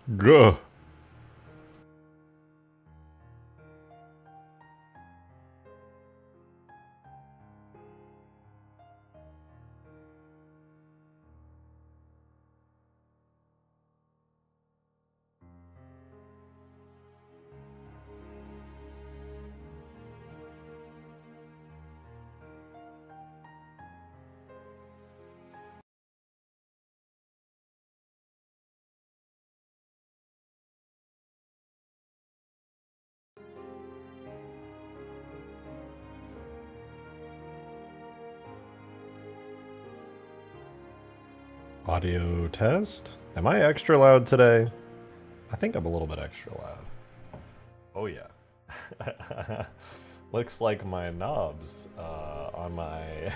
Gah. Audio test. Am I extra loud today? I think I'm a little bit extra loud. Oh yeah. Looks like my knobs on my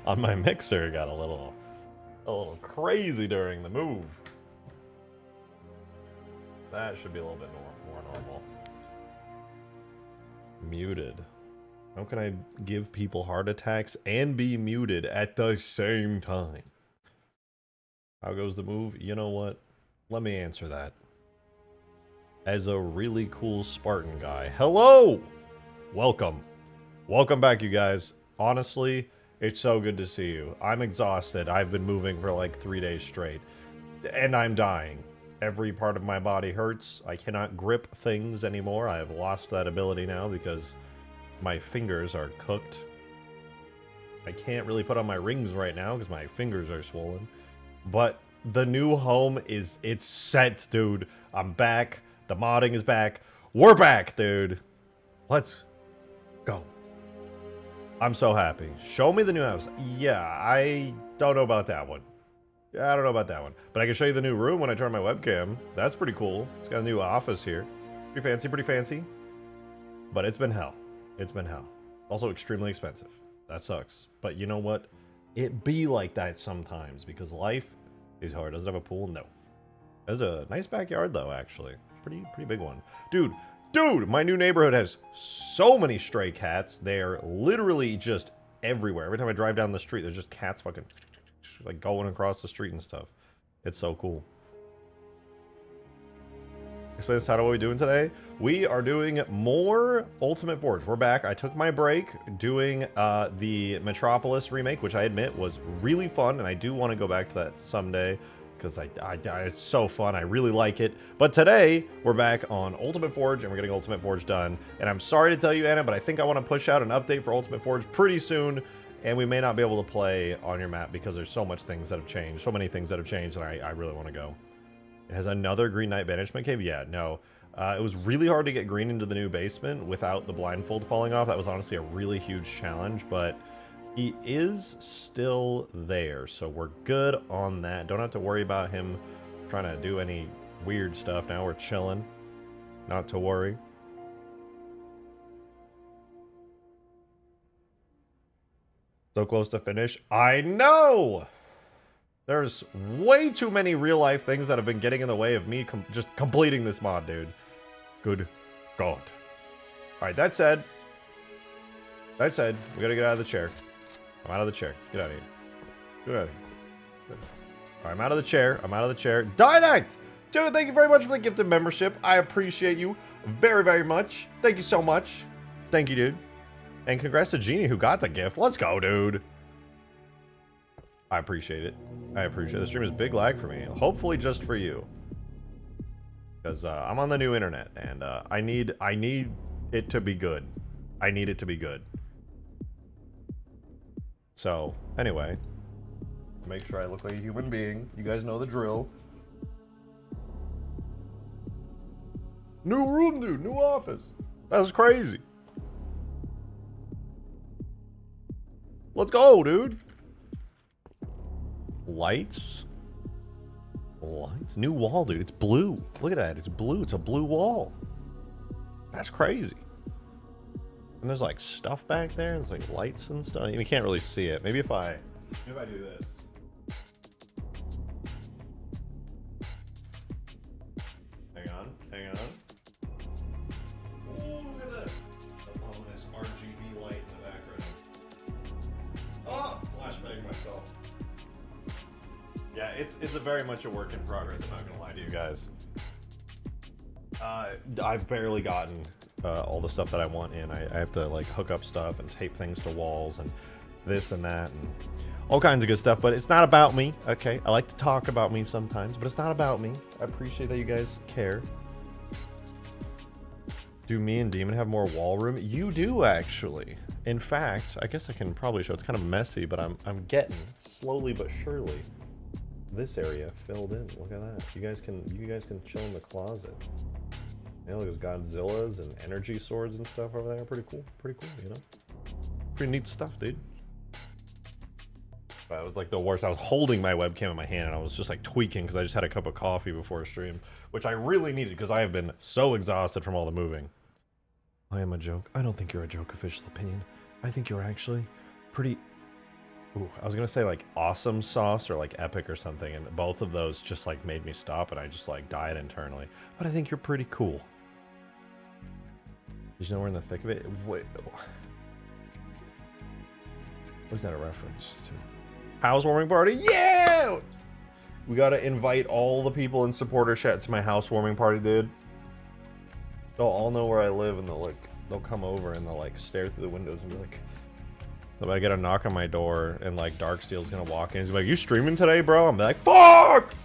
on my mixer got a little crazy during the move. That should be a little bit more normal. Muted. How can I give people heart attacks and be muted at the same time? How goes the move? You know what? Let me answer that. As a really cool Spartan guy. Hello! Welcome. Welcome back, you guys. Honestly, it's so good to see you. I'm exhausted. I've been moving for like 3 days straight. And I'm dying. Every part of my body hurts. I cannot grip things anymore. I have lost that ability now because my fingers are cooked. I can't really put on my rings right now because my fingers are swollen. But the new home it's set, dude. I'm back. The modding is back. We're back, dude. Let's go. I'm so happy. Show me the new house. Yeah, I don't know about that one. I don't know about that one. But I can show you the new room when I turn my webcam. That's pretty cool. It's got a new office here. Pretty fancy, pretty fancy. But it's been hell. It's been hell. Also extremely expensive. That sucks. But you know what? It be like that sometimes because life is hard. Does it have a pool? No. There's a nice backyard though, actually. Pretty big one. Dude, my new neighborhood has so many stray cats. They're literally just everywhere. Every time I drive down the street, there's just cats fucking like going across the street and stuff. It's so cool. Explain this title. What are we doing today? We are doing more Ultimate Forge. We're back. I took my break doing the Metropolis remake, which I admit was really fun, and I do want to go back to that someday because it's so fun. I really like it. But today we're back on Ultimate Forge, and we're getting Ultimate Forge done. And I'm sorry to tell you, Anna, but I think I want to push out an update for Ultimate Forge pretty soon, and we may not be able to play on your map because there's so much things that have changed, so many things that have changed, and I really want to go. It has another Green Knight Banishment Cave? Yeah, no. It was really hard to get Green into the new basement without the blindfold falling off. That was honestly a really huge challenge, but he is still there, so we're good on that. Don't have to worry about him trying to do any weird stuff. Now we're chilling. Not to worry. So close to finish. I know! There's way too many real-life things that have been getting in the way of me just completing this mod, dude. Good God. Alright, that said, we gotta get out of the chair. I'm out of the chair. Get out of here. Get out of here. Alright, I'm out of the chair. Dynite! Dude, thank you very much for the gifted membership. I appreciate you very, very much. Thank you so much. Thank you, dude. And congrats to Jeannie who got the gift. Let's go, dude. I appreciate it. The stream is big lag for me. Hopefully just for you. Because I'm on the new internet, and I need it to be good. I need it to be good. So, anyway. Make sure I look like a human being. You guys know the drill. New room, dude. New office. That was crazy. Let's go, dude. Lights? New wall, dude. It's blue. Look at that. It's blue. It's a blue wall. That's crazy. And there's like stuff back there. There's like lights and stuff. You can't really see it. Maybe if I do this. Hang on. Oh, look at that. The ominous RGB light in the background. Oh, flashbang myself. Yeah, it's a very much a work in progress, I'm not gonna lie to you guys. I've barely gotten all the stuff that I want in. I have to like hook up stuff and tape things to walls and this and that and all kinds of good stuff, but it's not about me, okay? I like to talk about me sometimes, but it's not about me. I appreciate that you guys care. Do me and Demon have more wall room? You do, actually. In fact, I guess I can probably show. It's kind of messy, but I'm getting slowly but surely this area filled in. Look at that. You guys can chill in the closet. You know, there's Godzillas and energy swords and stuff over there. Pretty cool, you know? Pretty neat stuff, dude. But it was like the worst. I was holding my webcam in my hand and I was just like tweaking because I just had a cup of coffee before a stream, which I really needed because I have been so exhausted from all the moving. I am a joke. I don't think you're a joke, official opinion. I think you're actually pretty... Ooh, I was gonna say like awesome sauce or like epic or something, and both of those just like made me stop and I just like died internally. But I think you're pretty cool. Did you know we're in the thick of it? Wait, was that a reference to? Housewarming party? Yeah! We gotta invite all the people in supporter chat to my housewarming party, dude. They'll all know where I live and they'll come over and they'll like stare through the windows and be like, if I get a knock on my door and like Darksteel's gonna walk in, he's like, "You streaming today, bro?" I'm like, "Fuck!"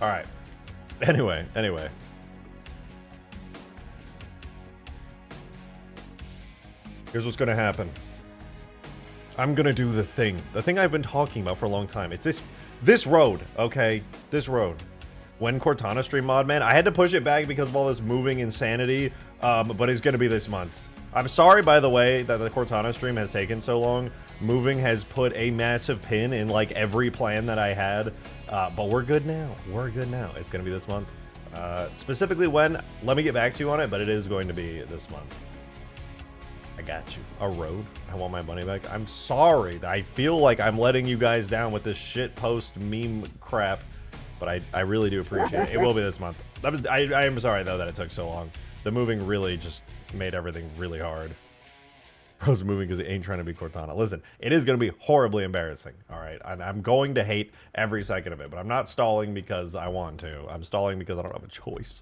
All right. Anyway. Here's what's gonna happen. I'm gonna do the thing I've been talking about for a long time. It's this road, okay? This road. When Cortana stream mod, man, I had to push it back because of all this moving insanity, but it's gonna be this month. I'm sorry, by the way, that the Cortana stream has taken so long. Moving has put a massive pin in like every plan that I had, but we're good now. It's gonna be this month. Specifically when, let me get back to you on it, but it is going to be this month. I got you. A road? I want my money back. I'm sorry. I feel like I'm letting you guys down with this shit post meme crap. But I really do appreciate it. It will be this month. I am sorry, though, that it took so long. The moving really just made everything really hard. Bro's moving because he ain't trying to be Cortana. Listen, it is going to be horribly embarrassing, all right? I'm going to hate every second of it, but I'm not stalling because I want to. I'm stalling because I don't have a choice.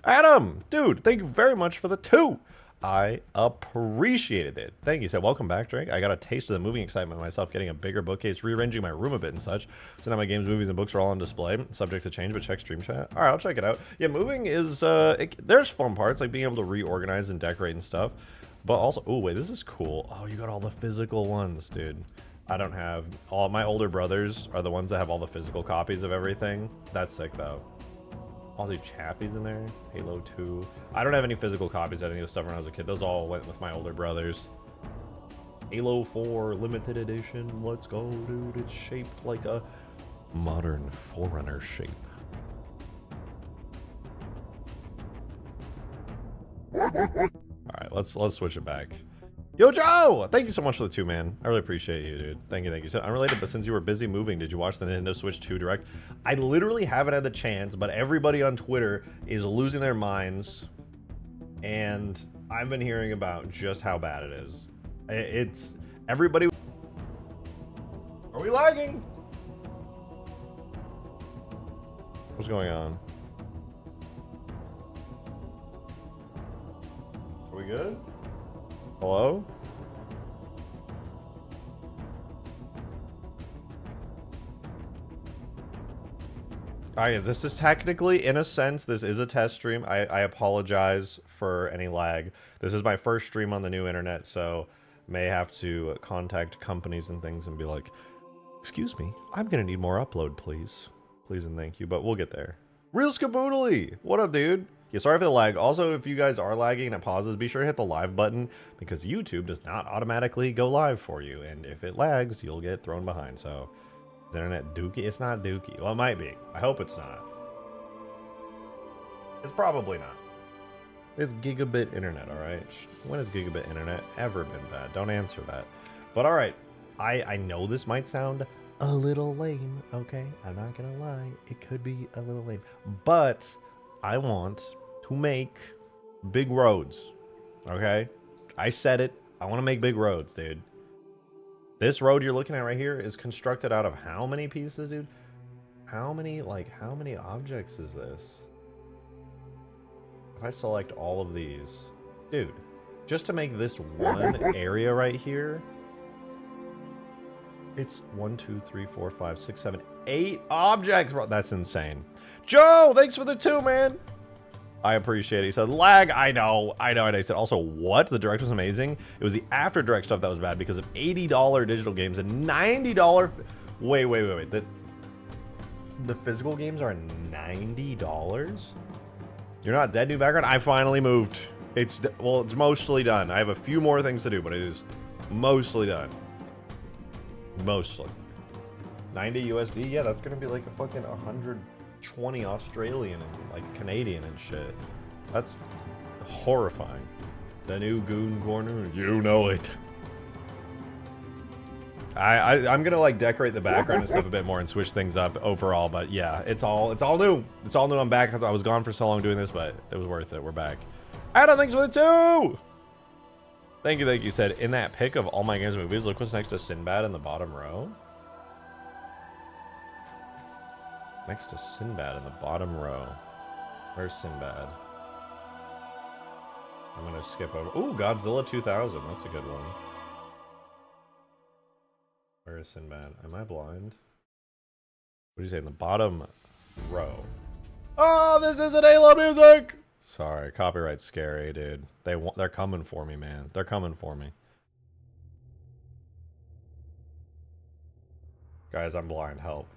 Adam! Dude, thank you very much for the 2! I appreciated it. Thank you. So welcome back, Drake. I got a taste of the moving excitement myself, getting a bigger bookcase, rearranging my room a bit and such. So now my games, movies, and books are all on display. Subject to change, but check stream chat. All right, I'll check it out. Yeah, moving is, there's fun parts, like being able to reorganize and decorate and stuff. But also, oh, wait, this is cool. Oh, you got all the physical ones, dude. I don't have, all my older brothers are the ones that have all the physical copies of everything. That's sick, though. All the Chappies in there. Halo 2. I don't have any physical copies of any of the stuff when I was a kid. Those all went with my older brothers. Halo 4 limited edition. Let's go, dude. It's shaped like a modern Forerunner shape. Alright, let's switch it back. Yo, Joe! Thank you so much for the 2, man. I really appreciate you, dude. Thank you. So, unrelated, but since you were busy moving, did you watch the Nintendo Switch 2 Direct? I literally haven't had the chance, but everybody on Twitter is losing their minds. And I've been hearing about just how bad it is. It's... Everybody... Are we lagging? What's going on? Are we good? Hello? This is technically, in a sense, this is a test stream. I apologize for any lag. This is my first stream on the new internet, so may have to contact companies and things and be like, excuse me, I'm gonna need more upload, please. Please and thank you, but we'll get there. Real Skaboodly! What up, dude? Yeah, sorry for the lag. Also, if you guys are lagging and it pauses, be sure to hit the live button because YouTube does not automatically go live for you. And if it lags, you'll get thrown behind. So, is the internet dookie? It's not dookie. Well, it might be. I hope it's not. It's probably not. It's gigabit internet, alright? When has gigabit internet ever been bad? Don't answer that. But alright, I know this might sound a little lame, okay? I'm not gonna lie. It could be a little lame. But I want to make big roads, okay? I said it. I want to make big roads, dude. This road you're looking at right here is constructed out of how many pieces, dude? How many objects is this? If I select all of these, dude, just to make this one area right here, it's 1, 2, 3, 4, 5, 6, 7, 8 objects, bro. That's insane. Joe, thanks for the 2, man. I appreciate it. He said, lag. I know. And I said, also, what? The direct was amazing. It was the after direct stuff that was bad because of $80 digital games and $90. Wait. The physical games are $90? You're not dead, new background? I finally moved. It's mostly done. I have a few more things to do, but it is mostly done. Mostly. 90 USD? Yeah, that's gonna be like a fucking 120 Australian and like Canadian and shit. That's horrifying. The new Goon Corner, you know it. I'm gonna like decorate the background and stuff a bit more and switch things up overall, but yeah, it's all new. It's all new. I'm back. I was gone for so long doing this, but it was worth it. We're back. Adam, thanks for the 2! Thank you. Said, in that pic of all my games and movies, look what's next to Sinbad in the bottom row. Next to Sinbad in the bottom row. Where's Sinbad? I'm gonna skip over. Ooh, Godzilla 2000. That's a good one. Where is Sinbad? Am I blind? What do you say? In the bottom row. Oh, this isn't Halo music! Sorry, copyright's scary, dude. They're coming for me, man. They're coming for me. Guys, I'm blind. Help.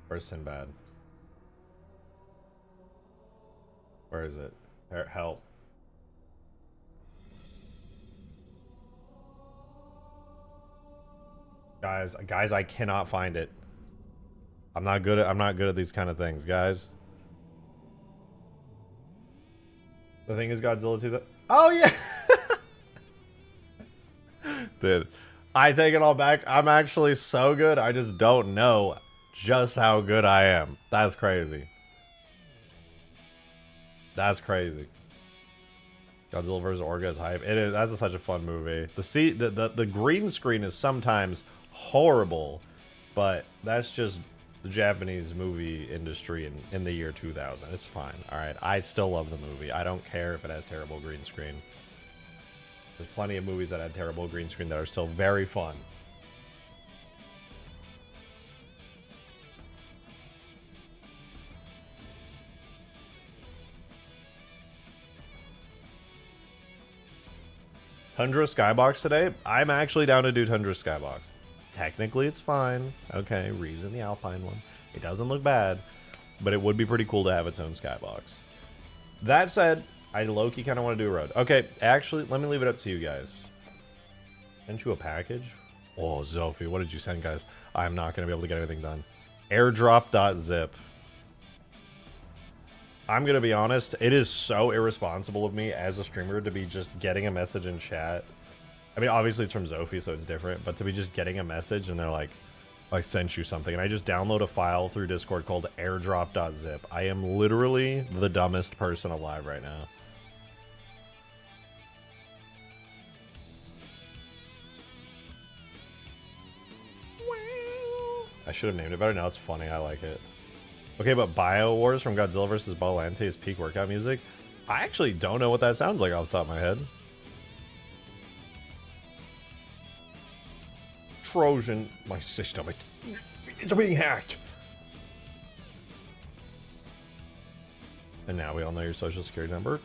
Where's Sinbad? Where is it? Help. Guys, I cannot find it. I'm not good at these kind of things, guys. The thing is Godzilla 2000. Oh yeah. Dude, I take it all back. I'm actually so good. I just don't know just how good I am. That's crazy. That's crazy. Godzilla vs. Orga is hype. It is. That's such a fun movie. The green screen is sometimes horrible, but that's just the Japanese movie industry in the year 2000. It's fine. All right. I still love the movie. I don't care if it has terrible green screen. There's plenty of movies that had terrible green screen that are still very fun. Tundra Skybox today? I'm actually down to do Tundra Skybox. Technically, it's fine. Okay, Reeves the Alpine one. It doesn't look bad, but it would be pretty cool to have its own Skybox. That said, I low-key kind of want to do a road. Okay, actually, let me leave it up to you guys. Sent you a package? Oh, Zofhie, what did you send, guys? I'm not going to be able to get anything done. Airdrop.zip. I'm going to be honest, it is so irresponsible of me as a streamer to be just getting a message in chat. I mean, obviously it's from Zofhie, so it's different, but to be just getting a message and they're like, I sent you something, and I just download a file through Discord called airdrop.zip. I am literally the dumbest person alive right now. I should have named it better. Now it's funny. I like it. Okay, but Bio Wars from Godzilla vs. Ballante is peak workout music. I actually don't know what that sounds like off the top of my head. Trojan, my system, it's being hacked. And now we all know your social security number.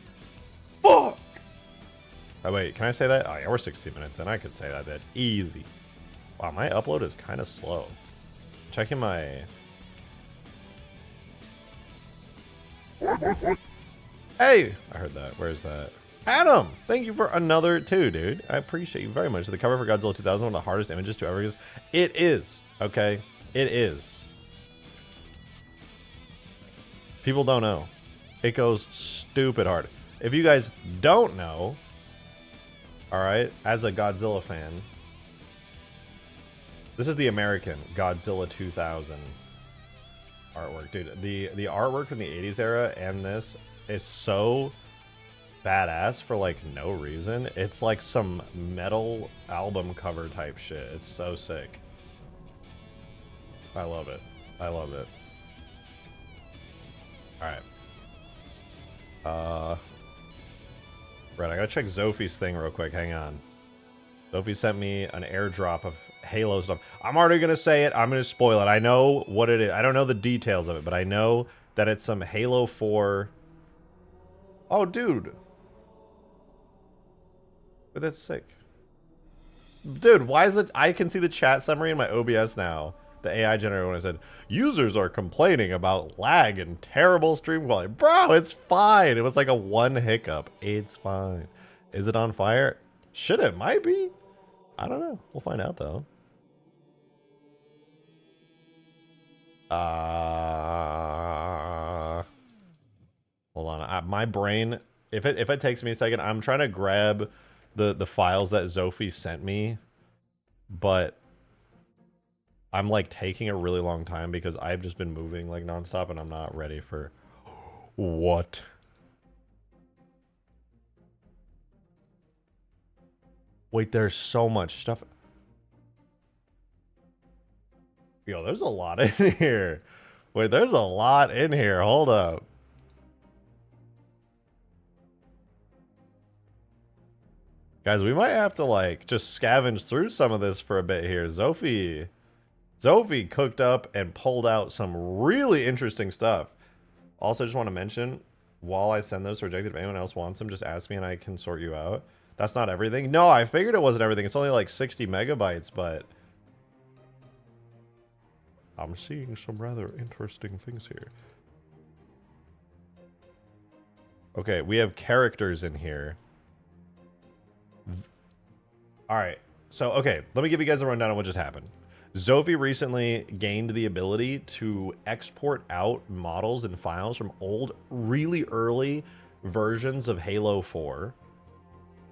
Fuck! Oh wait, can I say that? Oh yeah, we're 60 minutes in. I could say that easy. Wow, my upload is kind of slow. Checking my... Hey! I heard that. Where's that? Adam! Thank you for another 2, dude. I appreciate you very much. The cover for Godzilla 2000, one of the hardest images to ever use. It is. Okay? It is. People don't know. It goes stupid hard. If you guys don't know, alright, as a Godzilla fan, this is the American Godzilla 2000 artwork. Dude, the artwork from the 80s era and this is so badass for like no reason. It's like some metal album cover type shit. It's so sick. I love it. I love it. Alright. Right, I gotta check Zofhie's thing real quick. Hang on. Zofhie sent me an airdrop of Halo stuff. I'm already gonna say it. I'm gonna spoil it. I know what it is. I don't know the details of it, but I know that it's some Halo 4... Oh, dude. But that's sick. Dude, why is it... I can see the chat summary in my OBS now. The AI generator when I said, users are complaining about lag and terrible stream quality. Bro, it's fine. It was like a one hiccup. It's fine. Is it on fire? Shit, it might be. I don't know. We'll find out, though. Hold on. My brain... If it takes me a second, I'm trying to grab the files that Zofhie sent me. But... I'm like taking a really long time because I've just been moving like nonstop and I'm not ready for what? Wait, there's so much stuff. Yo, there's a lot in here. Wait, there's a lot in here. Hold up. Guys, we might have to like just scavenge through some of this for a bit here. Zofhie cooked up and pulled out some really interesting stuff. Also, just want to mention, while I send those to Rejected, if anyone else wants them, just ask me and I can sort you out. That's not everything. No, I figured it wasn't everything. It's only like 60 megabytes, but... I'm seeing some rather interesting things here. Okay, we have characters in here. Alright, so, okay, let me give you guys a rundown on what just happened. Zofhie recently gained the ability to export out models and files from old, really early versions of Halo 4.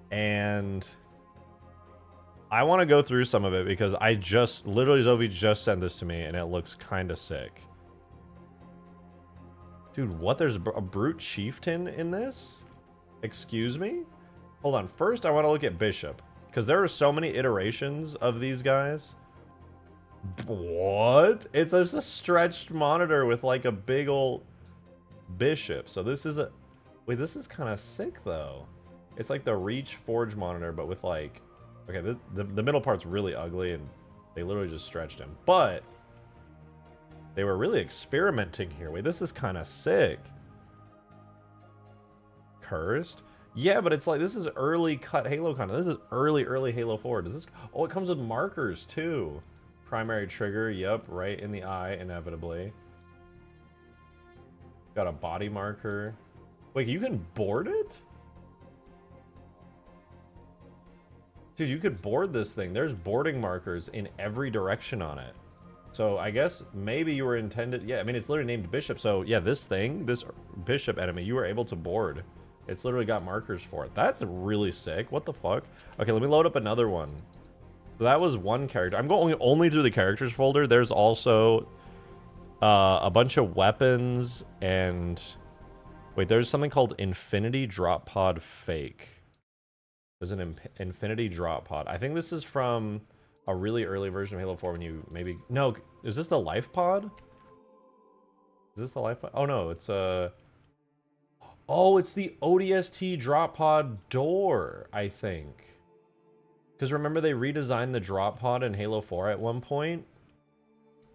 And I want to go through some of it because literally Zofhie just sent this to me and it looks kind of sick. Dude, what? There's a brute chieftain in this? Excuse me? Hold on. First, I want to look at Bishop because there are so many iterations of these guys. What? It's just a stretched monitor with like a big old Bishop. So this is a... Wait, this is kind of sick though. It's like the Reach Forge monitor, but with like... Okay, the middle part's really ugly and they literally just stretched him. But they were really experimenting here. Wait, this is kind of sick. Cursed? Yeah, but it's like, this is early cut Halo content. This is early Halo 4. Does this... Oh, it comes with markers too. Primary trigger, yep, right in the eye, inevitably. Got a body marker. Wait, you can board it? Dude, you could board this thing. There's boarding markers in every direction on it. So I guess maybe you were intended... Yeah, I mean, it's literally named Bishop. So yeah, this thing, this Bishop enemy, you were able to board. It's literally got markers for it. That's really sick. What the fuck? Okay, let me load up another one. So that was one character. I'm going only through the characters folder. There's also a bunch of weapons and... Wait, there's something called Infinity Drop Pod Fake. There's an Infinity Drop Pod. I think this is from a really early version of Halo 4 when you maybe... No, is this the Life Pod? Is this the Life Pod? Oh, no, it's Oh, it's the ODST Drop Pod door, I think. Because remember they redesigned the drop pod in Halo 4 at one point?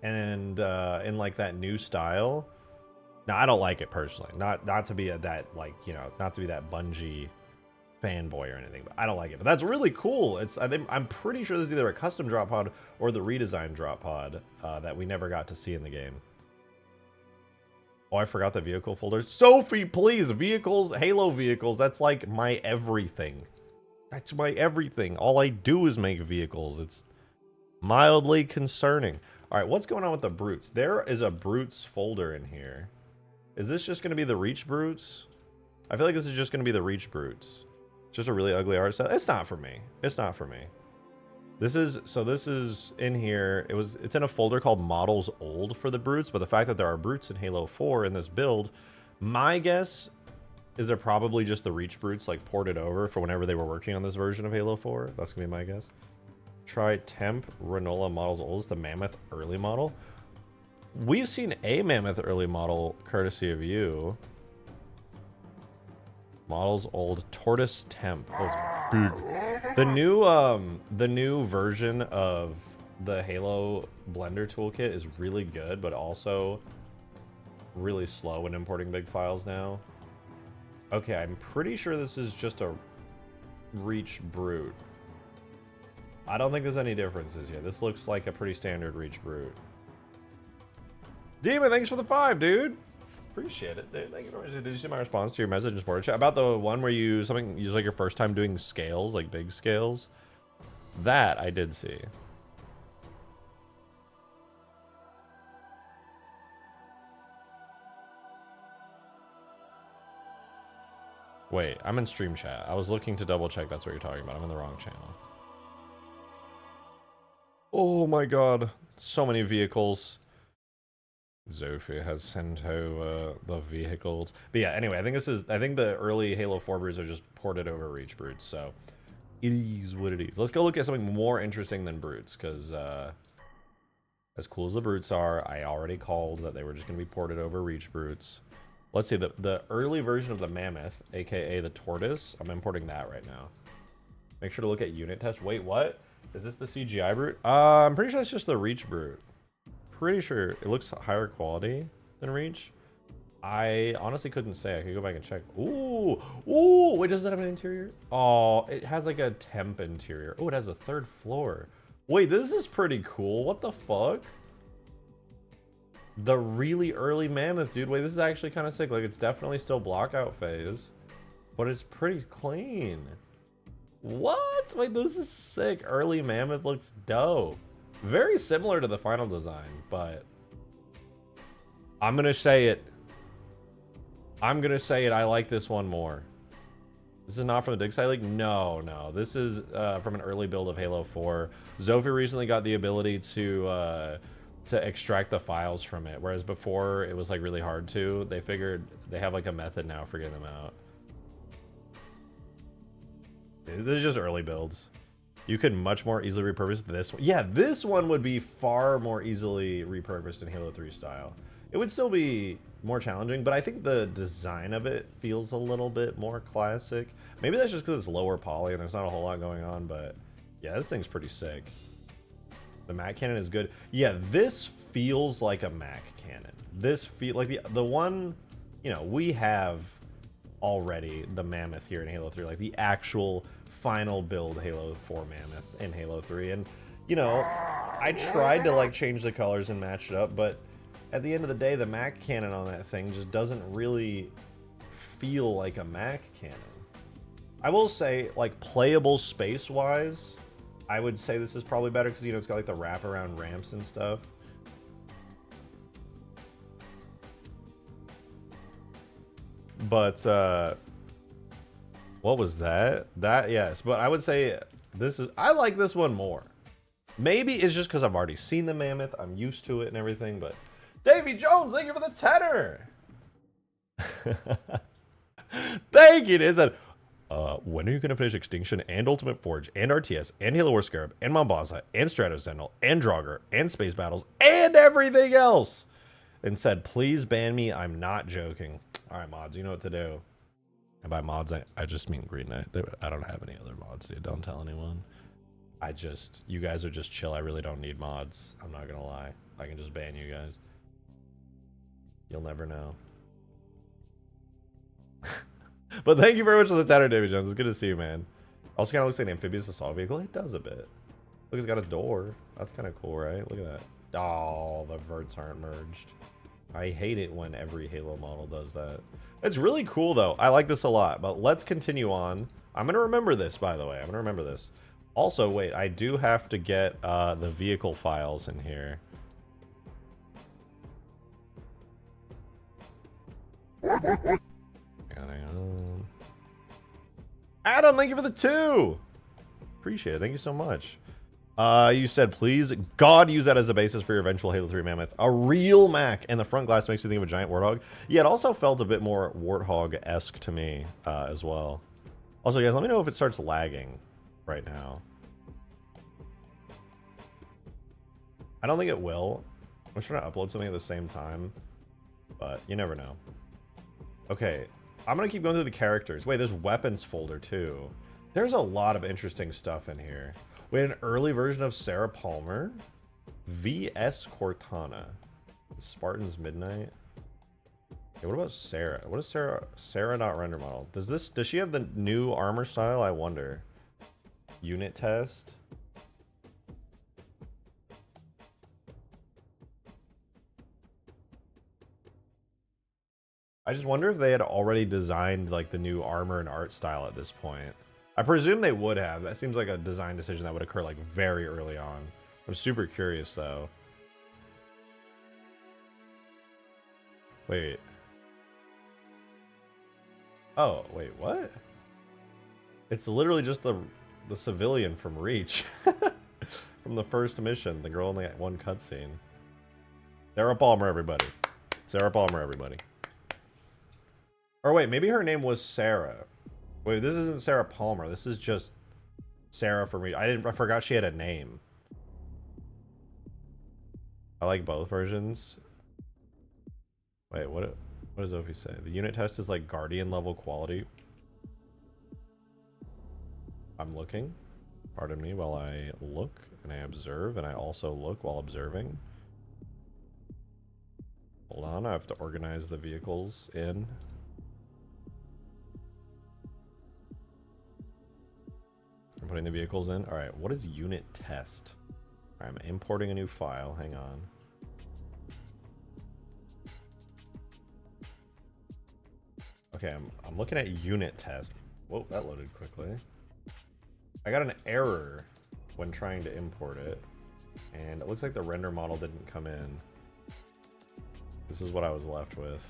And in like that new style. Now I don't like it personally. Not to be that like, you know, not to be that Bungie fanboy or anything, but I don't like it. But that's really cool. I'm pretty sure this is either a custom drop pod or the redesigned drop pod that we never got to see in the game. Oh, I forgot the vehicle folder. Zofhie, please, vehicles, Halo vehicles. That's like my everything. That's my everything. All I do is make vehicles. It's mildly concerning. All right, what's going on with the brutes? There is a brutes folder in here. Is this just going to be the Reach brutes? I feel like this is just going to be the Reach brutes. It's just a really ugly art style. It's not for me. It's not for me. This is in here. It's in a folder called Models Old for the brutes, but the fact that there are brutes in Halo 4 in this build, my guess is they're probably just the Reach brutes like ported over for whenever they were working on this version of Halo 4. That's gonna be my guess. Try Temp Renola Models Old is the Mammoth early model. we've seen a Mammoth early model courtesy of you. Models old Tortoise Temp. Oh, it's big. The new version of the Halo Blender toolkit is really good, but also really slow when importing big files now. Okay, I'm pretty sure this is just a Reach Brute. I don't think there's any differences here. This looks like a pretty standard Reach Brute. Demon, thanks for the 5, dude. Appreciate it. Thank you very much. Did you see my response to your message in Sport Chat about the one where you use like your first time doing scales, like big scales? That I did see. Wait, I'm in stream chat. I was looking to double check that's what you're talking about. I'm in the wrong channel. Oh my god. So many vehicles. Zofhie has sent over the vehicles. But yeah, anyway, I think the early Halo 4 brutes are just ported over Reach brutes, so it is what it is. Let's go look at something more interesting than brutes, because as cool as the brutes are, I already called that they were just going to be ported over Reach brutes. Let's see, the early version of the Mammoth, aka the Tortoise, I'm importing that right now. Make sure to look at unit test. Wait, what? Is this the CGI brute? I'm pretty sure it's just the Reach brute. Pretty sure it looks higher quality than Reach. I honestly couldn't say. I could go back and check. Ooh, ooh, wait, does that have an interior? Oh, it has like a temp interior. Oh, it has a 3rd floor. Wait, this is pretty cool. What the fuck? The really early Mammoth, dude. Wait, this is actually kind of sick. Like, it's definitely still blockout phase, but it's pretty clean. What? Wait, this is sick. Early Mammoth looks dope. Very similar to the final design, but I'm gonna say it. I like this one more. This is not from the dig site leak? No. This is from an early build of Halo 4. Zofhie recently got the ability to extract the files from it, whereas before it was like really hard to. They figured they have like a method now for getting them out. This is just early builds. You could much more easily repurpose this one. Yeah, this one would be far more easily repurposed in Halo 3 style. It would still be more challenging, but I think the design of it feels a little bit more classic. Maybe that's just because it's lower poly and there's not a whole lot going on, but yeah, this thing's pretty sick. The Mac cannon is good. Yeah, this feels like a Mac cannon. This feel like the one, you know, we have already the Mammoth here in Halo 3, like the actual final build Halo 4 Mammoth in Halo 3, and you know, I tried to like change the colors and match it up, but at the end of the day, the Mac cannon on that thing just doesn't really feel like a Mac cannon. I will say, like, playable space-wise, I would say this is probably better because, you know, it's got like the wraparound ramps and stuff. But what was that? That, yes, but I would say this is, I like this one more. Maybe it's just because I've already seen the Mammoth, I'm used to it and everything, but Davy Jones, thank you for the tenor. Thank you. Is that when are you gonna finish Extinction and Ultimate Forge and RTS and Halo Wars Scarab and Mombasa and Stratos Sentinel and Draugr and Space Battles and everything else? And said, please ban me. I'm not joking. All right, mods, you know what to do. And by mods, I just mean Green Knight. I don't have any other mods, dude. Don't tell anyone. You guys are just chill. I really don't need mods. I'm not gonna lie. I can just ban you guys. You'll never know. But thank you very much for the tenor, David Jones. It's good to see you, man. Also kind of looks like an amphibious assault vehicle. It does a bit. Look, it's got a door. That's kind of cool, right? Look at that. Oh, the verts aren't merged. I hate it when every Halo model does that. It's really cool, though. I like this a lot. But let's continue on. I'm going to remember this, by the way. I'm going to remember this. Also, wait. I do have to get the vehicle files in here. Adam, thank you for the 2. Appreciate it. Thank you so much. You said, please, God, use that as a basis for your eventual Halo 3 Mammoth. A real Mac, and the front glass makes you think of a giant warthog. Yeah, it also felt a bit more warthog-esque to me as well. Also, guys, let me know if it starts lagging right now. I don't think it will. I'm trying to upload something at the same time, but you never know. Okay, I'm gonna keep going through the characters. Wait, there's weapons folder too. There's a lot of interesting stuff in here. Wait, an early version of Sarah Palmer? VS Cortana. Spartan's Midnight. Okay, what about Sarah? What is Sarah? Sarah not render model. Does she have the new armor style? I wonder. Unit test. I just wonder if they had already designed like the new armor and art style at this point. I presume they would have. That seems like a design decision that would occur like very early on. I'm super curious though. Wait. Oh, wait, what? It's literally just the civilian from Reach. From the first mission. The girl only got one cutscene. Sarah Palmer, everybody. Sarah Palmer, everybody. Or wait, maybe her name was Sarah. Wait, this isn't Sarah Palmer. This is just Sarah from Reach. I forgot she had a name. I like both versions. Wait, what does Zofhie say? The unit test is like Guardian level quality. I'm looking. Pardon me while I look and I observe, and I also look while observing. Hold on, I have to organize the vehicles in. I'm putting the vehicles in. All right, what is unit test? All right, I'm importing a new file. Hang on. Okay, I'm looking at unit test. Whoa, that loaded quickly. I got an error when trying to import it, and it looks like the render model didn't come in. This is what I was left with.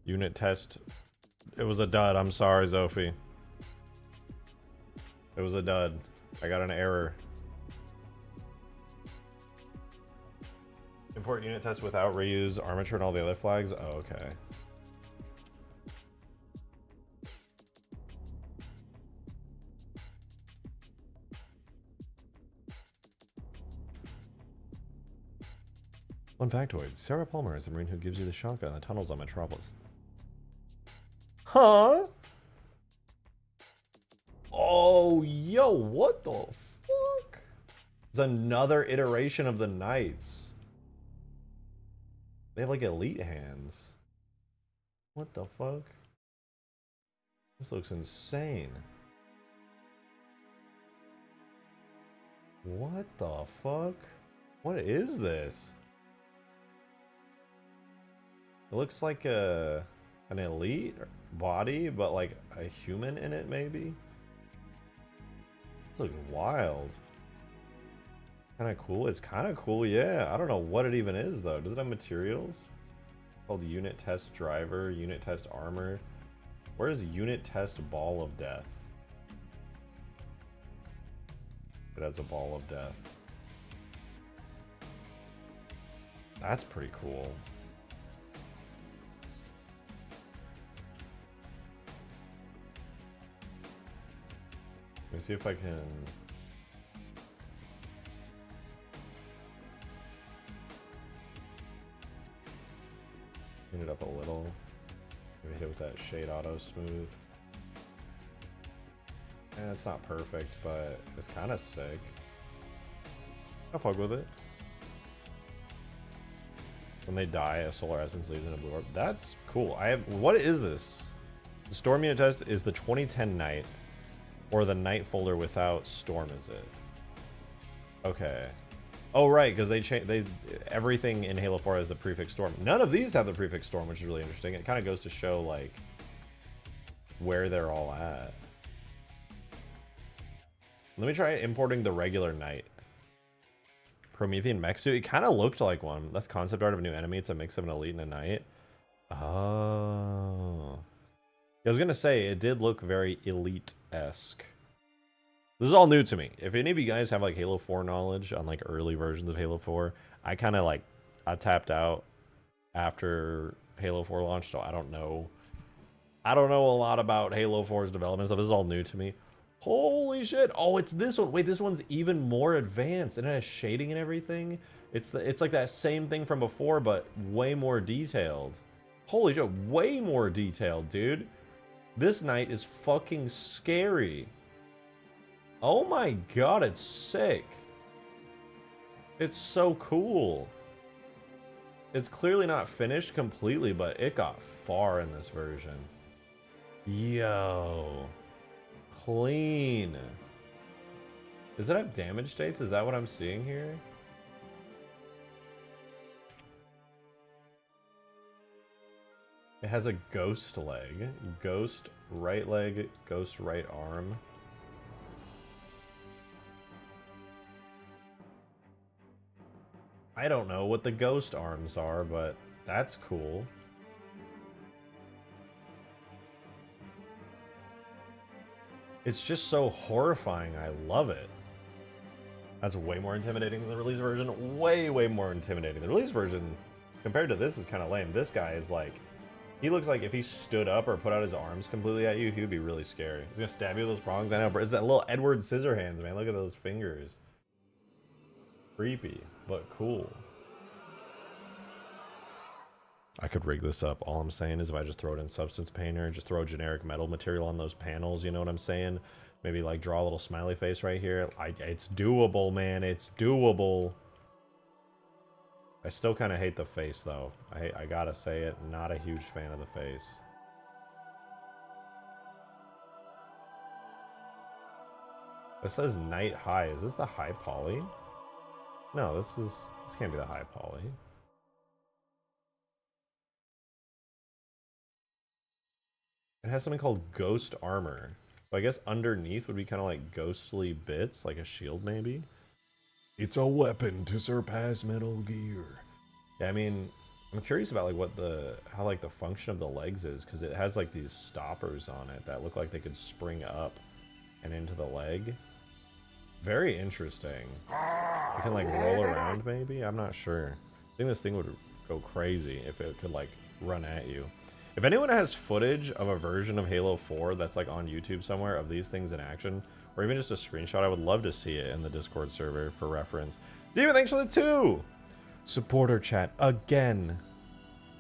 Unit test. It was a dud. I'm sorry, Zofhie. It was a dud. I got an error. Import unit test without reuse armature and all the other flags? Oh, okay. One factoid. Sarah Palmer is the Marine who gives you the shotgun in the tunnels on Metropolis. Huh? Oh, yo, what the fuck? It's another iteration of the Knights. They have like elite hands. What the fuck? This looks insane. What the fuck? What is this? It looks like an elite body, but like a human in it, maybe? This looks wild. Kind of cool. It's kind of cool, yeah. I don't know what it even is, though. Does it have materials? Called unit test driver, unit test armor. Where is unit test ball of death? It has a ball of death. That's pretty cool. Let me see if I can... Clean it up a little. Maybe hit it with that shade auto smooth. And it's not perfect, but it's kind of sick. I'll fuck with it. When they die, a solar essence leaves in a blue orb. That's cool. What is this? The storm unit test is the 2010 night, or the night folder without storm, is it? Okay. Oh right, because everything in Halo 4 has the prefix storm. None of these have the prefix storm, which is really interesting. It kind of goes to show like where they're all at. Let me try importing the regular knight. Promethean mech suit. It kind of looked like one. That's concept art of a new enemy. It's a mix of an elite and a knight. Oh. I was gonna say it did look very elite-esque. This is all new to me. If any of you guys have like Halo 4 knowledge on like early versions of Halo 4, I kind of like I tapped out after Halo 4 launched, so I don't know a lot about Halo 4's development stuff. This is all new to me. Holy shit. Oh, it's this one. Wait, this one's even more advanced. And it has shading and everything. It's like that same thing from before, but way more detailed. Holy shit, way more detailed, dude. This night is fucking scary. Oh my god, it's sick. It's so cool. It's clearly not finished completely, but it got far in this version. Yo. Clean. Does it have damage states? Is that what I'm seeing here? It has a ghost leg, ghost right leg, ghost right arm. I don't know what the ghost arms are, but that's cool. It's just so horrifying. I love it. That's way more intimidating than the release version. Way, way more intimidating. The release version, compared to this, is kind of lame. This guy is like, he looks like if he stood up or put out his arms completely at you, he would be really scary. He's gonna stab you with those prongs. I know, but it's that little Edward Scissorhands, man. Look at those fingers. Creepy, but cool. I could rig this up. All I'm saying is if I just throw it in Substance Painter, just throw generic metal material on those panels, you know what I'm saying? Maybe like draw a little smiley face right here. It's doable, man. It's doable. I still kind of hate the face, though. I gotta say it. Not a huge fan of the face. It says night high. Is this the high poly? No, this can't be the high poly. It has something called ghost armor. So I guess underneath would be kind of like ghostly bits, like a shield maybe. It's a weapon to surpass Metal Gear. Yeah, I mean, I'm curious about like how like the function of the legs is, because it has like these stoppers on it that look like they could spring up and into the leg. Very interesting. You can like roll around maybe? I'm not sure. I think this thing would go crazy if it could like run at you. If anyone has footage of a version of Halo 4 that's like on YouTube somewhere of these things in action, or even just a screenshot, I would love to see it in the Discord server for reference. Steven, thanks for the 2! Supporter chat again.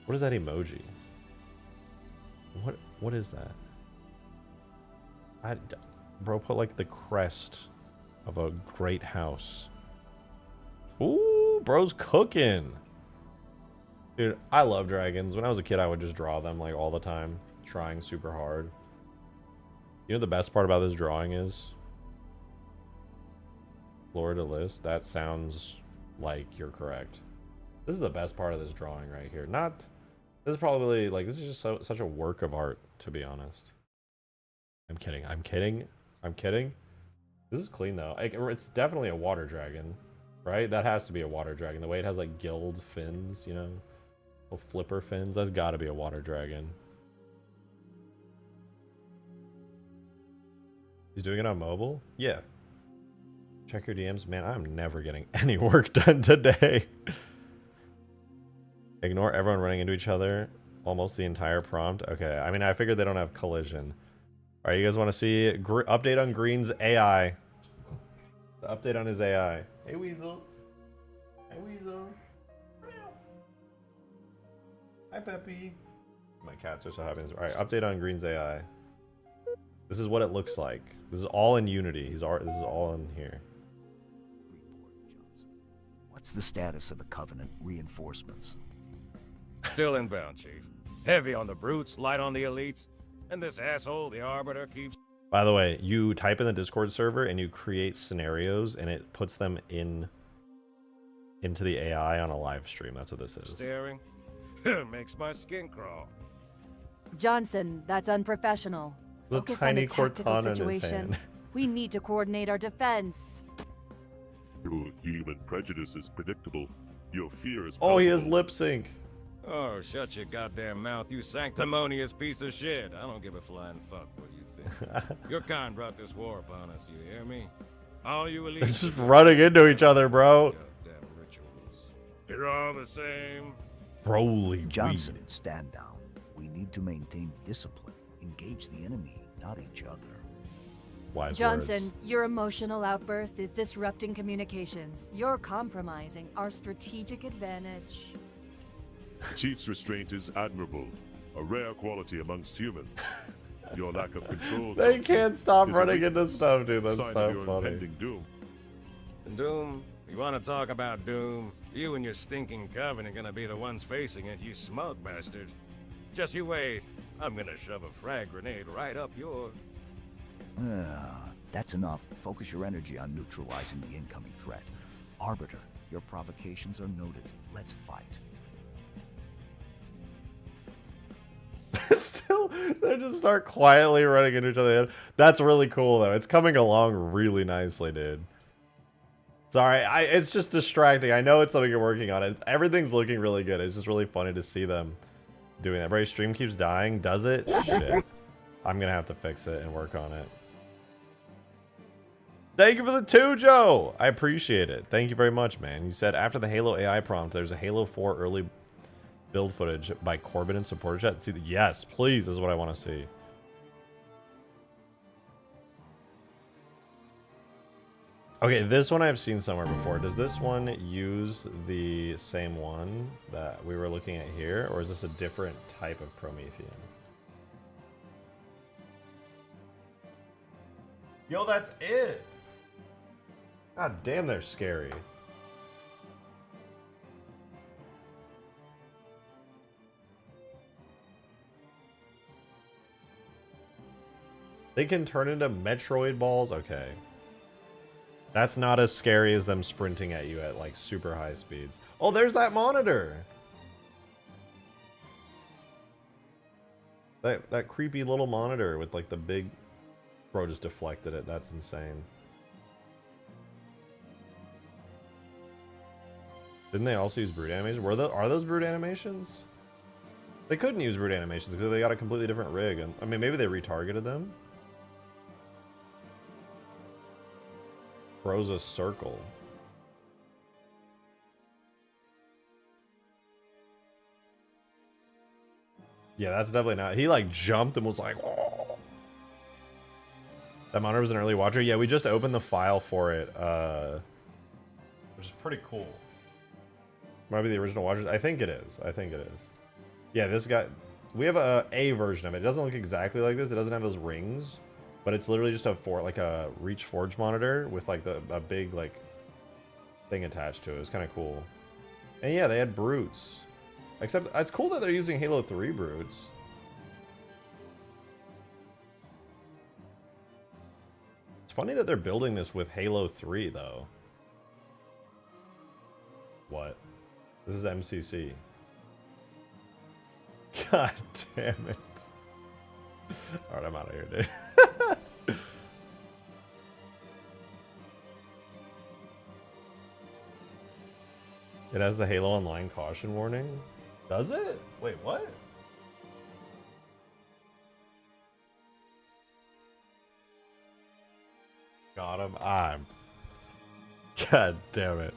What is that emoji? What is that? Bro, put like the crest of a great house. Ooh, bro's cooking. Dude, I love dragons. When I was a kid, I would just draw them like all the time, trying super hard. You know the best part about this drawing is? Florida list. That sounds like you're correct. This is the best part of this drawing right here. This is probably like, this is just such a work of art, to be honest. I'm kidding. I'm kidding. I'm kidding. This is clean though. It's definitely a water dragon, right? That has to be a water dragon. The way it has like gilled fins, you know? Little flipper fins. That's gotta be a water dragon. He's doing it on mobile? Yeah. Check your DMs. Man, I'm never getting any work done today. Ignore everyone running into each other almost the entire prompt. Okay, I mean, I figured they don't have collision. All right, you guys want to see update on Green's AI? The update on his AI. Hey, Weasel. Hey, Weasel. Hi, Peppy. My cats are so happy. All right, update on Green's AI. This is what it looks like. This is all in Unity. This is all in here. What's the status of the Covenant reinforcements? Still inbound, Chief. Heavy on the brutes, light on the elites, and this asshole, the Arbiter, keeps... By the way, you type in the Discord server and you create scenarios and it puts them into the AI on a live stream. That's what this is. Staring. Makes my skin crawl. Johnson, that's unprofessional. There's Focus a tiny on the tactical Cortana in his situation. hand. We need to coordinate our defense. Your human prejudice is predictable. Your fear is Oh, he has palpable. lip sync. Oh, shut your goddamn mouth, you sanctimonious piece of shit. I don't give a flying fuck what you think. Your kind brought this war upon us, you hear me? All you elites... They're just running into each other, bro. Goddamn rituals. You're all the same. Broly Johnson, weed. stand down. We need to maintain discipline. Engage the enemy, not each other. Wise Johnson, words. your emotional outburst is disrupting communications. You're compromising our strategic advantage. Chief's restraint is admirable, a rare quality amongst humans. Your lack of control. They Johnson, can't stop is a running into weakness, stuff, dude. That's sign of so your funny. impending doom. Doom? You want to talk about Doom? You and your stinking covenant gonna be the ones facing it, you smug bastard. Just you wait. I'm gonna shove a frag grenade right up your... That's enough. Focus your energy on neutralizing the incoming threat. Arbiter, your provocations are noted. Let's fight. Still, they just start quietly running into each other. That's really cool, though. It's coming along really nicely, dude. Sorry, it's just distracting. I know it's something you're working on. Everything's looking really good. It's just really funny to see them doing that. Bro, stream keeps dying. Does it? Shit. I'm gonna have to fix it and work on it. Thank you for the 2, Joe. I appreciate it. Thank you very much, man. You said after the Halo AI prompt, there's a Halo 4 early build footage by Corbin in support chat. See, yes, please, is what I want to see. Okay, this one I've seen somewhere before. Does this one use the same one that we were looking at here, or is this a different type of Promethean? Yo, that's it! God damn, they're scary. They can turn into Metroid balls? Okay. That's not as scary as them sprinting at you at like super high speeds. Oh, there's that monitor! That creepy little monitor with like the big... Bro just deflected it. That's insane. Didn't they also use brute animations? Are those brute animations? They couldn't use brute animations because they got a completely different rig. And I mean, maybe they retargeted them. Bro's a circle. Yeah, that's definitely not. He like jumped and was like, oh. That monitor was an early watcher. Yeah, we just opened the file for it, which is pretty cool. Might be the original watchers. I think it is. I think it is. Yeah, this guy. We have a version of it. It doesn't look exactly like this. It doesn't have those rings, but it's literally just a Reach Forge monitor with like a big like thing attached to it. It's kind of cool. And yeah, they had brutes. Except it's cool that they're using Halo 3 brutes. It's funny that they're building this with Halo 3 though. What? This is MCC. God damn it. Alright, I'm out of here, dude. It has the Halo Online caution warning. Does it? Wait, what? Got him. God damn it.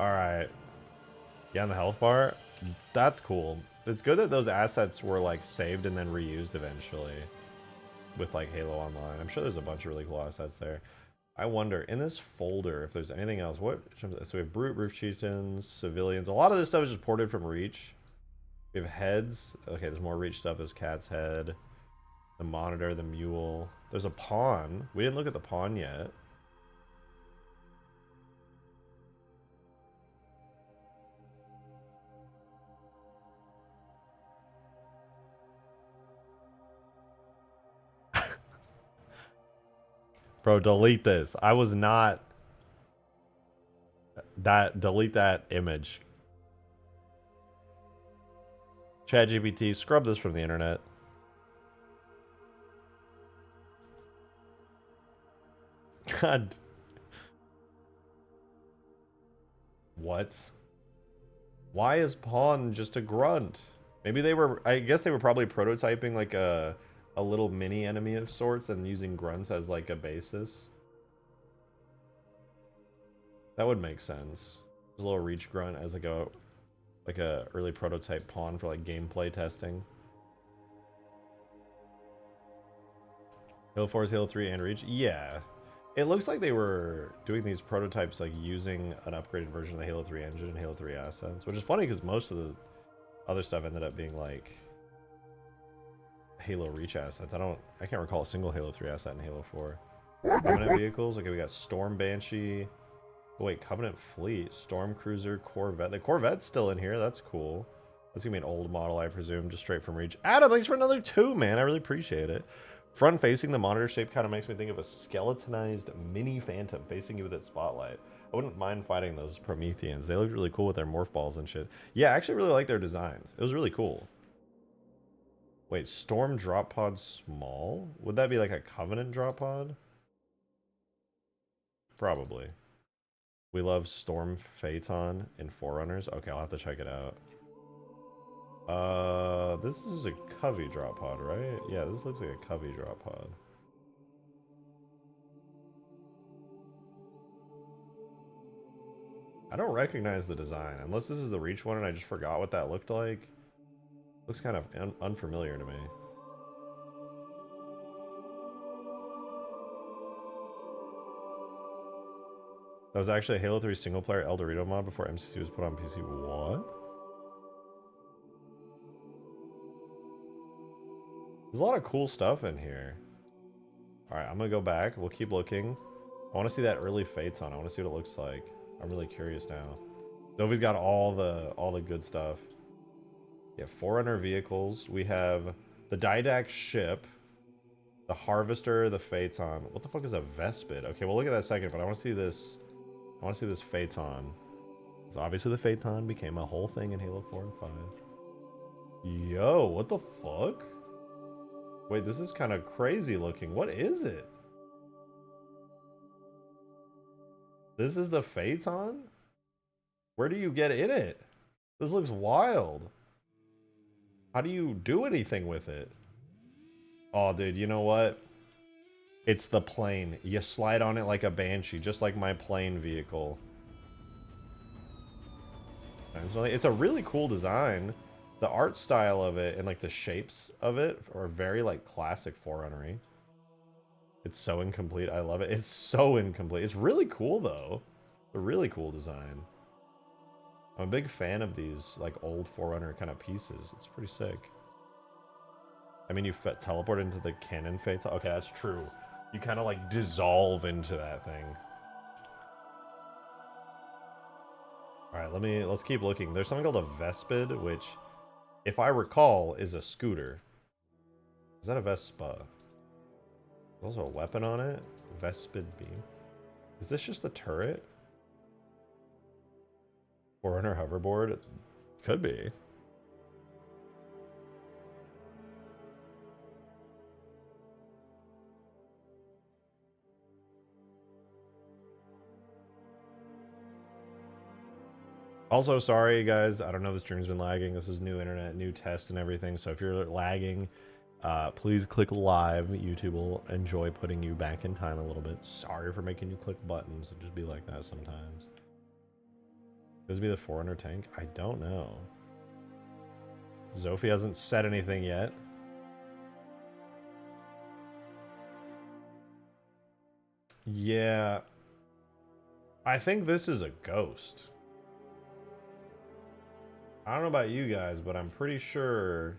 Alright. Yeah, on the health bar. That's cool. It's good that those assets were like saved and then reused eventually. With like Halo Online. I'm sure there's a bunch of really cool assets there. I wonder, in this folder, if there's anything else. So we have Brute, Roof Chieftains, Civilians. A lot of this stuff is just ported from Reach. We have heads. Okay, there's more Reach stuff. There's Cat's head. The Monitor, the Mule. There's a pawn. We didn't look at the pawn yet. Bro, delete this. I was not... Delete that image. ChatGPT, scrub this from the internet. God. What? Why is Pawn just a grunt? Maybe they were... I guess they were probably prototyping like a little mini enemy of sorts and using grunts as like a basis. That would make sense. There's a little Reach grunt as like a early prototype pawn for like gameplay testing. Halo 4 is Halo 3 and Reach? Yeah. It looks like they were doing these prototypes like using an upgraded version of the Halo 3 engine and Halo 3 assets, which is funny because most of the other stuff ended up being like Halo Reach assets. I can't recall a single Halo 3 asset in Halo 4. Covenant vehicles. Okay, we got Storm Banshee. Oh, wait, Covenant Fleet, Storm Cruiser, Corvette. The Corvette's still in here. That's cool. That's gonna be an old model, I presume, just straight from Reach. Adam, thanks for another 2, man. I really appreciate it. Front facing, the monitor shape kind of makes me think of a skeletonized mini Phantom facing you with its spotlight. I wouldn't mind fighting those Prometheans. They looked really cool with their morph balls and shit. Yeah, I actually really like their designs. It was really cool. Wait, Storm drop pod small? Would that be like a Covenant drop pod? Probably. We love Storm Phaeton in Forerunners. Okay, I'll have to check it out. This is a Covey drop pod, right? Yeah, this looks like a Covey drop pod. I don't recognize the design, unless this is the Reach one and I just forgot what that looked like. Looks kind of unfamiliar to me. That was actually a Halo 3 single-player El Dorito mod before MCC was put on PC. What? There's a lot of cool stuff in here. Alright, I'm gonna go back. We'll keep looking. I want to see that early Phaeton. I want to see what it looks like. I'm really curious now. Zofhie's got all the good stuff. Yeah, Forerunner vehicles. We have the Didact ship, the Harvester, the Phaeton. What the fuck is a Vespid? Okay, we'll look at that in a second, but I want to see this. I want to see this Phaeton. So obviously the Phaeton became a whole thing in Halo 4 and 5. Yo, what the fuck? Wait, this is kind of crazy looking. What is it? This is the Phaeton? Where do you get in it? This looks wild. How do you do anything with it? Oh, dude, you know what? It's the plane. You slide on it like a Banshee, just like my plane vehicle. It's a really cool design. The art style of it and like the shapes of it are very like classic Forerunner-y. It's so incomplete. I love it. It's so incomplete. It's really cool though. A really cool design. I'm a big fan of these like old Forerunner kind of pieces. It's pretty sick. I mean, you teleport into the cannon Phaeton. Okay, that's true. You kind of like dissolve into that thing. All right, let's keep looking. There's something called a Vespid, which, if I recall, is a scooter. Is that a Vespa? There's also a weapon on it. Vespid beam. Is this just the turret? Forerunner hoverboard? Could be. Also, sorry guys, I don't know if the stream's been lagging. This is new internet, new test and everything. So if you're lagging, please click live. YouTube will enjoy putting you back in time a little bit. Sorry for making you click buttons. It just be like that sometimes. Could this be the Forerunner tank? I don't know. Zofhie hasn't said anything yet. Yeah. I think this is a ghost. I don't know about you guys, but I'm pretty sure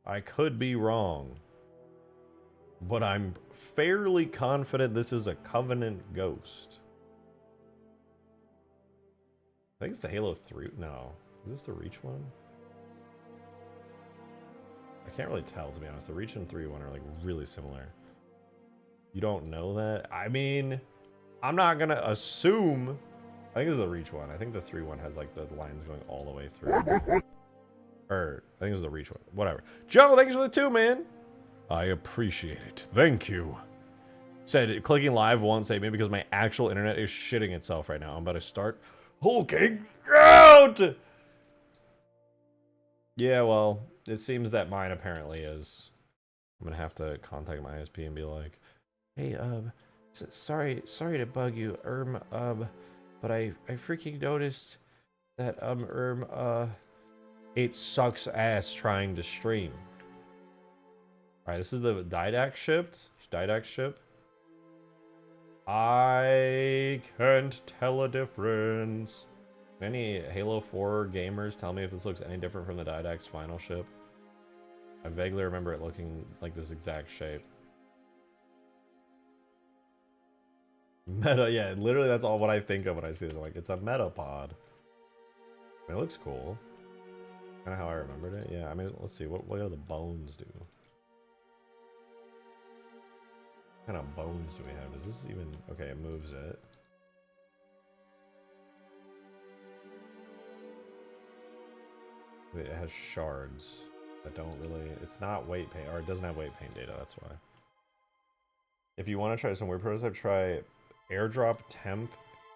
I could be wrong. But I'm fairly confident this is a Covenant ghost. I think it's the Halo 3. No. Is this the Reach one? I can't really tell, to be honest. The Reach and 3 one are like really similar. You don't know that? I mean, I'm not gonna assume. I think it's the Reach one. I think the 3 one has like the lines going all the way through. Or I think it's the Reach one. Whatever. Joe, thanks for the 2, man. I appreciate it. Thank you. Said clicking live won't save me because my actual internet is shitting itself right now. I'm about to start hulking out. Yeah, well, it seems that mine apparently is. I'm gonna have to contact my ISP and be like, hey, sorry to bug you, but I freaking noticed that, it sucks ass trying to stream. Alright, this is the Didact ship. Didact ship. I can't tell a difference. Can any Halo 4 gamers tell me if this looks any different from the Didact's final ship? I vaguely remember it looking like this exact shape. Meta, yeah, literally that's all what I think of when I see this. I'm like, it's a Metapod. It looks cool. Kind of how I remembered it. Yeah, I mean, let's see. What do the bones do? What kind of bones do we have? Is this even... Okay, it moves it. It has shards that don't really... It's not weight paint, or it doesn't have weight paint data, that's why. If you want to try some weird prototype, try airdrop temp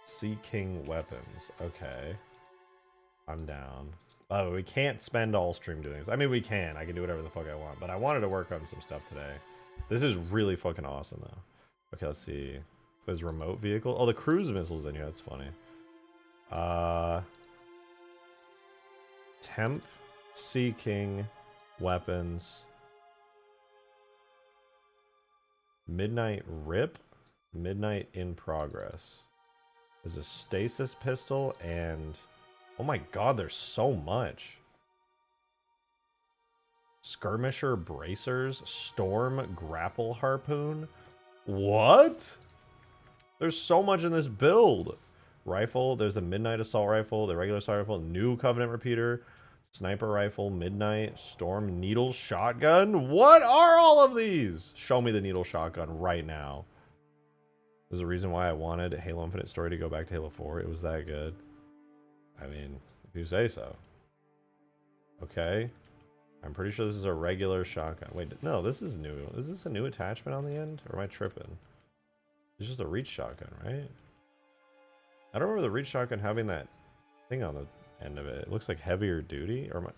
Sea King weapons. Okay. I'm down. Oh, we can't spend all stream doing this. I mean, we can. I can do whatever the fuck I want, but I wanted to work on some stuff today. This is really fucking awesome, though. Okay, let's see. There's remote vehicle. Oh, the cruise missiles in here. That's funny. Temp, Sea King, weapons. Midnight Rip, Midnight in Progress. There's a stasis pistol and... Oh my god, there's so much. Skirmisher bracers, storm grapple harpoon. What? There's so much in this build. Rifle, there's the Midnight Assault Rifle, the regular assault rifle, new Covenant repeater, sniper rifle, Midnight, storm, needle shotgun. What are all of these? Show me the needle shotgun right now. There's a reason why I wanted Halo Infinite Story to go back to Halo 4. It was that good. I mean, if you say so. Okay. I'm pretty sure this is a regular shotgun. Wait, no, this is new. Is this a new attachment on the end? Or am I tripping? It's just a reach shotgun, right? I don't remember the reach shotgun having that thing on the end of it. It looks like heavier duty. Or am I...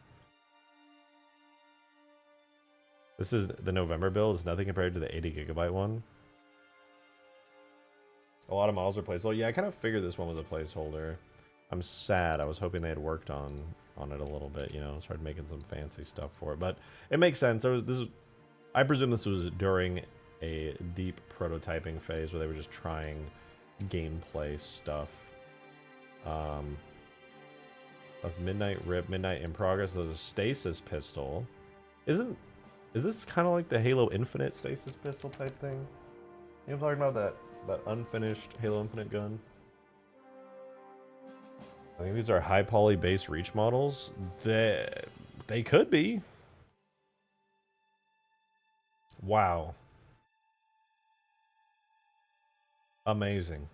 This is the November build. It's nothing compared to the 80 gigabyte one. A lot of models are placeholder. Yeah, I kind of figured this one was a placeholder. I'm sad. I was hoping they had worked on it a little bit, you know, started making some fancy stuff for it. But it makes sense. I presume this was during a deep prototyping phase where they were just trying gameplay stuff. That's Midnight Rip, Midnight in Progress. There's a stasis pistol. Is this kind of like the Halo Infinite stasis pistol type thing? You know what I'm talking about? That unfinished Halo Infinite gun? I think these are high poly base reach models. They could be. Wow. Amazing.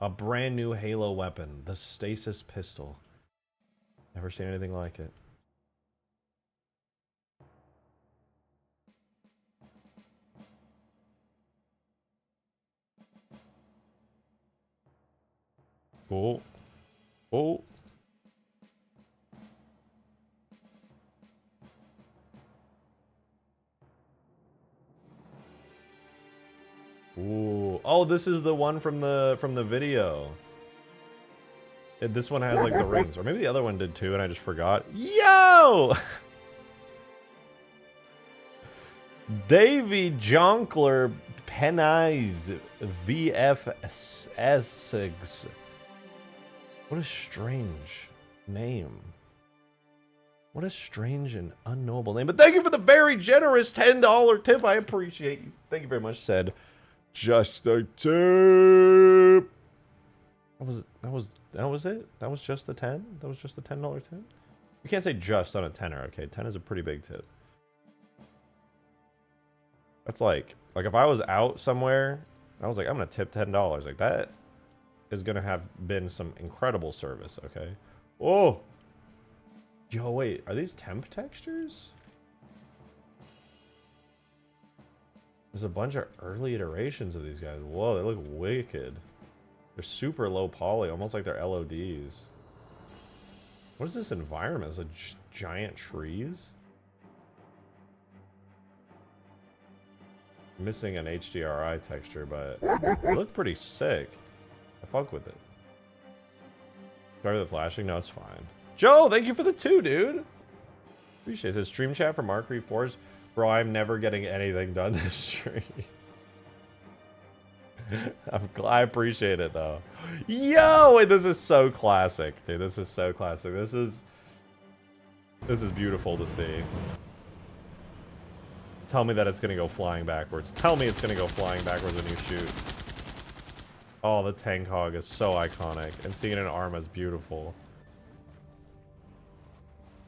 A brand new Halo weapon, the stasis pistol. Never seen anything like it. Cool. Oh. Ooh. Oh, this is the one from the video. This one has like the rings, or maybe the other one did too, and I just forgot. Yo! Davy Jonkler Pennies VFS. What a strange name. What a strange and unknowable name. But thank you for the very generous $10 tip. I appreciate you. Thank you very much, said just a tip. That was it? That was just the 10? That was just the $10 tip? You can't say just on a tenner, okay? 10 is a pretty big tip. That's like if I was out somewhere, I was like, I'm gonna tip $10. Like that is gonna have been some incredible service, okay? Oh! Yo, wait, are these temp textures? There's a bunch of early iterations of these guys. Whoa, they look wicked. They're super low poly, almost like they're LODs. What is this environment? Is it giant trees? Missing an HDRI texture, but they look pretty sick. I fuck with it. Sorry for the flashing. No, it's fine. Joe, thank you for the 2, dude. Appreciate it. It says stream chat for Mark Reed 4's Bro, I'm never getting anything done this stream. I appreciate it though. Yo, wait, this is so classic, dude. This is so classic. This is beautiful to see. Tell me that it's gonna go flying backwards. Tell me it's gonna go flying backwards when you shoot. Oh, the tank hog is so iconic, and seeing it in Arma is beautiful.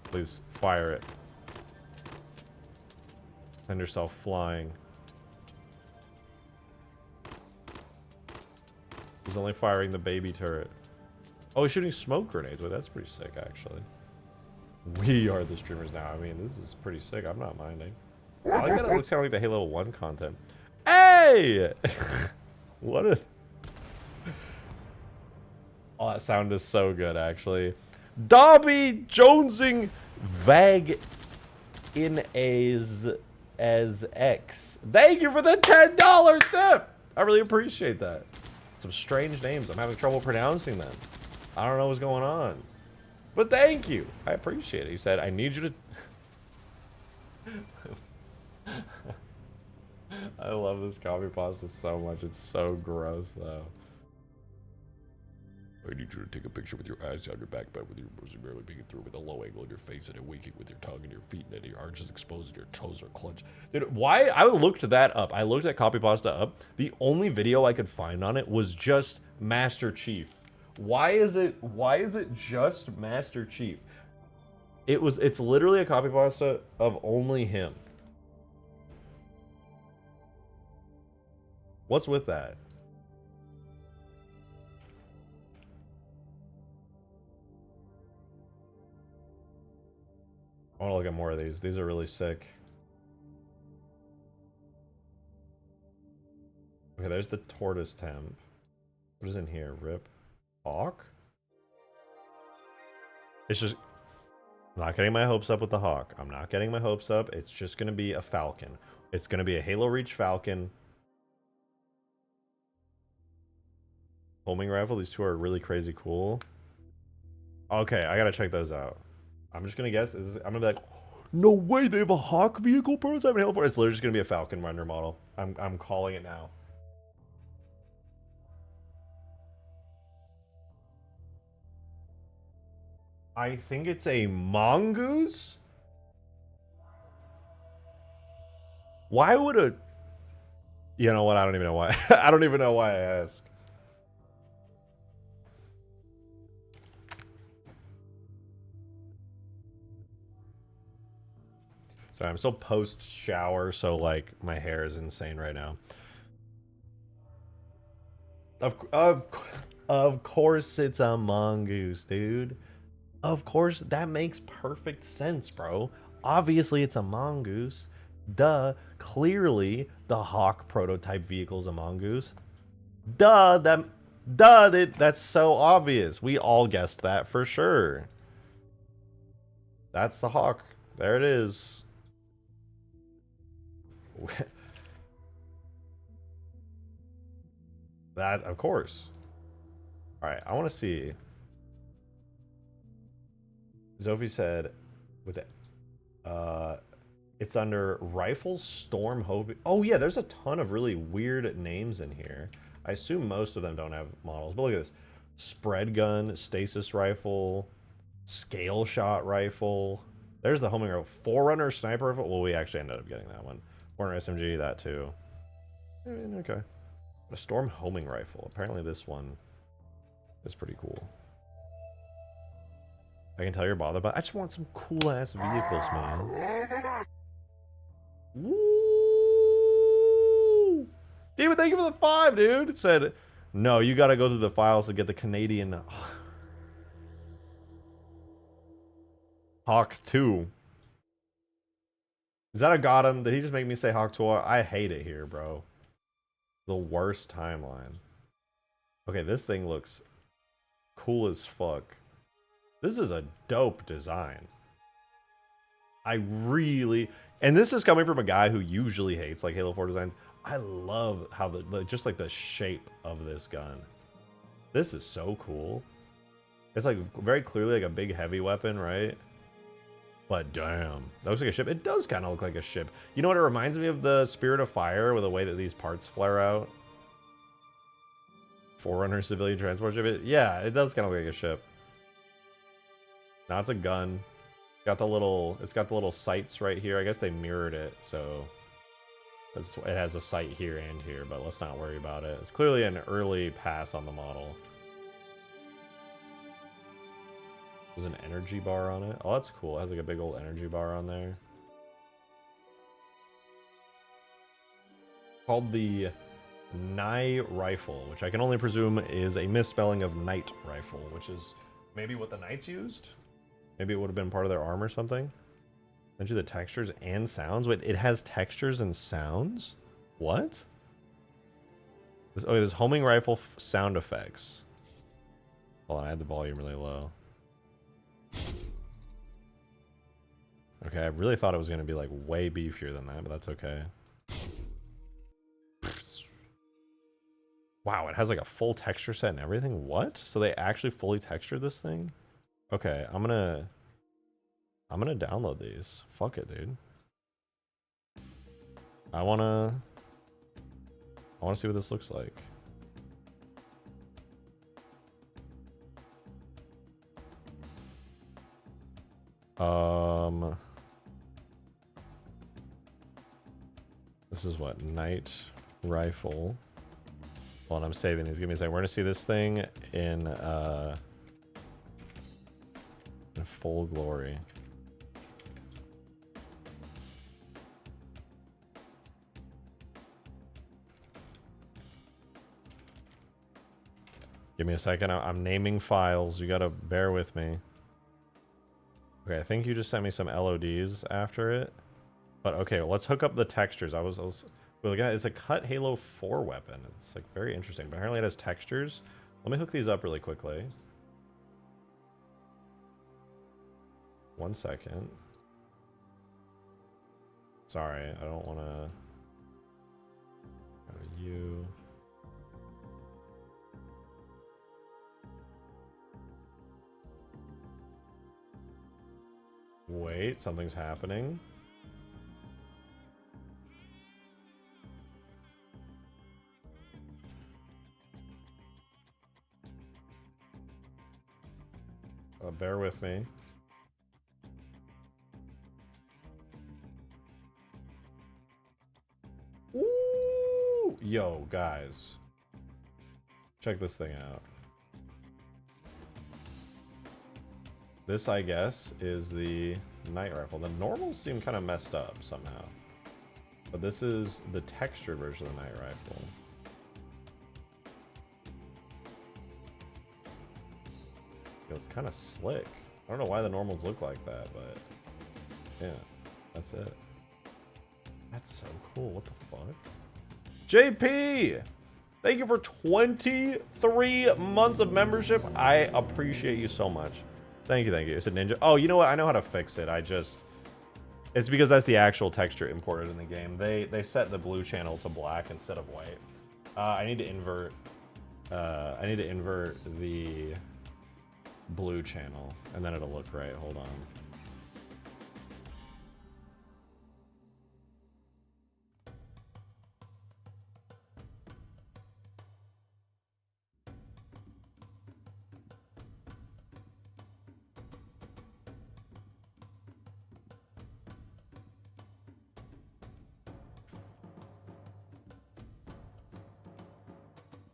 Please fire it. Send yourself flying. He's only firing the baby turret. Oh, he's shooting smoke grenades. Wait, that's pretty sick, actually. We are the streamers now. I mean, this is pretty sick. I'm not minding. I like that it looks kind of like the Halo 1 content. Hey! What a... Oh, that sound is so good, actually. Dobby Jonesing Vag in as X. Thank you for the $10 tip! I really appreciate that. Some strange names. I'm having trouble pronouncing them. I don't know what's going on. But thank you. I appreciate it. He said, I need you to... I love this copy pasta so much. It's so gross, though. I need you to take a picture with your eyes on your back bed with your bosom barely peeking through with a low angle in your face and then winking with your tongue and your feet and then your arches exposed and your toes are clenched. Dude, why? I looked that up. I looked that copy pasta up. The only video I could find on it was just Master Chief. Why is it just Master Chief? It's literally a copy pasta of only him. What's with that? I want to look at more of these. These are really sick. Okay, there's the tortoise temp. What is in here? Rip. Hawk? It's just... I'm not getting my hopes up with the Hawk. I'm not getting my hopes up. It's just going to be a Falcon. It's going to be a Halo Reach Falcon. Homing rifle. These two are really crazy cool. Okay, I got to check those out. I'm just gonna guess. I'm gonna be like, no way, they have a Hawk vehicle prototype in Halo 4. It's literally just gonna be a Falcon render model. I'm calling it now. I think it's a mongoose. Why would a... You know what? I don't even know why. I don't even know why I asked. Sorry, I'm still post-shower, so, like, my hair is insane right now. Of course it's a mongoose, dude. Of course, that makes perfect sense, bro. Obviously, it's a mongoose. Duh. Clearly, the Hawk prototype vehicle is a mongoose. Duh. That's so obvious. We all guessed that for sure. That's the Hawk. There it is. That, of course. Alright, I want to see. Zofhie said, with it, it's under Rifle Storm Hope. Oh yeah, there's a ton of really weird names in here. I assume most of them don't have models, but look at this. Spread gun, stasis rifle, scale shot rifle. There's the homing rifle. Forerunner sniper rifle. Well, we actually ended up getting that one. Forerunner SMG, that too. Okay. A storm homing rifle. Apparently this one is pretty cool. I can tell you're bothered, but I just want some cool ass vehicles, man. Woo! David, thank you for the 5, dude. It said, no, you gotta go through the files to get the Canadian Hawk 2. Is that a got him? Did he just make me say Hawk 2? I hate it here, bro. The worst timeline. Okay, this thing looks cool as fuck. This is a dope design. I really... And this is coming from a guy who usually hates, like, Halo 4 designs. I love how just, like, the shape of this gun. This is so cool. It's, like, very clearly, like, a big heavy weapon, right? But damn, that looks like a ship. It does kind of look like a ship. You know what it reminds me of? The Spirit of Fire, with the way that these parts flare out. Forerunner civilian transport ship. Yeah, it does kind of look like a ship. Now it's a gun. It's got the little sights right here. I guess they mirrored it, so it has a sight here and here. But let's not worry about it. It's clearly an early pass on the model. There's an energy bar on it. Oh, that's cool. It has like a big old energy bar on there. Called the Nye Rifle, which I can only presume is a misspelling of Night Rifle, which is maybe what the Knights used? Maybe it would have been part of their arm or something? Send you the textures and sounds? Wait, it has textures and sounds? What? There's homing rifle sound effects. Hold on, I had the volume really low. Okay, I really thought it was going to be like way beefier than that, but that's okay. Wow, it has like a full texture set and everything? What? So they actually fully textured this thing? Okay, I'm gonna download these. Fuck it, dude. I wanna see what this looks like. This is what? Night Rifle. Hold on, I'm saving these. Give me a second. We're gonna see this thing in full glory. Give me a second. I'm naming files. You gotta bear with me. Okay, I think you just sent me some LODs after it. But okay, well, let's hook up the textures. I was looking at it. It's a cut Halo 4 weapon. It's like very interesting. But apparently it has textures. Let me hook these up really quickly. 1 second. Sorry, I don't want to. Go to you. Wait, something's happening. Bear with me. Ooh! Yo, guys. Check this thing out. This, I guess, is the Night Rifle. The normals seem kind of messed up somehow. But this is the textured version of the Night Rifle. It's kind of slick. I don't know why the normals look like that, but yeah, that's it. That's so cool. What the fuck? JP! Thank you for 23 months of membership. I appreciate you so much. Thank you, thank you. It's a ninja. Oh, you know what? I know how to fix it. It's because that's the actual texture imported in the game. They set the blue channel to black instead of white. I need to invert the blue channel, and then it'll look right. Hold on.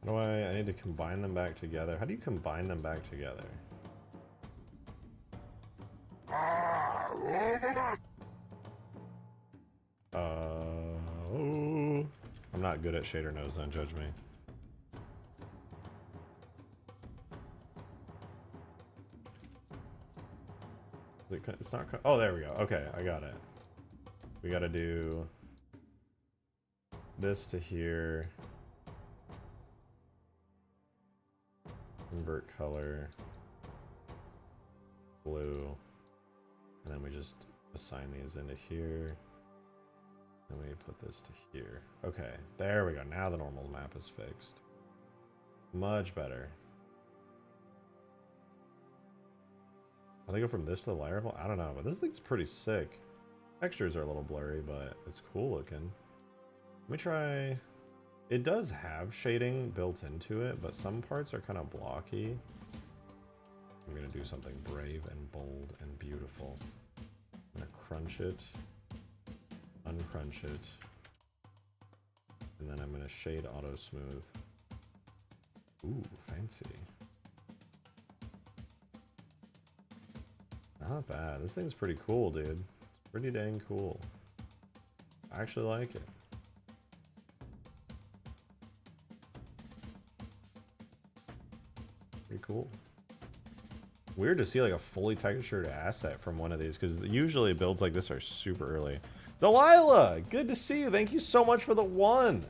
How do I need to combine them back together. How do you combine them back together? I'm not good at shader nodes, don't judge me. It's not. Oh, there we go. Okay, I got it. We got to do this to here. Invert color. Blue. And then we just assign these into here. And we put this to here. Okay, there we go. Now the normal map is fixed. Much better. I think go from this to the light rifle. I don't know, but this thing's pretty sick. Textures are a little blurry, but it's cool looking. Let me try. It does have shading built into it, but some parts are kind of blocky. I'm gonna do something brave and bold and beautiful. I'm gonna crunch it, uncrunch it, and then I'm gonna shade auto smooth. Ooh, fancy. Not bad. This thing's pretty cool, dude. It's pretty dang cool. I actually like it. Pretty cool. Weird to see like a fully textured asset from one of these, because usually builds like this are super early. Delilah, good to see you. Thank you so much for the 1.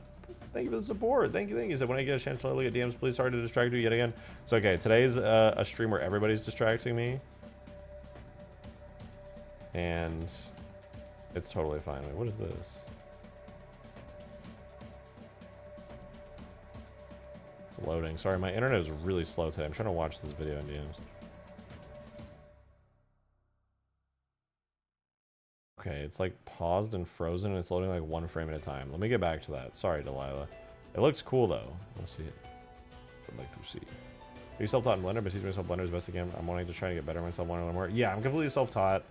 Thank you for the support. Thank you, thank you. So when I get a chance to look at DMs, please, sorry to distract you yet again. It's okay. Today's a stream where everybody's distracting me. And it's totally fine. Wait, what is this? It's loading. Sorry, my internet is really slow today. I'm trying to watch this video in DMs. Okay, it's like paused and frozen and it's loading like 1 frame at a time. Let me get back to that. Sorry, Delilah. It looks cool though. Let's see it. I'd like to see. Are you self-taught in Blender? But teaching myself Blender as best I can. I'm wanting to try to get better myself, want to learn more. Yeah, I'm completely self-taught.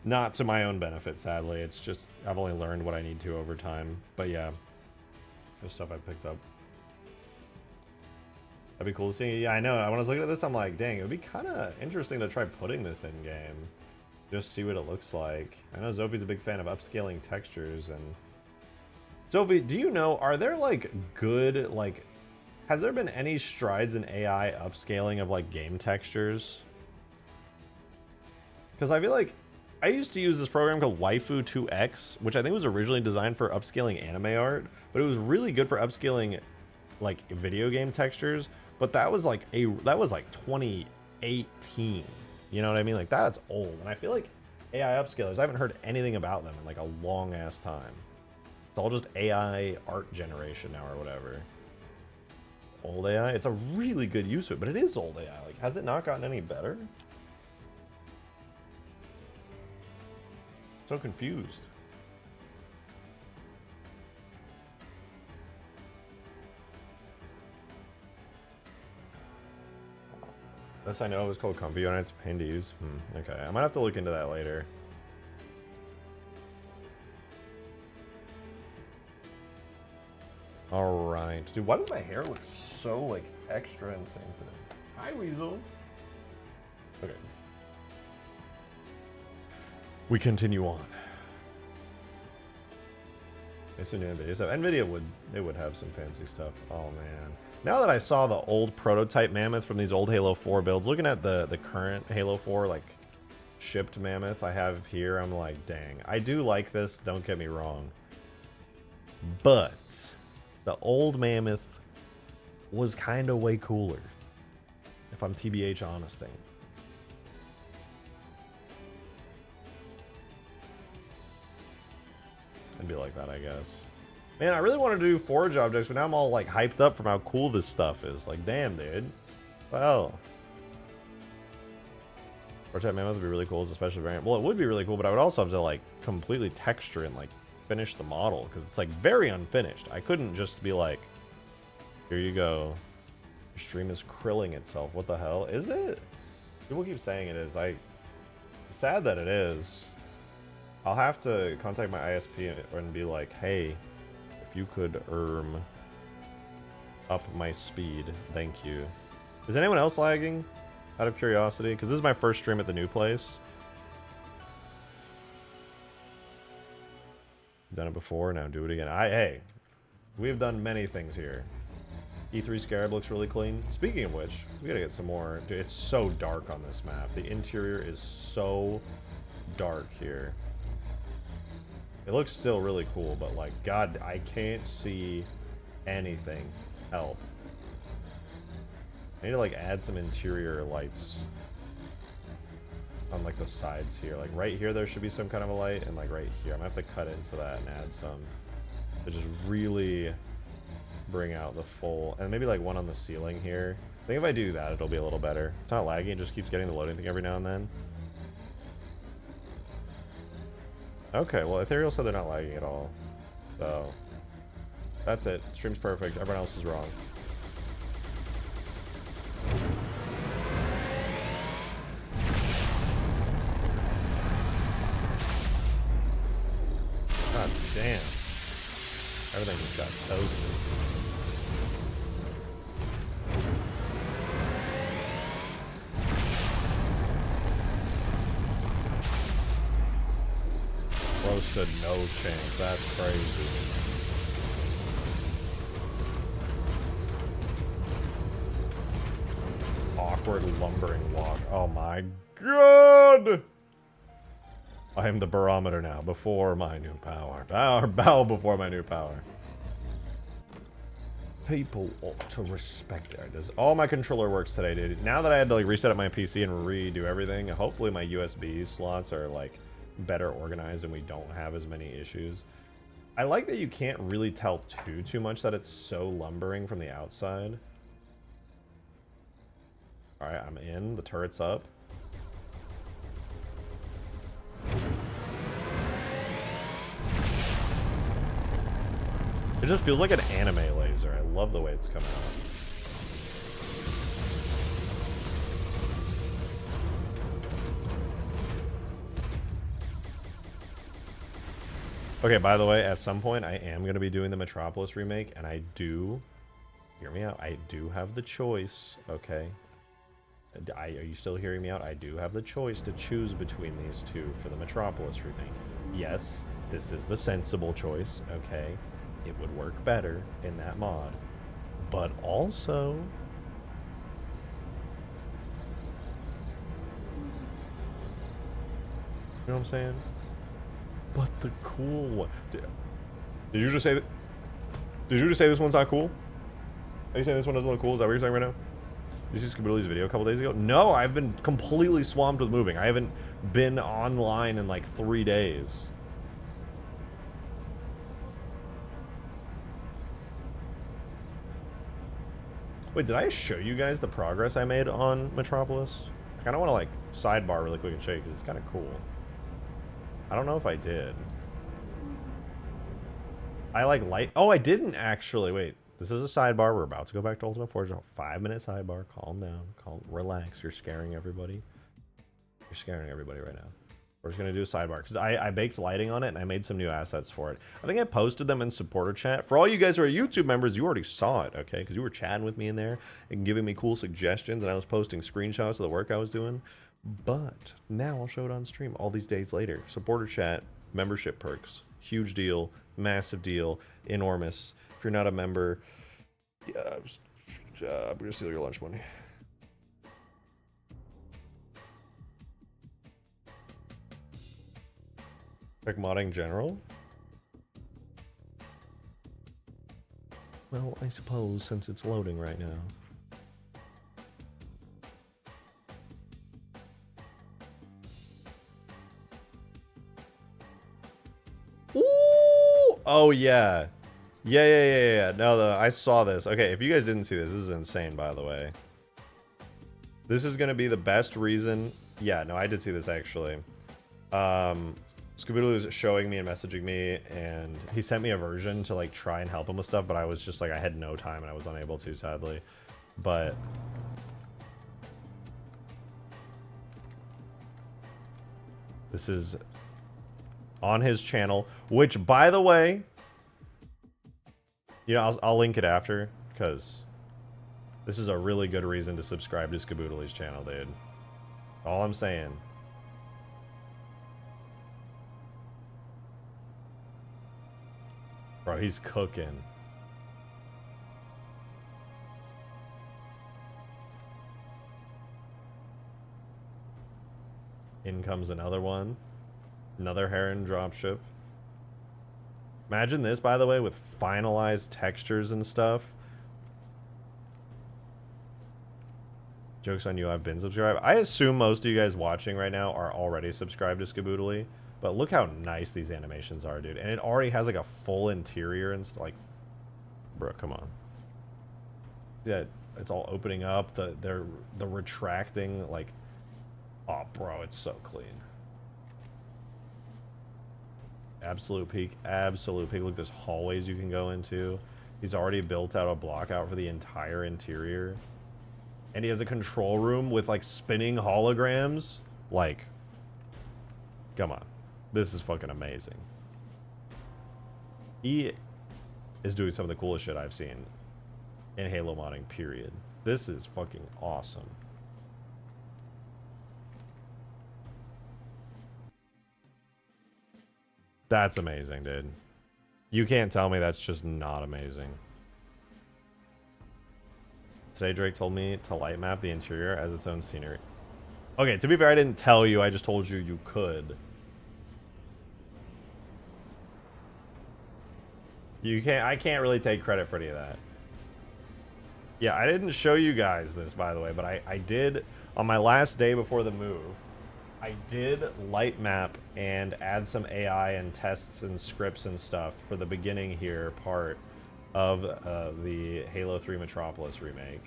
Not to my own benefit, sadly. It's just I've only learned what I need to over time. But yeah, the stuff I picked up. That'd be cool to see. Yeah, I know. When I was looking at this, I'm like, dang, it would be kind of interesting to try putting this in game. Just see what it looks like. I know Zofhie's a big fan of upscaling textures. And Zofhie, do you know, are there like good, like, has there been any strides in AI upscaling of like game textures? Because I feel like I used to use this program called Waifu 2X, which I think was originally designed for upscaling anime art, but it was really good for upscaling like video game textures. But that was like 2018. You know what I mean? Like that's old, and I feel like AI upscalers, I haven't heard anything about them in like a long ass time. It's all just AI art generation now or whatever. Old AI, it's a really good use of it, but it is old AI. Like, has it not gotten any better? So confused. This I know is called Comfy and it's a pain to use. Okay, I might have to look into that later. Alright. Dude, why does my hair look so, like, extra insane today? Hi, Weasel. Okay. We continue on. It's a new NVIDIA stuff. NVIDIA would have some fancy stuff. Oh, man. Now that I saw the old prototype Mammoth from these old Halo 4 builds, looking at the current Halo 4, like, shipped Mammoth I have here, I'm like, dang. I do like this, don't get me wrong. But the old Mammoth was kind of way cooler, if I'm TBH honesting. It'd be like that, I guess. Man, I really wanted to do forge objects, but now I'm all like hyped up from how cool this stuff is. Like, damn, dude. Wow. Prototype Mammoth would be really cool as a special variant. Well, it would be really cool, but I would also have to like completely texture and like finish the model because it's like very unfinished. I couldn't just be like, here you go. Your stream is krilling itself. What the hell? Is it? People keep saying it is. I'm sad that it is. I'll have to contact my ISP and be like, hey, if you could up my speed, thank you. Is anyone else lagging? Out of curiosity, because this is my first stream at the new place. Done it before, now do it again. Hey, we've done many things here. E3 Scarab looks really clean. Speaking of which, we gotta get some more. Dude, it's so dark on this map. The interior is so dark here. It looks still really cool, but like, God, I can't see anything. Help. I need to like add some interior lights on like the sides here. Like right here, there should be some kind of a light, and like right here, I'm gonna have to cut into that and add some to just really bring out the full, and maybe like one on the ceiling here. I think if I do that, it'll be a little better. It's not lagging, it just keeps getting the loading thing every now and then. Okay, well, Ethereal said they're not lagging at all. So, that's it. Stream's perfect. Everyone else is wrong. God damn. Everything just got toasted. Close to no chance. That's crazy. Awkward lumbering walk. Oh my god! I am the barometer now, before my new power. Bow before my new power. People ought to respect it. Does all my controller works today, dude. Now that I had to like reset up my PC and redo everything, hopefully my USB slots are like better organized and we don't have as many issues. I like that you can't really tell too much that it's so lumbering from the outside. Alright, I'm in. The turret's up. It just feels like an anime laser. I love the way it's coming out. Okay, by the way, at some point I am going to be doing the Metropolis remake, and I do, hear me out, I do have the choice, okay? Are you still hearing me out? I do have the choice to choose between these two for the Metropolis remake. Yes, this is the sensible choice, okay? It would work better in that mod. But also, you know what I'm saying? But the cool one. Did you just say that? Did you just say this one's not cool? Are you saying this one doesn't look cool? Is that what you're saying right now? Did you see Skaboodle's video a couple days ago? No, I've been completely swamped with moving. I haven't been online in like 3 days. Wait, did I show you guys the progress I made on Metropolis? I kind of want to like sidebar really quick and show you because it's kind of cool. I don't know if I did. I like light. Oh, I didn't actually. Wait, this is a sidebar. We're about to go back to Ultimate Forge. 5-minute sidebar. Calm down. Relax. You're scaring everybody. You're scaring everybody right now. We're just going to do a sidebar because I baked lighting on it and I made some new assets for it. I think I posted them in supporter chat. For all you guys who are YouTube members, you already saw it, okay? Because you were chatting with me in there and giving me cool suggestions, and I was posting screenshots of the work I was doing. But now I'll show it on stream all these days later. Supporter chat, membership perks. Huge deal, massive deal, enormous. If you're not a member, I'm going to steal your lunch money. Check modding general? Well, I suppose since it's loading right now. Ooh! Oh, yeah. Yeah. No, I saw this. Okay, if you guys didn't see this, this is insane, by the way. This is going to be the best reason. Yeah, no, I did see this, actually. Skaboodle was showing me and messaging me, and he sent me a version to, like, try and help him with stuff, but I was just, like, I had no time, and I was unable to, sadly. But this is on his channel, which, by the way, you know, I'll link it after, because this is a really good reason to subscribe to Skaboodle's channel, dude. All I'm saying. Bro, he's cooking. In comes another one. Another Heron dropship. Imagine this, by the way, with finalized textures and stuff. Joke's on you, I've been subscribed. I assume most of you guys watching right now are already subscribed to Skaboodle. But look how nice these animations are, dude. And it already has like a full interior and like, Bro, come on. Yeah, it's all opening up. The retracting, like, oh, bro, it's so clean. Absolute peak, absolute peak. Look, there's hallways you can go into. He's already built out a block out for the entire interior. And he has a control room with, like, spinning holograms. Like, come on. This is fucking amazing. He is doing some of the coolest shit I've seen in Halo modding, period. This is fucking awesome. That's amazing, dude. You can't tell me that's just not amazing. Today Drake told me to light map the interior as its own scenery. Okay, to be fair, I didn't tell you, I just told you you could. I can't really take credit for any of that. Yeah, I didn't show you guys this, by the way, but I did, on my last day before the move, I did light map and add some AI and tests and scripts and stuff for the beginning here part of the Halo 3 Metropolis remake.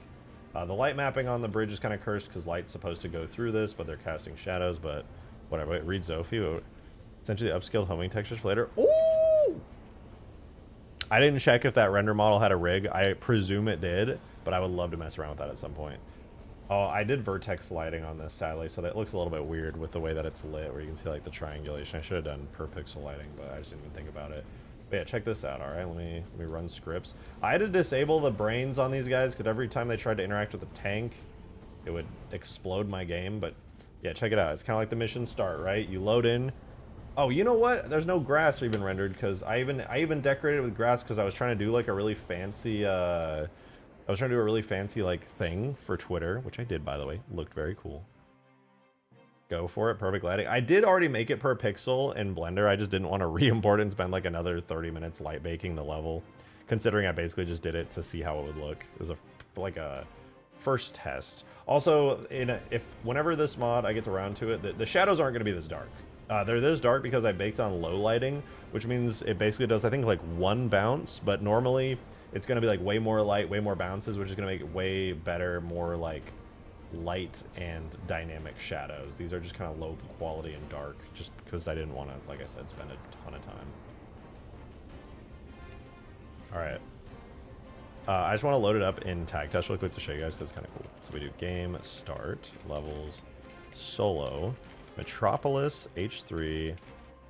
The light mapping on the bridge is kind of cursed because light's supposed to go through this, but they're casting shadows, but whatever. Wait, read Zofhie. Essentially upscaled homing textures for later. Ooh! I didn't check if that render model had a rig. I presume it did, but I would love to mess around with that at some point. Oh, I did vertex lighting on this, sadly, so that looks a little bit weird with the way that it's lit, where you can see, like, the triangulation. I should have done per pixel lighting, but I just didn't even think about it. But yeah, check this out, alright? Let me run scripts. I had to disable the brains on these guys, because every time they tried to interact with the tank, it would explode my game, but yeah, check it out. It's kind of like the mission start, right? You load in. Oh, you know what? There's no grass even rendered, because I even decorated it with grass, because I was trying to do, like, a really fancy, I was trying to do a really fancy, like, thing for Twitter, which I did, by the way. Looked very cool. Go for it. Perfect lighting. I did already make it per pixel in Blender. I just didn't want to re-import it and spend, like, another 30 minutes light baking the level, considering I basically just did it to see how it would look. It was like a first test. Also, whenever this mod, I get around to it, the shadows aren't going to be this dark. They're this dark because I baked on low lighting, which means it basically does, I think, like, one bounce, but normally it's going to be, like, way more light, way more bounces, which is going to make it way better, more, like, light and dynamic shadows. These are just kind of low quality and dark, just because I didn't want to, like I said, spend a ton of time. Alright. I just want to load it up in tag test really quick to show you guys, because it's kind of cool. So we do game, start, levels, solo, Metropolis, H3,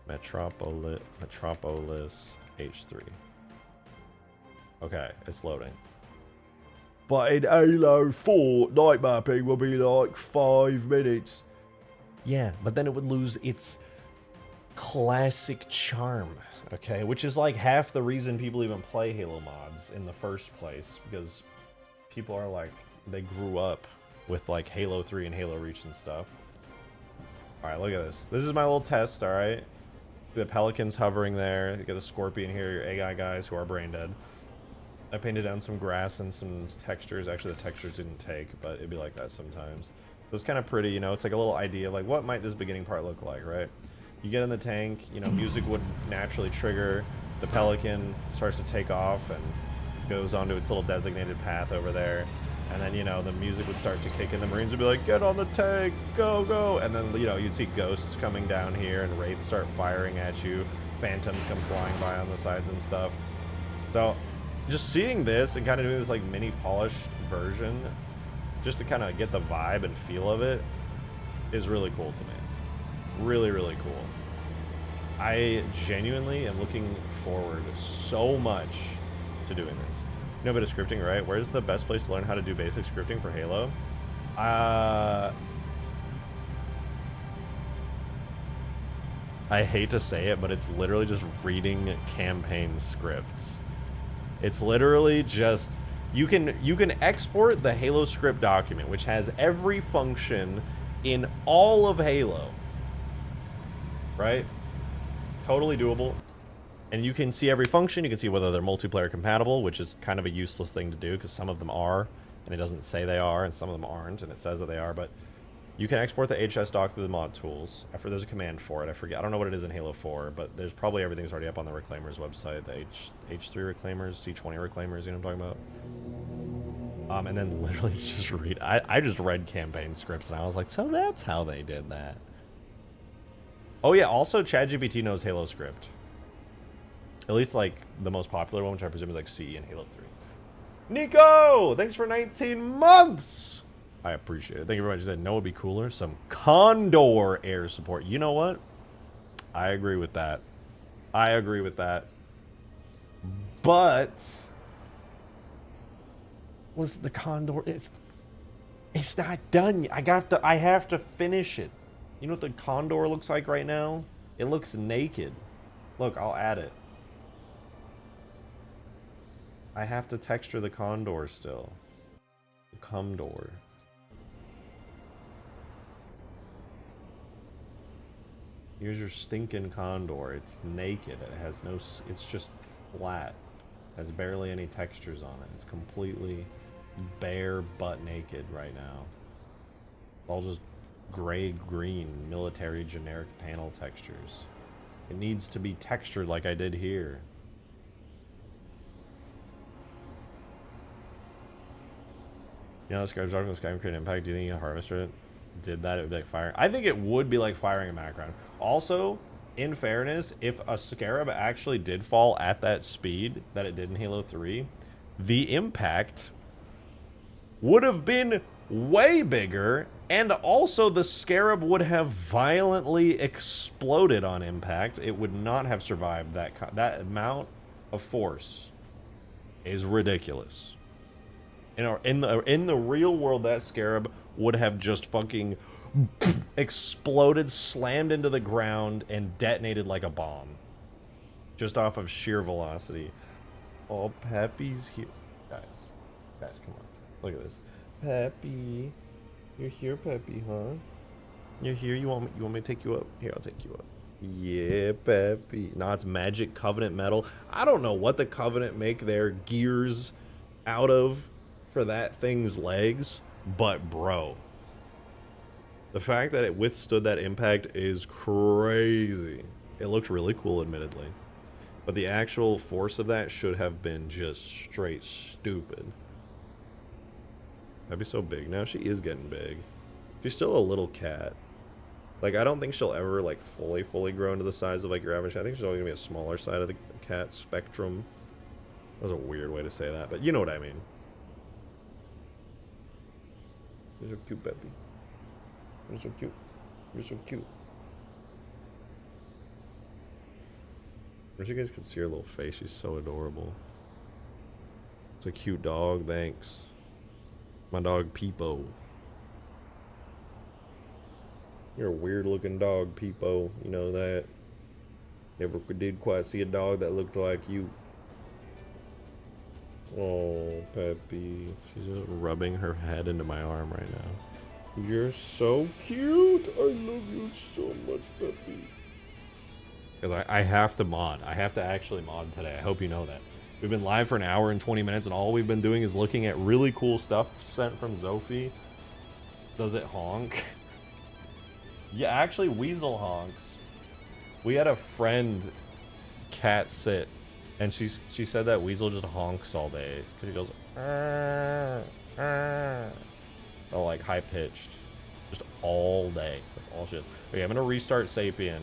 Metropolis, H3. Okay, it's loading. But in Halo 4, night mapping will be like 5 minutes. Yeah, but then it would lose its classic charm, okay? Which is like half the reason people even play Halo mods in the first place. Because people are like, they grew up with like Halo 3 and Halo Reach and stuff. Alright, look at this. This is my little test, alright? The Pelicans hovering there. You get the Scorpion here, your AI guys who are brain dead. I painted down some grass and some textures. Actually, the textures didn't take, but it'd be like that sometimes. It was kind of pretty, you know? It's like a little idea of, like, what might this beginning part look like, right? You get in the tank, you know, music would naturally trigger. The Pelican starts to take off and goes onto its little designated path over there. And then, you know, the music would start to kick in. The Marines would be like, get on the tank, go, go. And then, you know, you'd see ghosts coming down here and wraiths start firing at you. Phantoms come flying by on the sides and stuff. So just seeing this and kind of doing this like mini polished version just to kind of get the vibe and feel of it is really cool to me. Really, really cool. I genuinely am looking forward so much to doing this. You know a bit of scripting, right? Where's the best place to learn how to do basic scripting for Halo? I hate to say it, but it's literally just reading campaign scripts. It's literally just you can export the Halo script document, which has every function in all of Halo. Right? Totally doable. And you can see every function. You can see whether they're multiplayer compatible, which is kind of a useless thing to do because some of them are, and it doesn't say they are, and some of them aren't, and it says that they are. But You can export the HS dock through the mod tools. There's a command for it. I forget. I don't know what it is in Halo 4, but there's probably everything's already up on the Reclaimers website. The H3 Reclaimers, C20 Reclaimers, you know what I'm talking about? And then literally it's just read. I just read campaign scripts and I was like, so that's how they did that. Oh yeah, also ChatGPT knows Halo script. At least like the most popular one, which I presume is like C in Halo 3. Nico! Thanks for 19 months! I appreciate it. Thank you very much. You said no would be cooler. Some Condor air support. You know what? I agree with that. I agree with that. But listen, the Condor it's not done yet. I have to finish it. You know what the Condor looks like right now? It looks naked. Look, I'll add it. I have to texture the Condor still. The Condor. Here's your stinking Condor. It's naked. It has no... It's just flat. It has barely any textures on it. It's completely bare butt naked right now. All just gray-green military generic panel textures. It needs to be textured like I did here. You know, Scarab's talking about Skyrim creating impact. Do you think you harvester it? Did that, it would be like firing. I think it would be like firing a Macron. Also, in fairness, if a Scarab actually did fall at that speed that it did in Halo 3, the impact would have been way bigger, and also the Scarab would have violently exploded on impact. It would not have survived that amount of force. Is ridiculous. In the real world, that Scarab would have just fucking exploded, slammed into the ground, and detonated like a bomb. Just off of sheer velocity. Oh, Pappy's here. Guys, come on. Look at this. Pappy. You're here, Pappy, huh? You're here? You want me to take you up? Here, I'll take you up. Yeah, Pappy. Nah, it's magic Covenant metal. I don't know what the Covenant make their gears out of for that thing's legs, but bro, the fact that it withstood that impact is crazy. It looks really cool, admittedly, but the actual force of that should have been just straight stupid. That'd be so big. Now she is getting big. She's still a little cat. Like, I don't think she'll ever like fully grow into the size of like your average cat. I think she's always gonna be a smaller side of the cat spectrum. That was a weird way to say that, but you know what I mean. You're so cute, Peppy. You're so cute. You're so cute. I wish you guys could see her little face. She's so adorable. It's a cute dog. Thanks. My dog, Peepo. You're a weird-looking dog, Peepo. You know that. Never did quite see a dog that looked like you. Oh, Peppy. She's just rubbing her head into my arm right now. You're so cute. I love you so much, Peppy. Because I have to mod. I have to actually mod today. I hope you know that. We've been live for an hour and 20 minutes, and all we've been doing is looking at really cool stuff sent from Zofhie. Does it honk? Yeah, actually, Weasel honks. We had a friend cat sit, and she said that Weasel just honks all day because he goes, oh, like high pitched, just all day. That's all she does. Okay, I'm gonna restart Sapien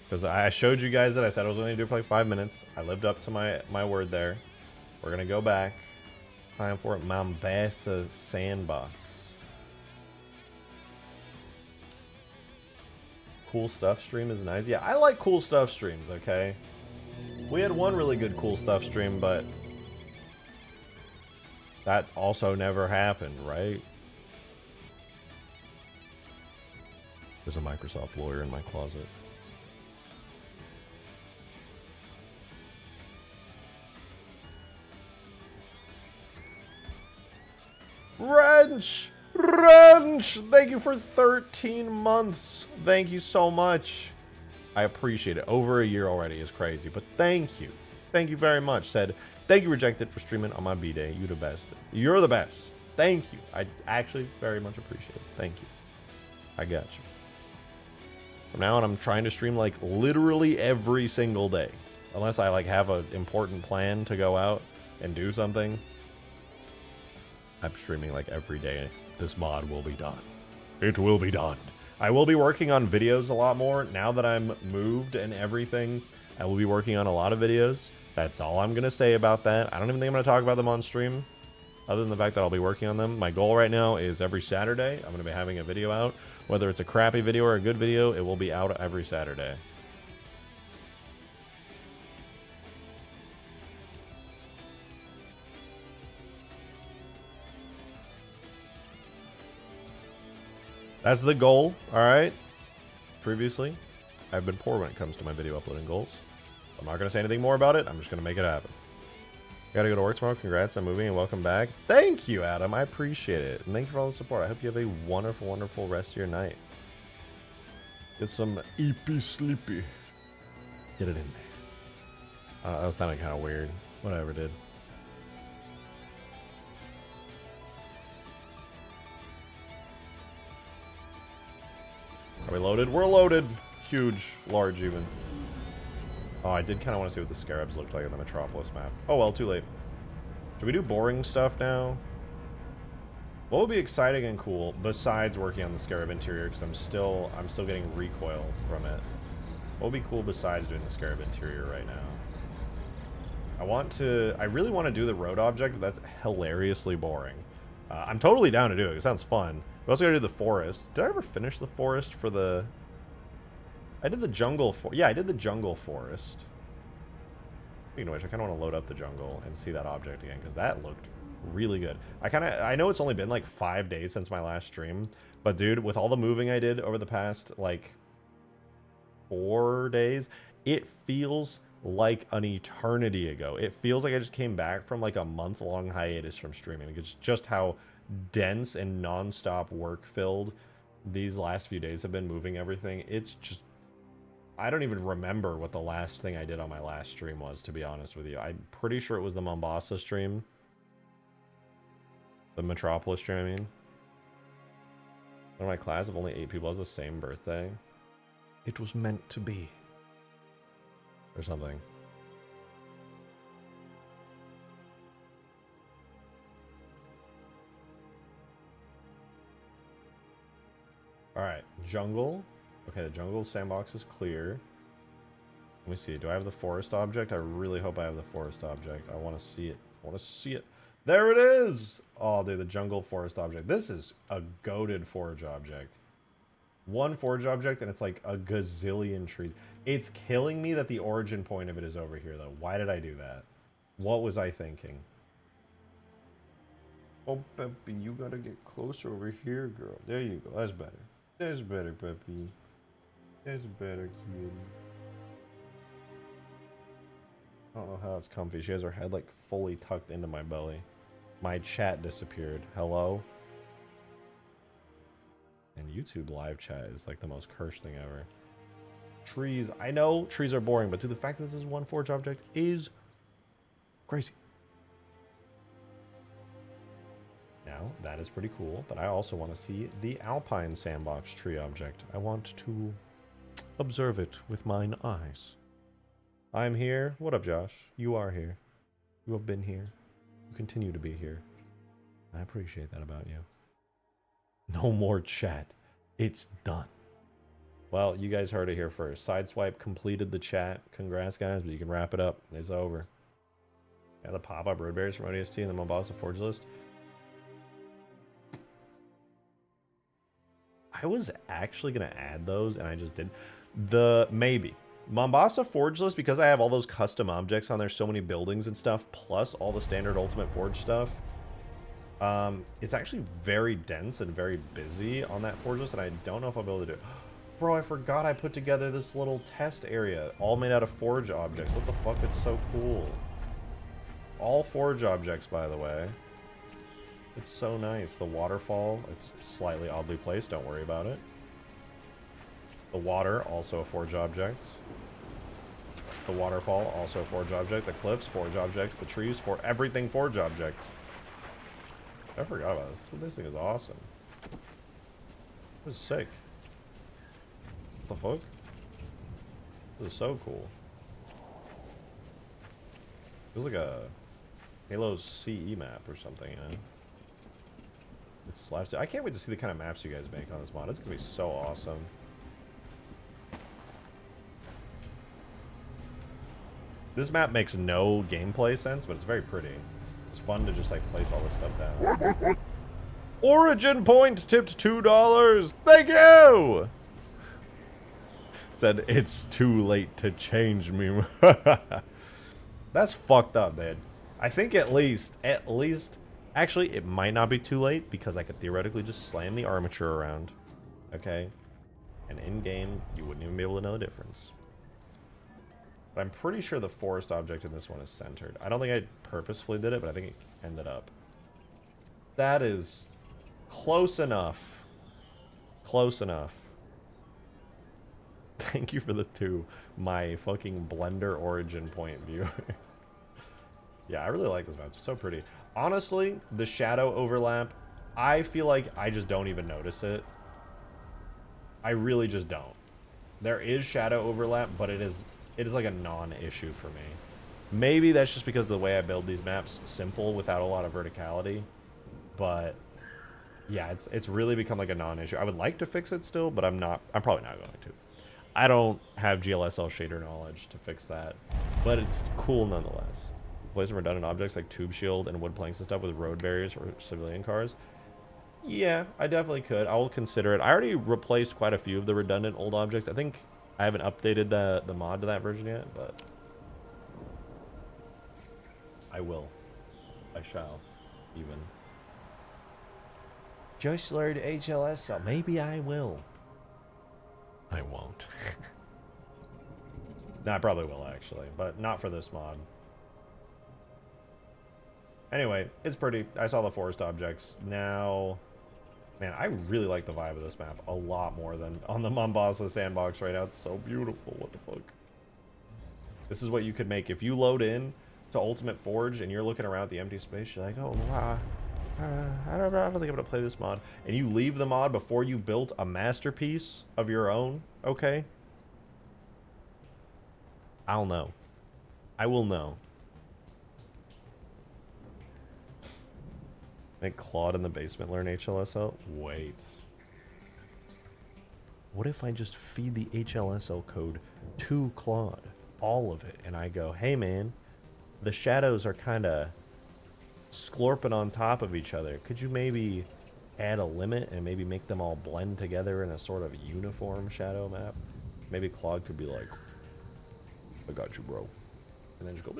because I showed you guys that I said I was only gonna do it for like 5 minutes. I lived up to my word there. We're gonna go back. Time for it, Mombasa sandbox. Cool stuff stream is nice. Yeah, I like cool stuff streams, okay? We had one really good cool stuff stream, but that also never happened, right? There's a Microsoft lawyer in my closet. Wrench! Wrench! Thank you for 13 months. Thank you so much. I appreciate it. Over a year already is crazy, but thank you. Thank you very much. Said, thank you, Rejected, for streaming on my B-Day. You the best. You're the best. Thank you. I actually very much appreciate it. Thank you. I got you. From now on, I'm trying to stream like literally every single day. Unless I like have an important plan to go out and do something. I'm streaming like every day. This mod will be done. It will be done. I will be working on videos a lot more. Now that I'm moved and everything, I will be working on a lot of videos. That's all I'm going to say about that. I don't even think I'm going to talk about them on stream. Other than the fact that I'll be working on them. My goal right now is every Saturday, I'm going to be having a video out. Whether it's a crappy video or a good video, it will be out every Saturday. That's the goal, alright? Previously, I've been poor when it comes to my video uploading goals. I'm not going to say anything more about it. I'm just going to make it happen. Gotta go to work tomorrow. Congrats on moving and welcome back. Thank you, Adam. I appreciate it. And thank you for all the support. I hope you have a wonderful, wonderful rest of your night. Get some eepy sleepy. Get it in there. That was sounding kind of weird. Whatever, dude. Are we loaded? We're loaded. Huge. Large, even. Oh, I did kind of want to see what the Scarabs looked like in the Metropolis map. Oh well, too late. Should we do boring stuff now? What would be exciting and cool besides working on the Scarab interior? Because I'm still getting recoil from it. What would be cool besides doing the Scarab interior right now? I really want to do the road object, but that's hilariously boring. I'm totally down to do it. It sounds fun. We also got to do the forest. Did I ever finish the forest for the... I did the jungle yeah, I did the jungle forest. Speaking of which, I kind of want to load up the jungle and see that object again, because that looked really good. I know it's only been like 5 days since my last stream, but dude, with all the moving I did over the past like 4 days, it feels like an eternity ago. It feels like I just came back from like a month-long hiatus from streaming. It's just how dense and non-stop work-filled these last few days have been moving everything. It's just... I don't even remember what the last thing I did on my last stream was, to be honest with you. I'm pretty sure it was the Mombasa stream. The Metropolis stream, I mean. In my class of only 8 people has the same birthday. It was meant to be. Or something. Alright, jungle. Okay, the jungle sandbox is clear. Let me see. Do I have the forest object? I really hope I have the forest object. I want to see it. I want to see it. There it is! Oh, dude, the jungle forest object. This is a goated forge object. One forge object, and it's like a gazillion trees. It's killing me that the origin point of it is over here, though. Why did I do that? What was I thinking? Oh, Peppy, you gotta get closer over here, girl. There you go. That's better. That's better, Peppy. That's better, kid. I don't know how it's comfy. She has her head like fully tucked into my belly. My chat disappeared. Hello? And YouTube live chat is like the most cursed thing ever. Trees. I know trees are boring, but dude, the fact that this is one forge object is crazy. Now, that is pretty cool, but I also want to see the Alpine Sandbox tree object. I want to observe it with mine eyes. I'm here. What up, Josh? You are here. You have been here. You continue to be here. I appreciate that about you. No more chat. It's done. Well, you guys heard it here first. Sideswipe completed the chat. Congrats, guys, but you can wrap it up. It's over. Yeah, the pop-up road berries from ODST and the Mombasa Forge list. I was actually going to add those, and I just did. Maybe. Mombasa Forge list, because I have all those custom objects on there, so many buildings and stuff, plus all the standard Ultimate Forge stuff. It's actually very dense and very busy on that Forge list, and I don't know if I'll be able to do it. Bro, I forgot I put together this little test area, all made out of Forge objects. What the fuck? It's so cool. All Forge objects, by the way. It's so nice. The waterfall, it's slightly oddly placed. Don't worry about it. The water, also a Forge object. The waterfall, also a Forge object. The cliffs, Forge objects. The trees, for everything Forge object. I forgot about this. This thing is awesome. This is sick. What the fuck? This is so cool. Feels like a Halo CE map or something, you know? It's slapstick. I can't wait to see the kind of maps you guys make on this mod. It's gonna be so awesome. This map makes no gameplay sense, but it's very pretty. It's fun to just like place all this stuff down. Origin point tipped $2. Thank you. Said it's too late to change me. That's fucked up, dude. I think at least, actually, it might not be too late because I could theoretically just slam the armature around. Okay? And in game, you wouldn't even be able to know the difference. But I'm pretty sure the forest object in this one is centered. I don't think I purposefully did it, but I think it ended up. That is close enough. Close enough. Thank you for the 2. My fucking Blender origin point view. Yeah, I really like this map. It's so pretty. Honestly, the shadow overlap, I feel like I just don't even notice it. I really just don't. There is shadow overlap, but it is like a non-issue for me. Maybe that's just because of the way I build these maps, simple without a lot of verticality. But yeah, it's really become like a non-issue. I would like to fix it still, but I'm probably not going to. I don't have GLSL shader knowledge to fix that, but it's cool nonetheless. Place some redundant objects like tube shield and wood planks and stuff with road barriers for civilian cars. Yeah, I definitely could. I will consider it. I already replaced quite a few of the redundant old objects. I think I haven't updated the mod to that version yet, but I will. I shall, even. Just learned HLSL. Maybe I will. I won't. No, I probably will, actually, but not for this mod. Anyway, it's pretty. I saw the forest objects. Now, man, I really like the vibe of this map a lot more than on the Mombasa sandbox right now. It's so beautiful. What the fuck? This is what you could make. If you load in to Ultimate Forge and you're looking around at the empty space, you're like, oh, wow. I don't think I'm going to play this mod. And you leave the mod before you built a masterpiece of your own, okay? I'll know. I will know. Make Claude in the basement learn HLSL? Wait. What if I just feed the HLSL code to Claude? All of it. And I go, hey man, the shadows are kind of sklorping on top of each other. Could you maybe add a limit and maybe make them all blend together in a sort of uniform shadow map? Maybe Claude could be like, I got you, bro. And then just go...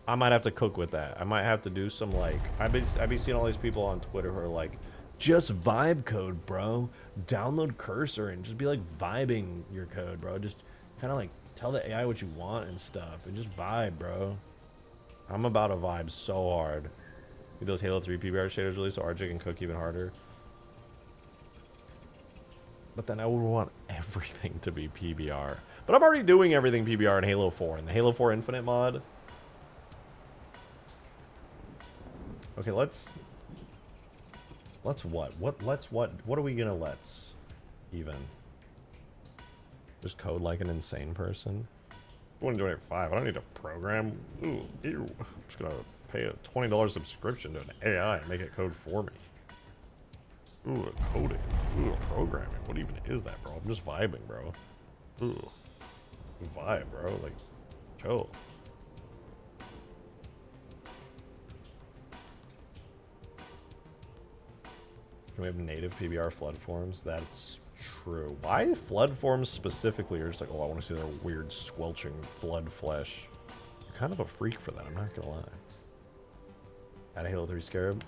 I might have to cook with that. I might have to do some, like... I've been seeing all these people on Twitter who are like, just vibe code, bro. Download Cursor and just be, like, vibing your code, bro. Just kind of, like, tell the AI what you want and stuff. And just vibe, bro. I'm about to vibe so hard. Get those Halo 3 PBR shaders released so RJ can cook even harder. But then I would want everything to be PBR. But I'm already doing everything PBR in Halo 4. In the Halo 4 Infinite mod... Okay, let's what? What are we gonna let's even? Just code like an insane person? I want to donate 5. I don't need to program. Ooh, ew. I'm just gonna pay a $20 subscription to an AI and make it code for me. Ooh, coding. Ooh, programming. What even is that, bro? I'm just vibing, bro. Ooh. Vibe, bro. Like, chill. We have native PBR flood forms. That's true. Why flood forms specifically are just like, oh, I want to see their weird squelching flood flesh. You're kind of a freak for that, I'm not gonna lie. Add a Halo 3 Scarab.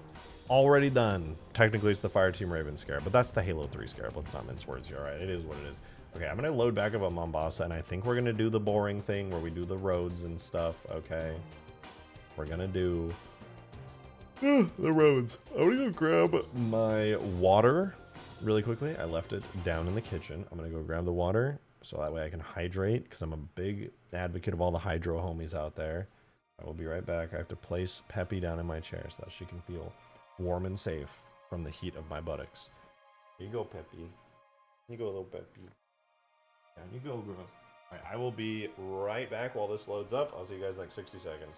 Already done. Technically, it's the Fireteam Raven Scarab, but that's the Halo 3 Scarab. Let's not mince words here, alright? It is what it is. Okay, I'm gonna load back up on Mombasa, and I think we're gonna do the boring thing where we do the roads and stuff, okay? We're gonna do... the roads. I'm gonna go grab my water really quickly. I left it down in the kitchen. I'm gonna go grab the water so that way I can hydrate because I'm a big advocate of all the hydro homies out there. I will be right back. I have to place Peppy down in my chair so that she can feel warm and safe from the heat of my buttocks. Here you go, Peppy. Here you go, little Peppy. Down you go, girl. Alright, I will be right back while this loads up. I'll see you guys in like 60 seconds.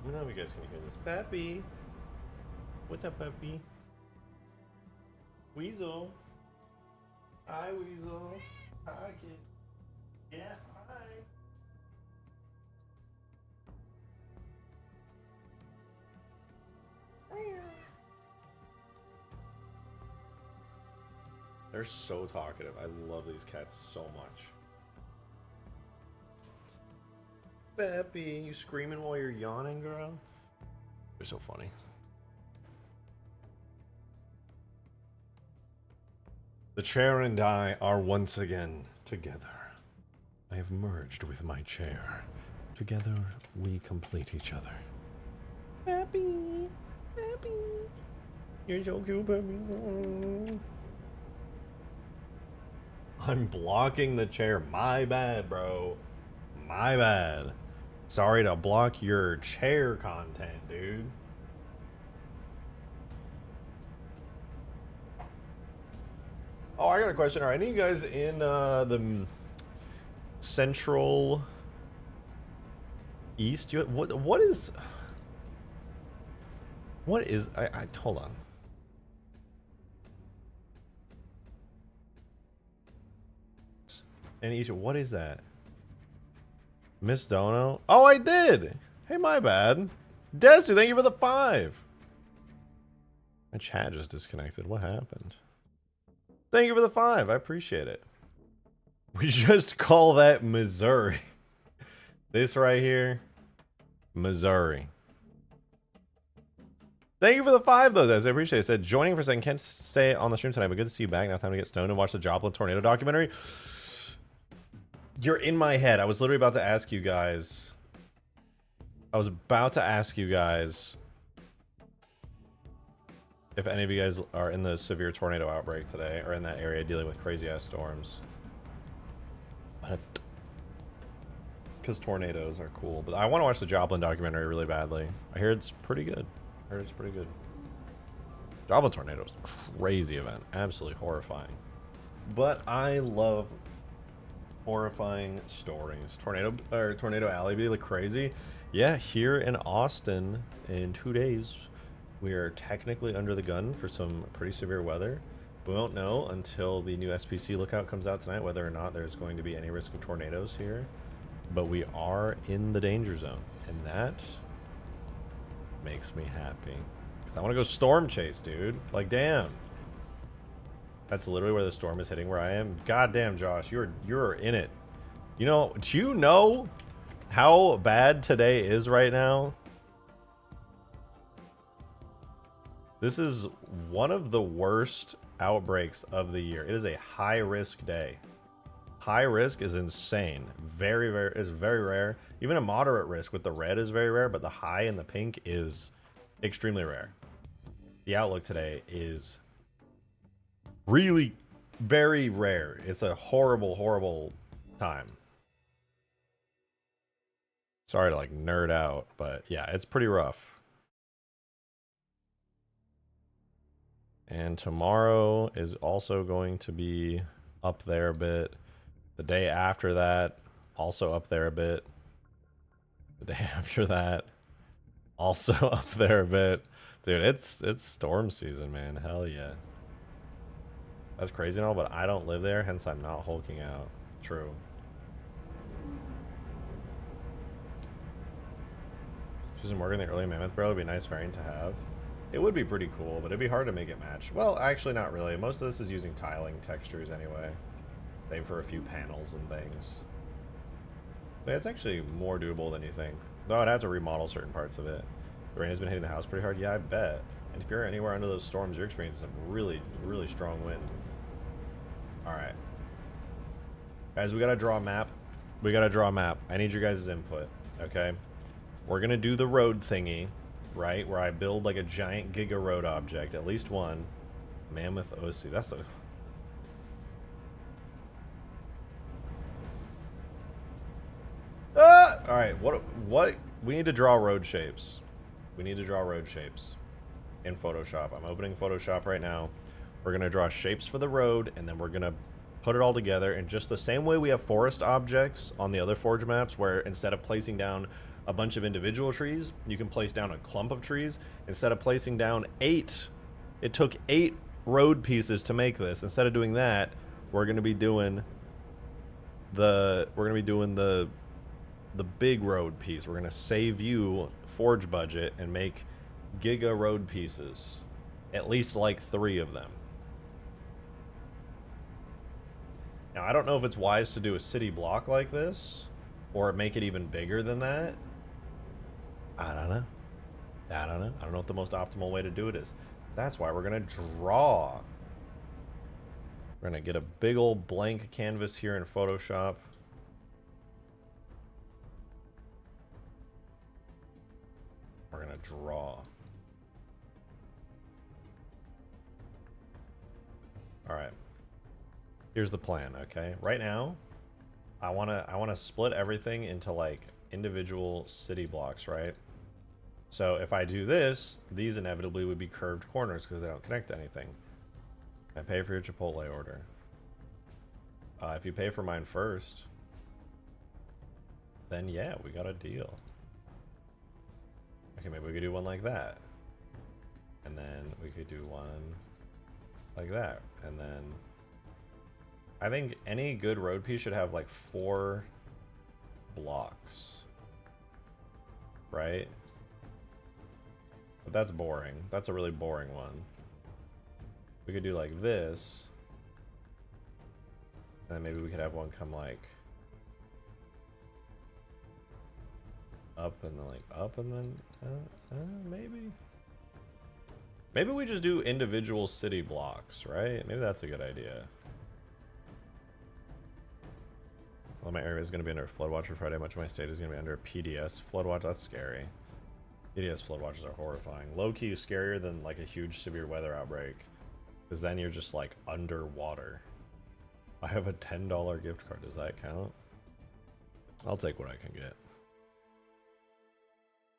I don't know if you guys can hear this. Pappy. What's up, Pappy? Weasel. Hi, Weasel. Hi, kid. Yeah, hi. They're so talkative. I love these cats so much. Peppy, you screaming while you're yawning, girl? They're so funny. The chair and I are once again together. I have merged with my chair. Together, we complete each other. Peppy, Peppy, you're so cute, Peppy. I'm blocking the chair. My bad, bro. My bad. Sorry to block your chair content, dude. Oh, I got a question. Are any of you guys in the Central East? What is I hold on. And East, what is that? Miss Dono? Oh, I did! Hey, my bad. Desu, thank you for the 5. My chat just disconnected. What happened? Thank you for the 5. I appreciate it. We just call that Missouri. This right here, Missouri. Thank you for the 5, though, Des. I appreciate it. It said, joining for a second. Can't stay on the stream tonight, but good to see you back. Now time to get stoned and watch the Joplin Tornado documentary. You're in my head. I was literally about to ask you guys. If any of you guys are in the severe tornado outbreak today, or in that area dealing with crazy-ass storms. But... because tornadoes are cool. But I want to watch the Joplin documentary really badly. I hear it's pretty good. Joplin tornado is a crazy event. Absolutely horrifying. But I love horrifying stories. Tornado Alley be like crazy. Yeah, here in Austin in 2 days, we are technically under the gun for some pretty severe weather. We won't know until the new SPC lookout comes out tonight whether or not there's going to be any risk of tornadoes here. But we are in the danger zone, and that makes me happy. Because I want to go storm chase, dude. Like, damn. That's literally where the storm is hitting where I am. God damn, Josh, you're in it. You know, do you know how bad today is right now? This is one of the worst outbreaks of the year. It is a high-risk day. High risk is insane. Very rare. Even a moderate risk with the red is very rare, but the high and the pink is extremely rare. The outlook today is really very rare. It's a horrible time. Sorry to like nerd out, but yeah, it's pretty rough. And tomorrow is also going to be up there a bit. The day after that, also up there a bit. The day after that, also up there a bit. Dude, it's storm season, man. Hell yeah. That's crazy and all, but I don't live there, hence I'm not hulking out. True. Choosing Morgan the early Mammoth, bro, would be a nice variant to have. It would be pretty cool, but it'd be hard to make it match. Well, actually not really. Most of this is using tiling textures anyway. Save for a few panels and things. But it's actually more doable than you think. Though I'd have to remodel certain parts of it. The rain has been hitting the house pretty hard. Yeah, I bet. And if you're anywhere under those storms, you're experiencing some really strong wind. Alright. Guys, we gotta draw a map. I need your guys' input, okay? We're gonna do the road thingy, right? Where I build like a giant giga road object, at least one. Mammoth OC. That's a... Alright, what we need to draw road shapes. We need to draw road shapes in Photoshop. I'm opening Photoshop right now. We're gonna draw shapes for the road, and then we're gonna put it all together in just the same way we have forest objects on the other Forge maps, where instead of placing down a bunch of individual trees, you can place down a clump of trees. Instead of placing down 8, it took 8 road pieces to make this. Instead of doing that, we're gonna be doing the big road piece. We're gonna save you forge budget and make giga road pieces, at least like 3 of them. Now I don't know if it's wise to do a city block like this or make it even bigger than that. I don't know. I don't know what the most optimal way to do it is. That's why we're gonna draw. We're gonna get a big old blank canvas here in Photoshop. We're gonna draw. All right. Here's the plan, okay? Right now, I wanna split everything into like individual city blocks, right? So if I do this, these inevitably would be curved corners because they don't connect to anything. I pay for your Chipotle order. If you pay for mine first, then yeah, we got a deal. Okay, maybe we could do one like that. And then we could do one like that. And then I think any good road piece should have like 4 blocks. Right? But that's boring. That's a really boring one. We could do like this. And then maybe we could have one come like up and then like up and then maybe. Maybe we just do individual city blocks, right? Maybe that's a good idea. Well, my area is going to be under Floodwatch for Friday. Much of my state is going to be under PDS Floodwatch. That's scary. PDS Floodwatches are horrifying. Low-key is scarier than like a huge severe weather outbreak. Because then you're just like underwater. I have a $10 gift card. Does that count? I'll take what I can get.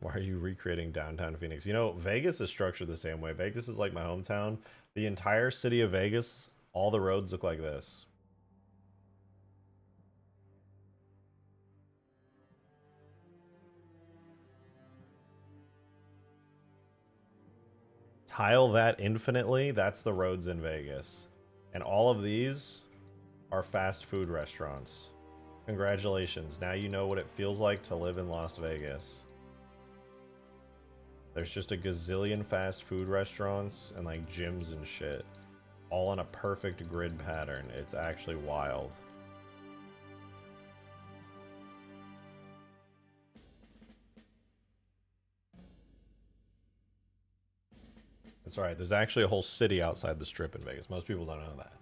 Why are you recreating downtown Phoenix? You know, Vegas is structured the same way. Vegas is like my hometown. The entire city of Vegas, all the roads look like this. Tile that infinitely, that's the roads in Vegas. And all of these are fast food restaurants. Congratulations, now you know what it feels like to live in Las Vegas. There's just a gazillion fast food restaurants and like gyms and shit. All in a perfect grid pattern. It's actually wild. It's alright, there's actually a whole city outside the strip in Vegas. Most people don't know that.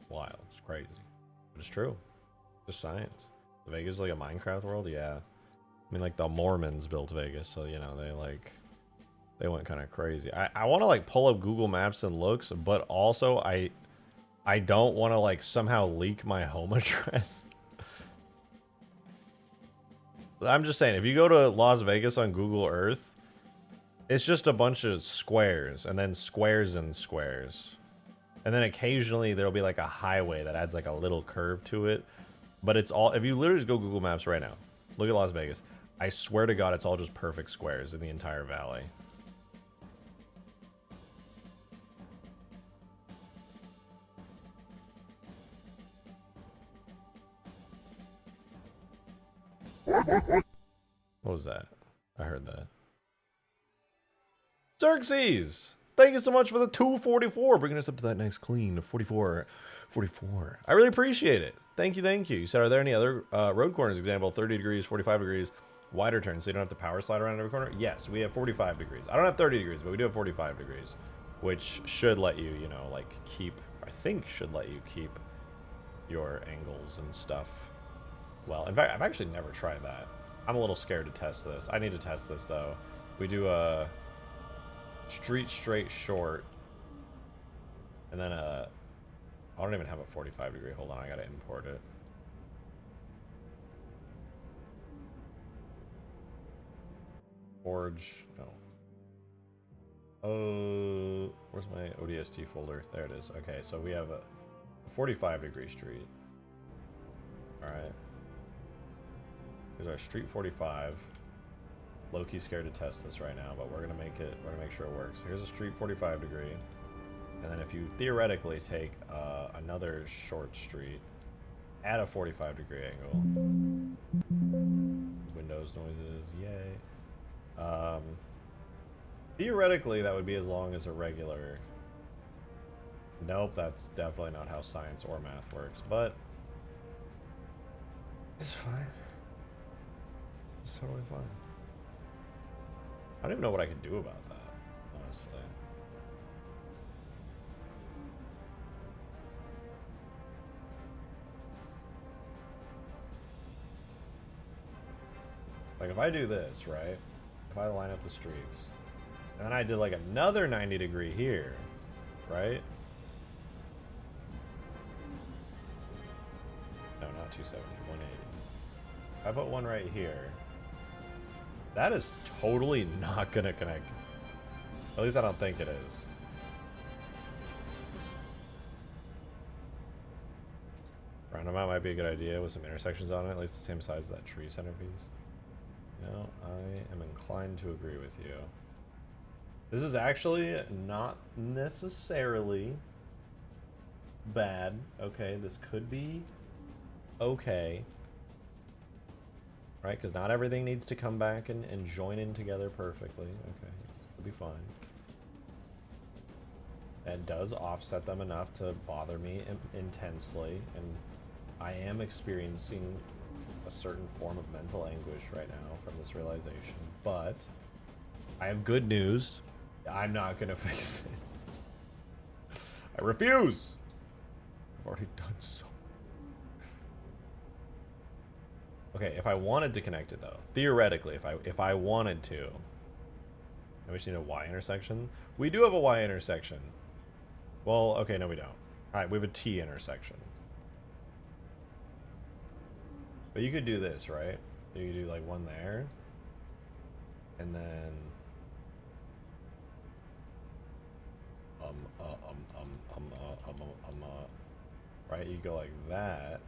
Wild, it's crazy. But it's true. Just science. Vegas is like a Minecraft world? Yeah. I mean, like the Mormons built Vegas, so you know, they went kind of crazy. I want to like pull up Google Maps and looks, but also I don't want to like somehow leak my home address. I'm just saying, if you go to Las Vegas on Google Earth, it's just a bunch of squares, and then squares and squares. And then occasionally there'll be like a highway that adds like a little curve to it. But it's all, if you literally just go Google Maps right now, look at Las Vegas. I swear to God, it's all just perfect squares in the entire valley. What was that? I heard that. Xerxes! Thank you so much for the 244, bringing us up to that nice clean 44. I really appreciate it. Thank you, thank you. You said, are there any other road corners, example, 30 degrees, 45 degrees, wider turns, so you don't have to power slide around every corner? Yes, we have 45 degrees. I don't have 30 degrees, but we do have 45 degrees, which should let you, you know, like keep, I think should let you keep your angles and stuff. Well, in fact, I've actually never tried that. I'm a little scared to test this. I need to test this, though. We do a street straight short, and then I don't even have a 45 degree. Hold on, I gotta import it. Forge, no. Oh, where's my ODST folder? There it is. Okay, so we have a 45 degree street. All right. Here's our street 45. low-key scared to test this right now, but we're gonna make it. We're gonna make sure it works. Here's a street 45 degree, and then if you theoretically take another short street at a 45 degree angle, Windows noises, yay. Theoretically, that would be as long as a regular. Nope, that's definitely not how science or math works, but it's fine. It's totally fine. I don't even know what I could do about that, honestly. Like, if I do this, right? If I line up the streets, and then I did like another 90 degree here, right? No, not 270, 180. If I put one right here, that is totally not gonna connect. At least I don't think it is. Roundabout might be a good idea with some intersections on it, at least the same size as that tree centerpiece. No, I am inclined to agree with you. This is actually not necessarily bad. Okay, this could be okay. Right, because not everything needs to come back and join in together perfectly. Okay, this could be fine. It does offset them enough to bother me intensely, and I am experiencing a certain form of mental anguish right now from this realization. But I have good news. I'm not gonna fix it. I refuse. I've already done so. Okay, if I wanted to connect it though, theoretically, if I wanted to, and we just need a Y intersection. We do have a Y intersection. Well, okay, no, we don't. All right, we have a T intersection. But you could do this, right? You could do like one there, and then right? You go like that.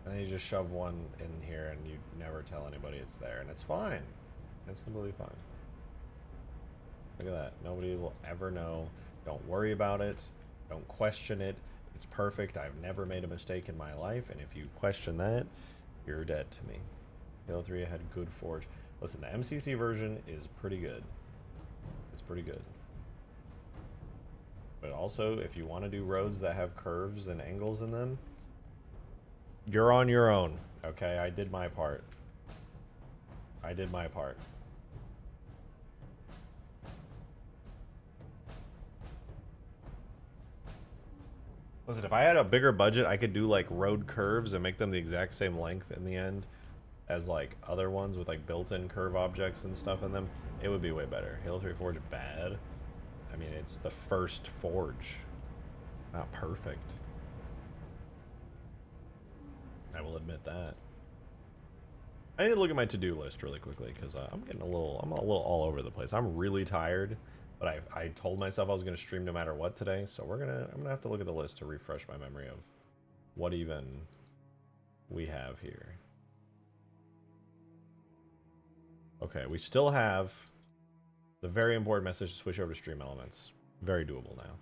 And then you just shove one in here and you never tell anybody it's there, and it's fine. It's completely fine. Look at that. Nobody will ever know. Don't worry about it. Don't question it. It's perfect. I've never made a mistake in my life, and if you question that, you're dead to me. Halo 3 had good forge. Listen, the MCC version is pretty good. It's pretty good. But also, if you want to do roads that have curves and angles in them, you're on your own, okay? I did my part. I did my part. Listen, if I had a bigger budget, I could do like road curves and make them the exact same length in the end as like other ones with like built-in curve objects and stuff in them. It would be way better. Halo 3 Forge bad. I mean, it's the first Forge. Not perfect. I will admit that. I need to look at my to-do list really quickly because I'm a little all over the place. I'm really tired, but I told myself I was going to stream no matter what today, so I'm gonna have to look at the list to refresh my memory of what even we have here. Okay, we still have the very important message to switch over to stream elements. Very doable now.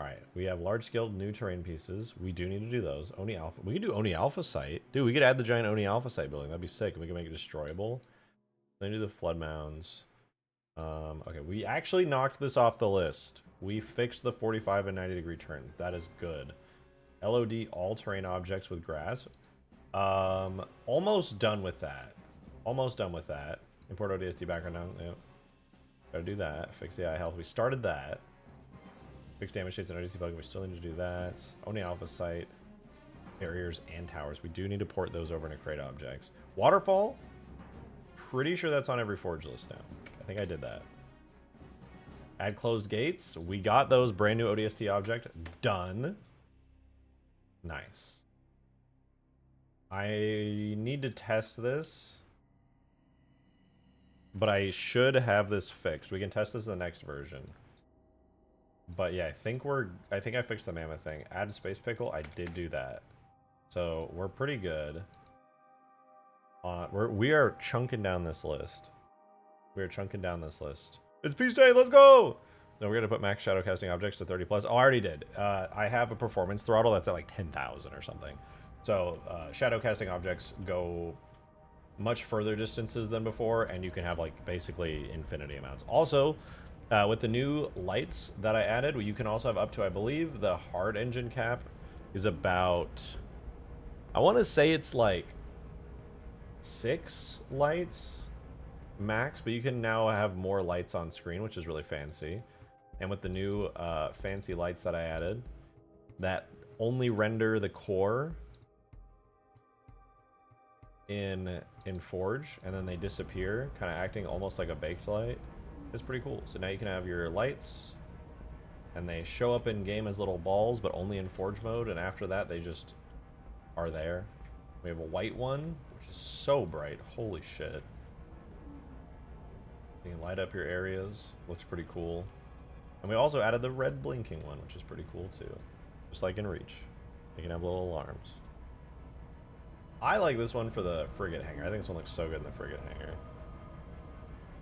Alright, we have large-scale new terrain pieces. We do need to do those. Oni Alpha. We could do Oni Alpha site. Dude, we could add the giant Oni Alpha site building. That'd be sick. We can make it destroyable. Then do the flood mounds. Okay, we actually knocked this off the list. We fixed the 45 and 90 degree turns. That is good. LOD all-terrain objects with grass. Almost done with that. Almost done with that. Import ODST background now. Yep. Gotta do that. Fix the eye health. We started that. Fix damage shades and ODST bugging. We still need to do that. Oni Alpha site. Barriers and towers. We do need to port those over into crate objects. Waterfall. Pretty sure that's on every Forge list now. I think I did that. Add closed gates. We got those. Brand new ODST object. Done. Nice. I need to test this. But I should have this fixed. We can test this in the next version. But yeah, I think I fixed the Mammoth thing. Add space pickle. I did do that. So we're pretty good. We are chunking down this list. We are chunking down this list. It's peace day. Let's go. Then we're gonna put max shadow casting objects to 30 plus. Oh, I already did. I have a performance throttle that's at like 10,000 or something. So shadow casting objects go much further distances than before, and you can have like basically infinity amounts. Also, with the new lights that I added, you can also have up to, I believe, the hard engine cap is about, I want to say it's like 6 lights max, but you can now have more lights on screen, which is really fancy. And with the new fancy lights that I added, that only render the core in Forge, and then they disappear, kind of acting almost like a baked light. It's pretty cool. So now you can have your lights, and they show up in game as little balls, but only in Forge mode, and after that they just are there. We have a white one, which is so bright. Holy shit. You can light up your areas. Looks pretty cool. And we also added the red blinking one, which is pretty cool too. Just like in Reach. You can have little alarms. I like this one for the frigate hangar. I think this one looks so good in the frigate hangar.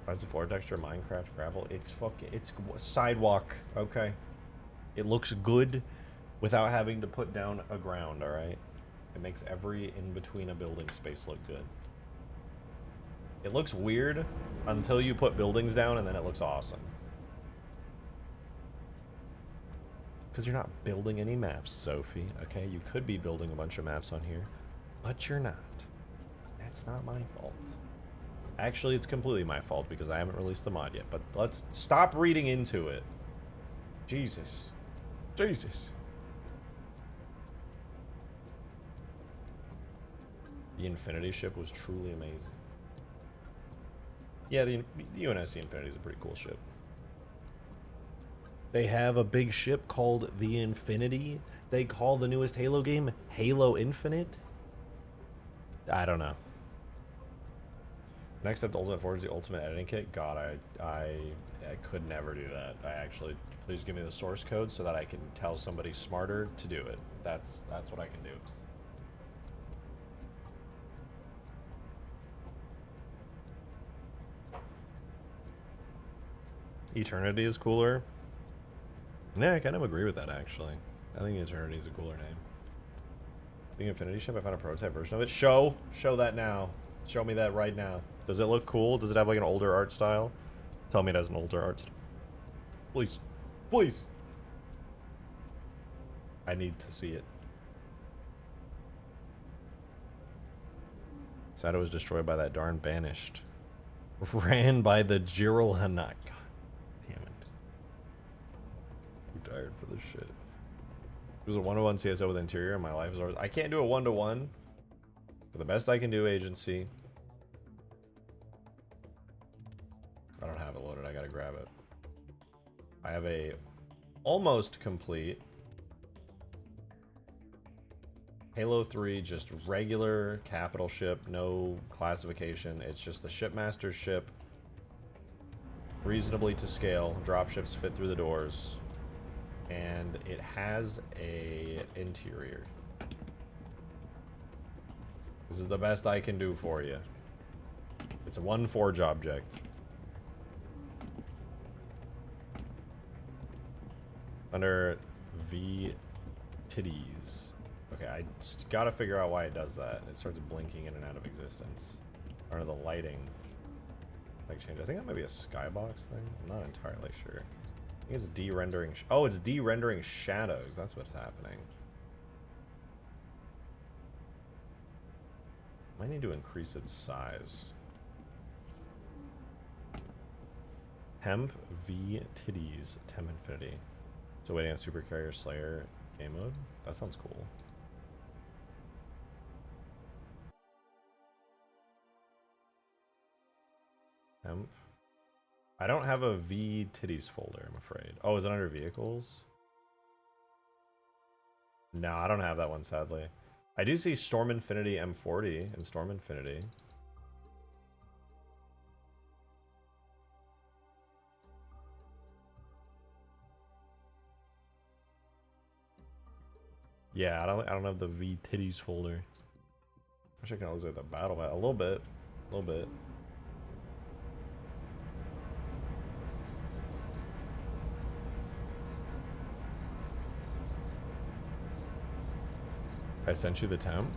Why is the floor texture Minecraft gravel? It's sidewalk, okay? It looks good without having to put down a ground, alright? It makes every in-between a building space look good. It looks weird until you put buildings down, and then it looks awesome. Because you're not building any maps, Zofhie, okay? You could be building a bunch of maps on here, but you're not. That's not my fault. Actually, it's completely my fault because I haven't released the mod yet, but let's stop reading into it. Jesus. Jesus. The Infinity ship was truly amazing. Yeah, the UNSC Infinity is a pretty cool ship. They have a big ship called the Infinity. They call the newest Halo game Halo Infinite. I don't know. Next up, the Ultimate Forge, the Ultimate Editing Kit. God, I could never do that. Please give me the source code so that I can tell somebody smarter to do it. That's what I can do. Eternity is cooler. Yeah, I kind of agree with that, actually. I think Eternity is a cooler name. The Infinity Ship, I found a prototype version of it. Show that now. Show me that right now. Does it look cool? Does it have like an older art style? Tell me it has an older art style. Please. Please. I need to see it. Sato was destroyed by that darn banished. Ran by the Jiril Hanak. God damn it. I'm tired for this shit. It was a 1-to-1 CSO with interior and my life is always... I can't do a 1-to-1. But the best I can do, agency. I don't have it loaded. I gotta grab it. I have a almost complete Halo 3, just regular capital ship, no classification. It's just the shipmaster's ship, reasonably to scale. Dropships fit through the doors, and it has a interior. This is the best I can do for you. It's a 1 forge object. Under V titties. Okay, I just gotta figure out why it does that. It starts blinking in and out of existence. Or the lighting. Like change. I think that might be a skybox thing. I'm not entirely sure. I think it's de-rendering. Oh, it's de-rendering shadows. That's what's happening. Might need to increase its size. Temp V titties. Temp Infinity. So waiting on Super Carrier Slayer game mode? That sounds cool. Temp. I don't have a V titties folder, I'm afraid. Oh, is it under vehicles? No, I don't have that one, sadly. I do see Storm Infinity M40 and Storm Infinity. Yeah, I don't have the V titties folder. Wish I could always get the battle map. A little bit. A little bit. I sent you the temp.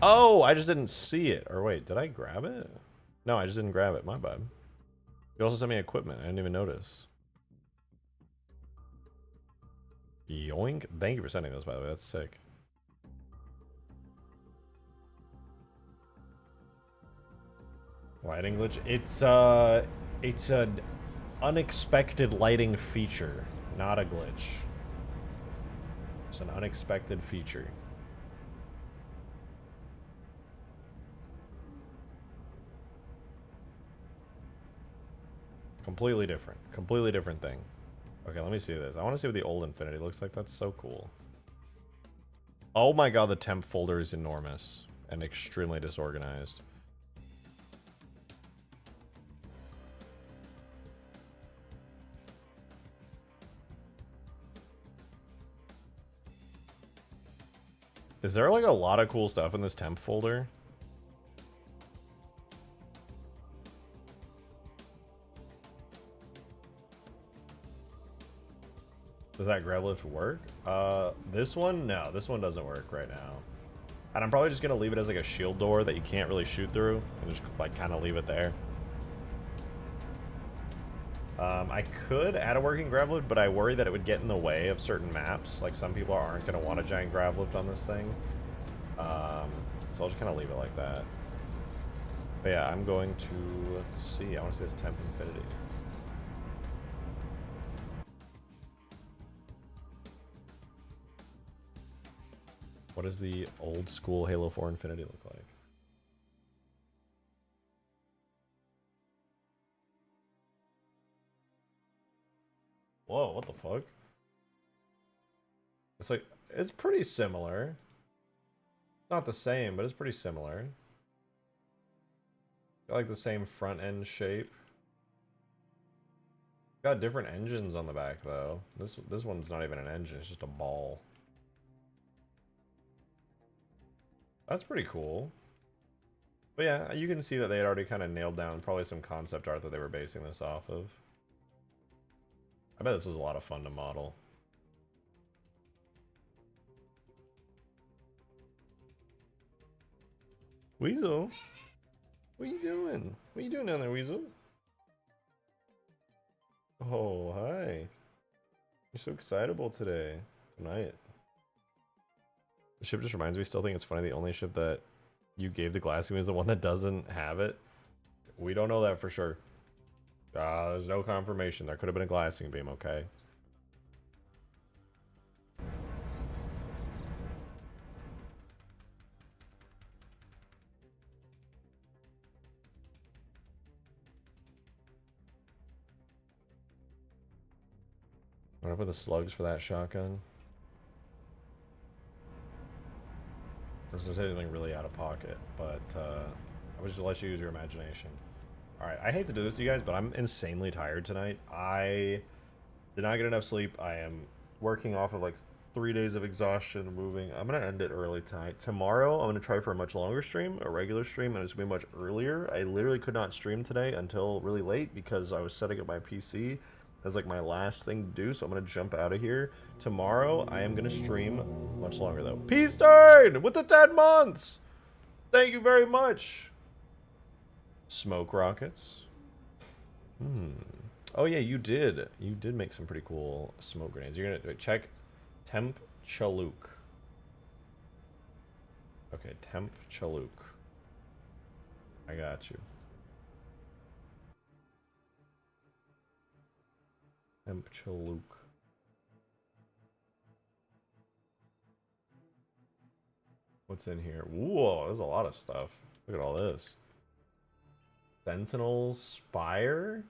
Oh, I just didn't see it. Or wait, did I grab it? No, I just didn't grab it. My bad. You also sent me equipment. I didn't even notice. Yoink. Thank you for sending those, by the way. That's sick. Lighting glitch. It's an unexpected lighting feature, not a glitch. It's an unexpected feature. Completely different thing. Okay, let me see this. I want to see what the old Infinity looks like. That's so cool. Oh my god, the temp folder is enormous and extremely disorganized. Is there like a lot of cool stuff in this temp folder? Does that grab lift work? This one? No, this one doesn't work right now. And I'm probably just gonna leave it as like a shield door that you can't really shoot through, and just like kind of leave it there. I could add a working grav lift, but I worry that it would get in the way of certain maps. Like some people aren't gonna want a giant grav lift on this thing. So I'll just kind of leave it like that. But yeah, I'm going to see. I want to see this temp Infinity. What does the old school Halo 4 Infinity look like? Whoa, what the fuck? It's like, it's pretty similar. Not the same, but it's pretty similar. Got like the same front end shape. Got different engines on the back though. This one's not even an engine, it's just a ball. That's pretty cool. But yeah, you can see that they had already kind of nailed down probably some concept art that they were basing this off of. I bet this was a lot of fun to model. Weasel? What are you doing? What are you doing down there, Weasel? Oh, hi. You're so excitable today. Tonight. The ship just reminds me, still think it's funny, the only ship that you gave the glass beam is the one that doesn't have it. We don't know that for sure. There's no confirmation. There could have been a glassing beam, okay? What up with the slugs for that shotgun? This is anything really out of pocket, but I would just let you use your imagination. Alright, I hate to do this to you guys, but I'm insanely tired tonight. I did not get enough sleep. I am working off of like 3 days of exhaustion moving. I'm going to end it early tonight. Tomorrow, I'm going to try for a much longer stream, a regular stream, and it's going to be much earlier. I literally could not stream today until really late because I was setting up my PC as like my last thing to do, so I'm going to jump out of here. Tomorrow, I am going to stream much longer though. Peace Turn with the 10 months! Thank you very much! Smoke rockets. Oh yeah, you did. You did make some pretty cool smoke grenades. You're gonna check Temp Chaluk. Okay, Temp Chaluk. I got you. Temp Chaluk. What's in here? Whoa, there's a lot of stuff. Look at all this. Sentinel Spire?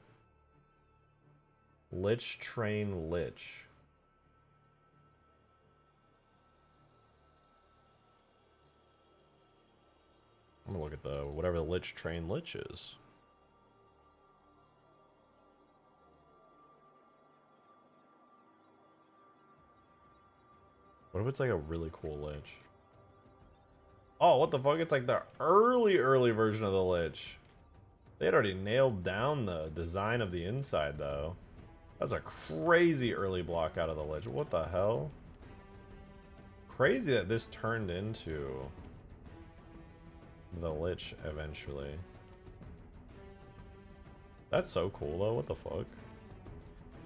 Lich Train Lich. I'm gonna look at the whatever the Lich Train Lich is. What if it's like a really cool Lich? Oh, what the fuck? It's like the early version of the Lich. They had already nailed down the design of the inside, though. That's a crazy early block out of the Lich. What the hell? Crazy that this turned into the Lich eventually. That's so cool, though. What the fuck?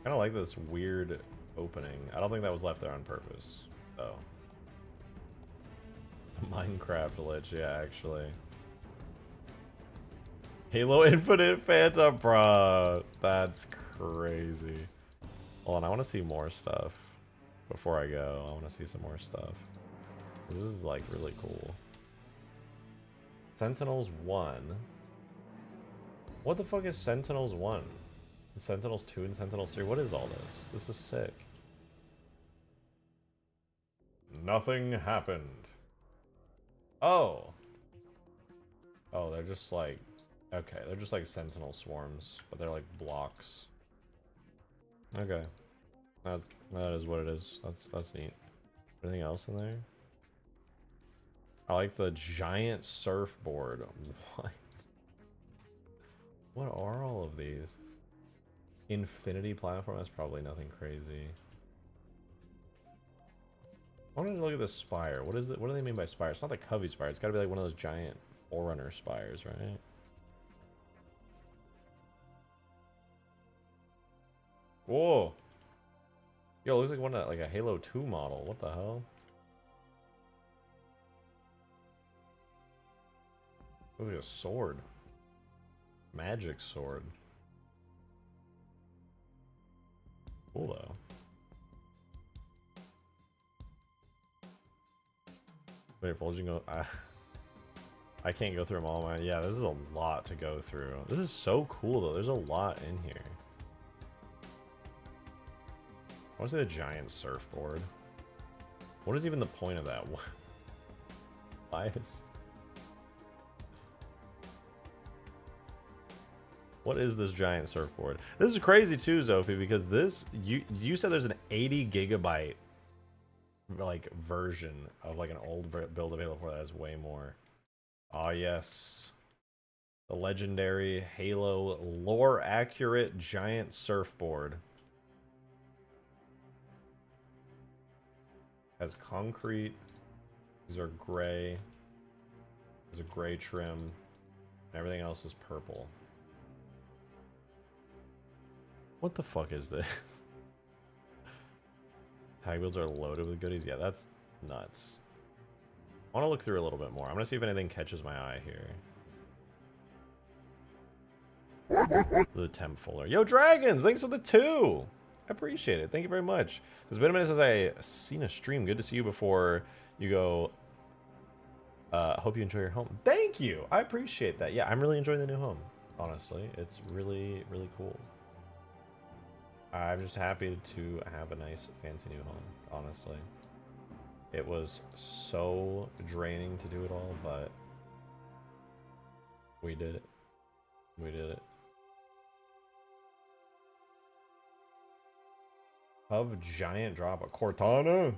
Kind of like this weird opening. I don't think that was left there on purpose, though. Minecraft Lich, yeah, actually. Halo Infinite Phantom, bruh. That's crazy. Hold on, I want to see more stuff. Before I go, I want to see some more stuff. This is like really cool. Sentinels 1. What the fuck is Sentinels 1? Sentinels 2 and Sentinels 3? What is all this? This is sick. Nothing happened. Oh. Oh, they're just like... Okay, they're just like Sentinel swarms, but they're like blocks. Okay. That is what it is. That's neat. Anything else in there? I like the giant surfboard. What? What are all of these? Infinity platform? That's probably nothing crazy. I wanted to look at the spire. What is it? What do they mean by spire? It's not the Covey spire. It's got to be like one of those giant Forerunner spires, right? Whoa! Yo, it looks like one of like a Halo 2 model. What the hell? Look at a sword. Magic sword. Cool though. Wait, Fulging go. I can't go through them all, man. Yeah, this is a lot to go through. This is so cool though. There's a lot in here. I want to see the giant surfboard. What is even the point of that? Why is... What is this giant surfboard? This is crazy too, Zofhie, because this... You said there's an 80 gigabyte like version of like an old build of Halo 4 that has way more. Ah, yes. The legendary Halo lore accurate giant surfboard. Has concrete. These are gray. There's a gray trim. And everything else is purple. What the fuck is this? Tag builds are loaded with goodies. Yeah, that's nuts. I want to look through a little bit more. I'm going to see if anything catches my eye here. The temp folder. Yo, Dragons! Thanks for the 2! I appreciate it. Thank you very much. It's been a minute since I seen a stream. Good to see you before you go. Hope you enjoy your home. Thank you. I appreciate that. Yeah, I'm really enjoying the new home. Honestly, it's really, really cool. I'm just happy to have a nice, fancy new home. Honestly, it was so draining to do it all, but we did it. We did it. Of giant drop, a Cortana.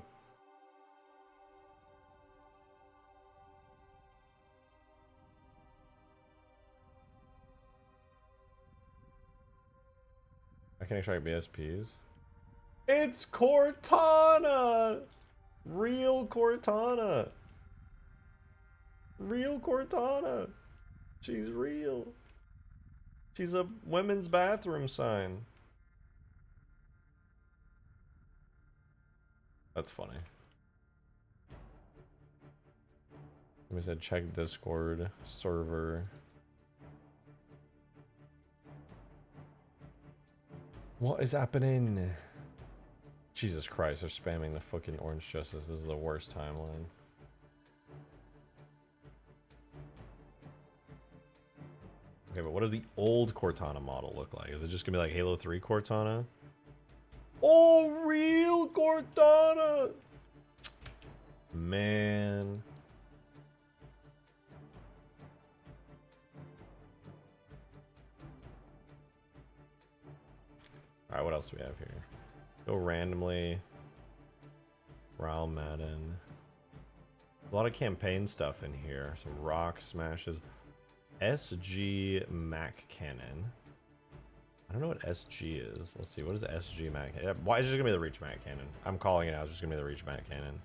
I can extract BSPs. It's Cortana! Real Cortana! Real Cortana! She's real. She's a women's bathroom sign. That's funny. We said check Discord server. What is happening? Jesus Christ, they're spamming the fucking Orange Justice. This is the worst timeline. Okay, but what does the old Cortana model look like? Is it just gonna be like Halo 3 Cortana? Oh, real Cortana! Man. Alright, what else do we have here? Go randomly Raul Madden. A lot of campaign stuff in here. Some rock smashes. SG Mac Cannon. I don't know what SG is. Let's see. What is the SG Mac? Why is it just gonna be the Reach Mac Cannon? I'm calling it out. It's just gonna be the Reach Mac Cannon.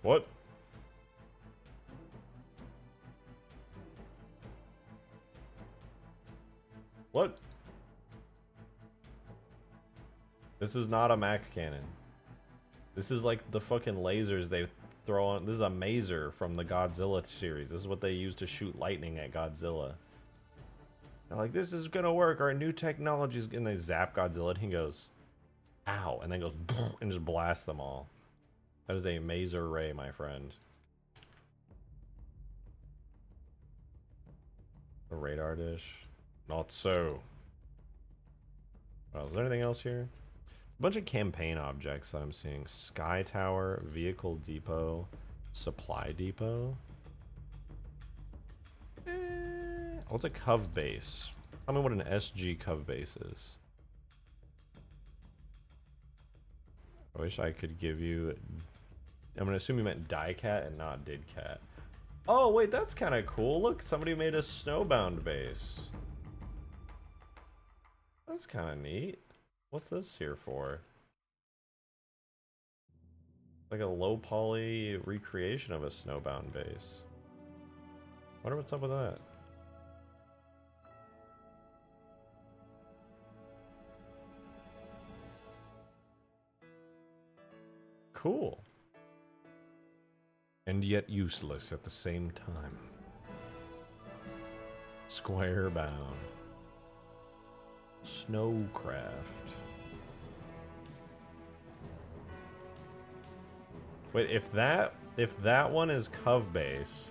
What? What? This is not a Mac cannon. This is like the fucking lasers they throw on. This is a mazer from the Godzilla series. This is what they use to shoot lightning at Godzilla. They're like, this is gonna work. Our new technologies. And they zap Godzilla and he goes, ow. And then goes, and just blasts them all. That is a mazer ray, my friend. A radar dish. Not so. Well, is there anything else here? A bunch of campaign objects that I'm seeing. Sky Tower, Vehicle Depot, Supply Depot. What's a Cov base? Tell me what an SG Cov base is. I wish I could give you... I'm gonna assume you meant Diecat and not Didcat. Oh, wait, that's kind of cool. Look, somebody made a snowbound base. That's kind of neat. What's this here for? Like a low poly recreation of a snowbound base. Wonder what's up with that. Cool. And yet useless at the same time. Square bound. Snowcraft. Wait, if that one is Cov base.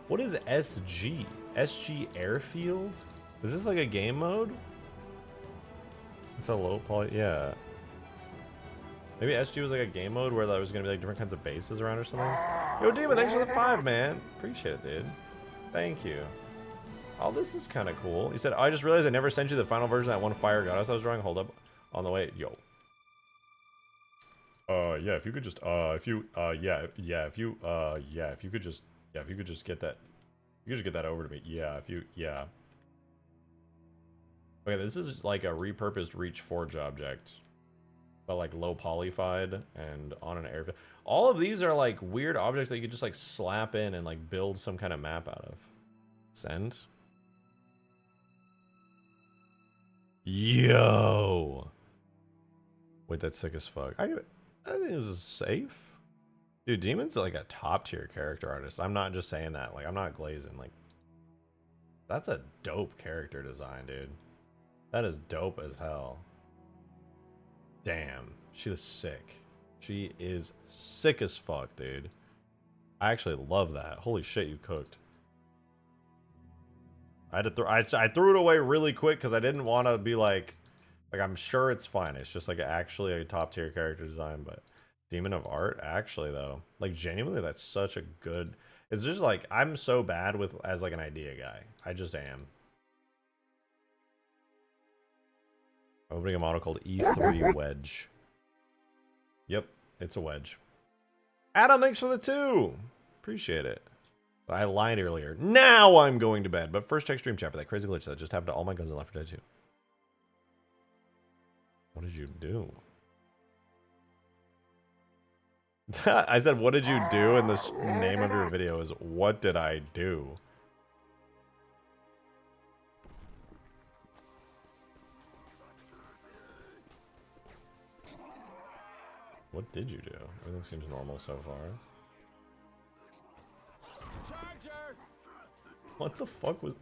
What is SG? SG Airfield? Is this like a game mode? It's a low poly, yeah. Maybe SG was like a game mode where there was gonna be like different kinds of bases around or something. Yo, Demon, thanks for the 5, man. Appreciate it, dude. Thank you. Oh, this is kind of cool. He said, I just realized I never sent you the final version of that one fire goddess I was drawing. Hold up. On the way. Yo. Yeah, if you could just, if you could just get that, over to me. Yeah, yeah. Okay, this is like a repurposed Reach Forge object. But like low polyfied and on an airfield. All of these are like weird objects that you could just like slap in and like build some kind of map out of. Send. Yo. Wait, that's sick as fuck. I think this is safe. Dude, Demon's like a top tier character artist. I'm not just saying that. Like, I'm not glazing. Like, that's a dope character design, dude. That is dope as hell. Damn, she was sick. She is sick as fuck, dude. I actually love that. Holy shit, you cooked. I had to throw. I threw it away really quick because I didn't want to be like I'm sure it's fine. It's just like actually a top tier character design, but Demon of Art, actually though, like genuinely, that's such a good. It's just like I'm so bad with as like an idea guy. I just am. Opening a model called E3 Wedge. Yep, it's a wedge. Adam, thanks for the 2. Appreciate it. I lied earlier. Now I'm going to bed. But first check stream chat for that crazy glitch that just happened to all my guns in Left 4 Dead 2. What did you do? I said, what did you do? And the name of your video is, what did I do? What did you do? Everything seems normal so far. Charger! What the fuck was...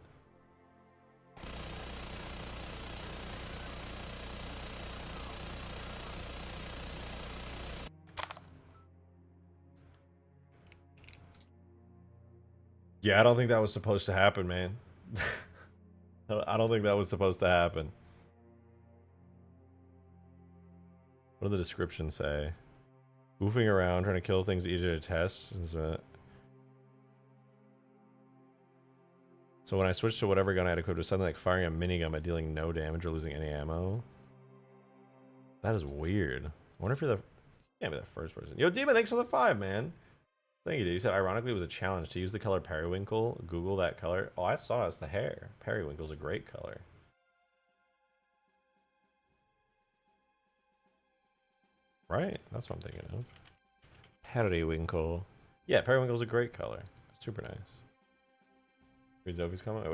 Yeah, I don't think that was supposed to happen, man. I don't think that was supposed to happen. What did the description say? Goofing around, trying to kill things easier to test. So when I switched to whatever gun I had equipped, it was something like firing a minigun but dealing no damage or losing any ammo. That is weird. I wonder if you're the... Can't be the first person. Yo, Demon, thanks for the 5, man. Thank you, dude. You said, ironically, it was a challenge to use the color periwinkle. Google that color. Oh, I saw it. It's the hair. Periwinkle's a great color. Right? That's what I'm thinking of. Periwinkle. Yeah, periwinkle's a great color. Super nice. Read Zofhie's comment.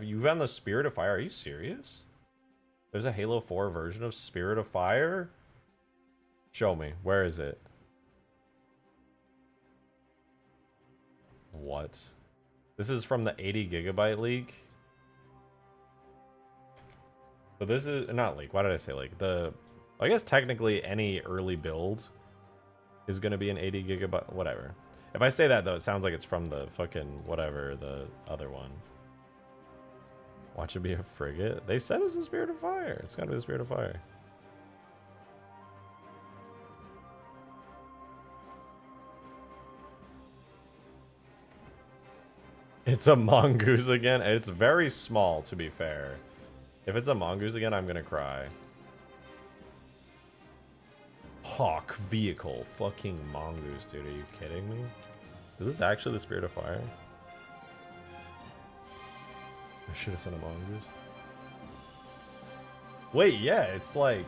You found the Spirit of Fire? Are you serious? There's a Halo 4 version of Spirit of Fire? Show me. Where is it? What? This is from the 80 gigabyte leak? So this is... Not leak. Why did I say leak? I guess technically any early build is going to be an 80 gigabyte... Whatever. If I say that, though, it sounds like it's from the fucking... Whatever, the other one. Watch it be a frigate? They said it's the Spirit of Fire. It's got to be the Spirit of Fire. It's a mongoose again. It's very small, to be fair. If it's a mongoose again, I'm gonna cry. Hawk vehicle. Fucking mongoose, dude. Are you kidding me? Is this actually the Spirit of Fire? I should have sent a mongoose. Wait, yeah, it's like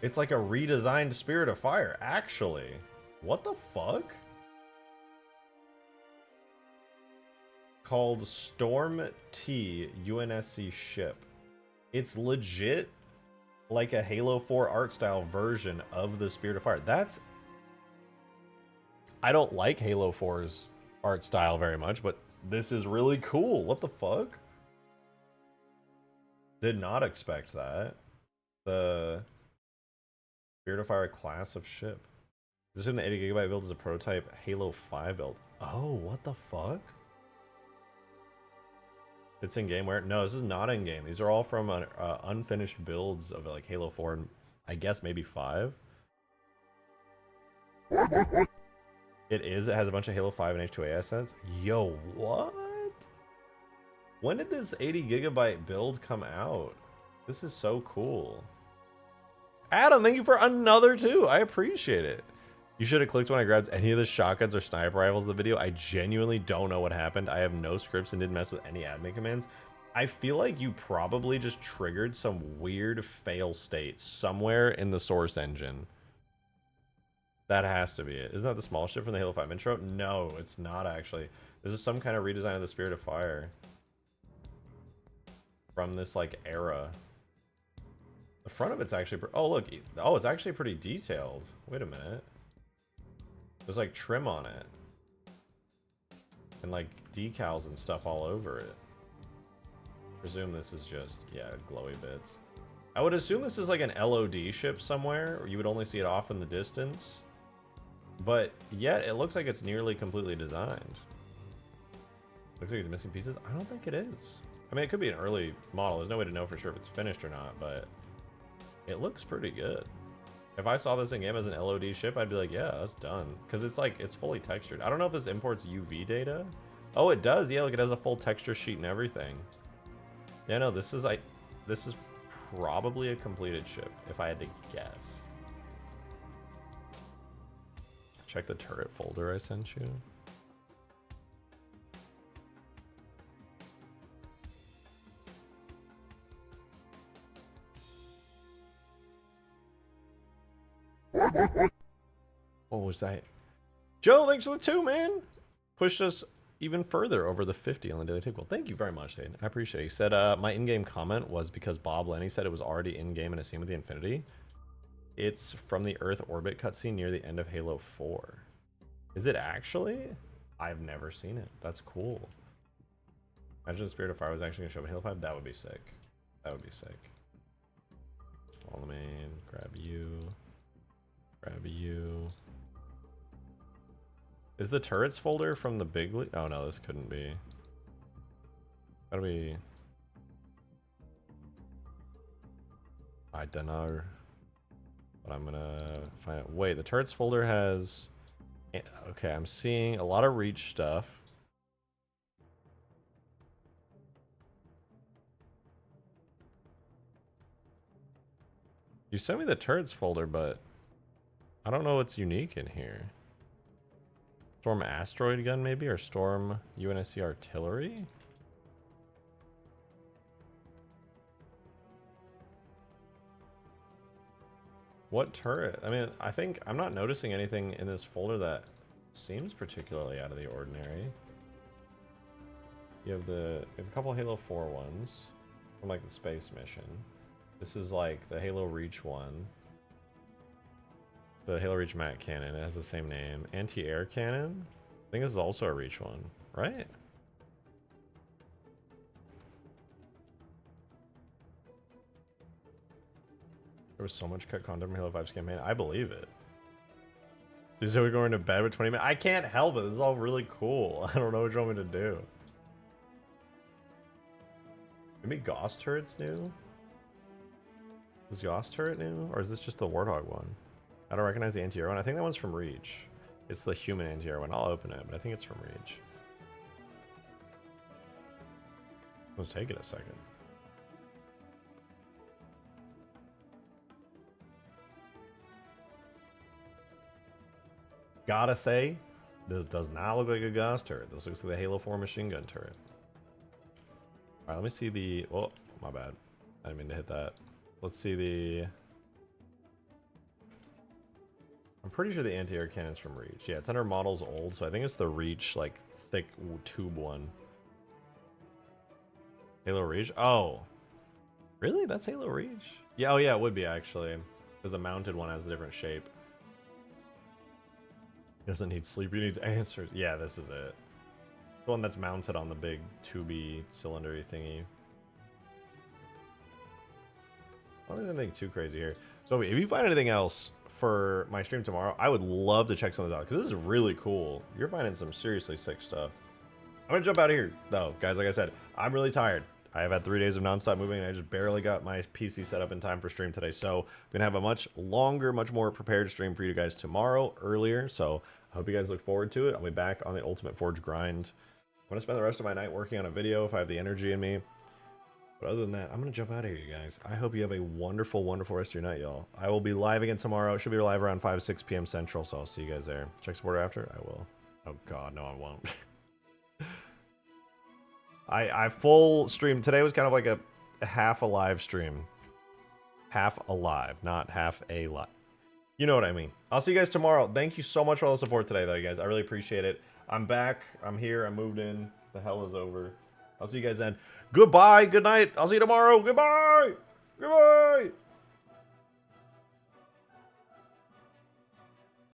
a redesigned Spirit of Fire, actually. What the fuck? Called Storm T UNSC ship. It's legit like a Halo 4 art style version of the Spirit of Fire. That's... I don't like Halo 4's art style very much, but this is really cool. What the fuck? Did not expect that. The Spirit of Fire class of ship. This is in the 80 gigabyte build is a prototype Halo 5 build. Oh, what the fuck? It's in game where? No, this is not in game. These are all from unfinished builds of like Halo 4 and I guess maybe 5. It is. It has a bunch of Halo 5 and H2A assets. Yo, what? When did this 80 gigabyte build come out? This is so cool. Adam, thank you for another 2. I appreciate it. You should have clicked when I grabbed any of the shotguns or sniper rifles in the video. I genuinely don't know what happened. I have no scripts and didn't mess with any admin commands. I feel like you probably just triggered some weird fail state somewhere in the source engine. That has to be it. Isn't that the small ship from the Halo 5 intro? No, it's not actually. This is some kind of redesign of the Spirit of Fire. From this, like, era. The front of it's actually... Oh, look. Oh, it's actually pretty detailed. Wait a minute. There's like trim on it. And like decals and stuff all over it. Presume this is just, yeah, glowy bits. I would assume this is like an LOD ship somewhere, or you would only see it off in the distance. But yet, it looks like it's nearly completely designed. Looks like it's missing pieces. I don't think it is. I mean, it could be an early model. There's no way to know for sure if it's finished or not, but it looks pretty good. If I saw this in game as an LOD ship, I'd be like, yeah, that's done. Because it's like, it's fully textured. I don't know if this imports UV data. Oh, it does. Yeah, look, it has a full texture sheet and everything. Yeah, no, this is probably a completed ship, if I had to guess. Check the turret folder I sent you. What was that? Joe, thanks for the 2, man. Pushed us even further over the 50 on the daily take. Well, thank you very much, Dane. I appreciate it. He said, my in-game comment was because Bob Lenny said it was already in-game in a scene with the Infinity. It's from the Earth orbit cutscene near the end of Halo 4. Is it actually? I've never seen it. That's cool. Imagine the Spirit of Fire was actually going to show up in Halo 5. That would be sick. That would be sick. Well, let me grab you. Grab you. Is the turrets folder from the big league? Oh no, this couldn't be. Gotta be. I don't know. But I'm gonna find out. Wait, the turrets folder has. Okay, I'm seeing a lot of reach stuff. You sent me the turrets folder, but I don't know what's unique in here. Storm asteroid gun maybe, or Storm UNSC artillery? What turret? I mean, I think I'm not noticing anything in this folder that seems particularly out of the ordinary. You have a couple Halo 4 ones from like the space mission. This is like the Halo Reach one. The Halo Reach Mat Cannon, it has the same name. Anti-air cannon? I think this is also a Reach one, right? There was so much cut content from Halo 5's campaign. I believe it. You said we're going to bed with 20 minutes? I can't help it. This is all really cool. I don't know what you want me to do. Maybe Gauss turret's new? Is Gauss turret new? Or is this just the Warthog one? I don't recognize the anti-air one. I think that one's from Reach. It's the human anti-air one. I'll open it, but I think it's from Reach. Let's take it a second. Gotta say, this does not look like a Gauss turret. This looks like the Halo 4 machine gun turret. Alright, let me see the... Oh, my bad. I didn't mean to hit that. Let's see the... I'm pretty sure the anti-air cannon's from Reach. Yeah, it's under models old, so I think it's the Reach, like, thick tube one. Halo Reach? Oh. Really? That's Halo Reach? Yeah, oh yeah, it would be, actually. Because the mounted one has a different shape. He doesn't need sleep, he needs answers. Yeah, this is it. The one that's mounted on the big tubey cylindery thingy. I don't think anything too crazy here. So if you find anything else for my stream tomorrow, I would love to check some of this out, because this is really cool. You're finding some seriously sick stuff. I'm gonna jump out of here though, guys. Like I said, I'm really tired. I have had 3 days of nonstop moving, and I just barely got my PC set up in time for stream today. So I'm gonna have a much longer, much more prepared stream for you guys tomorrow, earlier. So I hope you guys look forward to it. I'll be back on the Ultimate Forge grind. I'm gonna spend the rest of my night working on a video if I have the energy in me. But other than that, I'm gonna jump out of here, you guys. I hope you have a wonderful, wonderful rest of your night, y'all. I will be live again tomorrow. Should be live around 5, 6 p.m. Central, so I'll see you guys there. Check support after? I will. Oh god, no, I won't. I full stream. Today was kind of like a half a live stream. Half alive, not half a live. You know what I mean. I'll see you guys tomorrow. Thank you so much for all the support today, though, you guys. I really appreciate it. I'm back. I'm here. I moved in. The hell is over. I'll see you guys then. Goodbye. Good night. I'll see you tomorrow. Goodbye. Goodbye.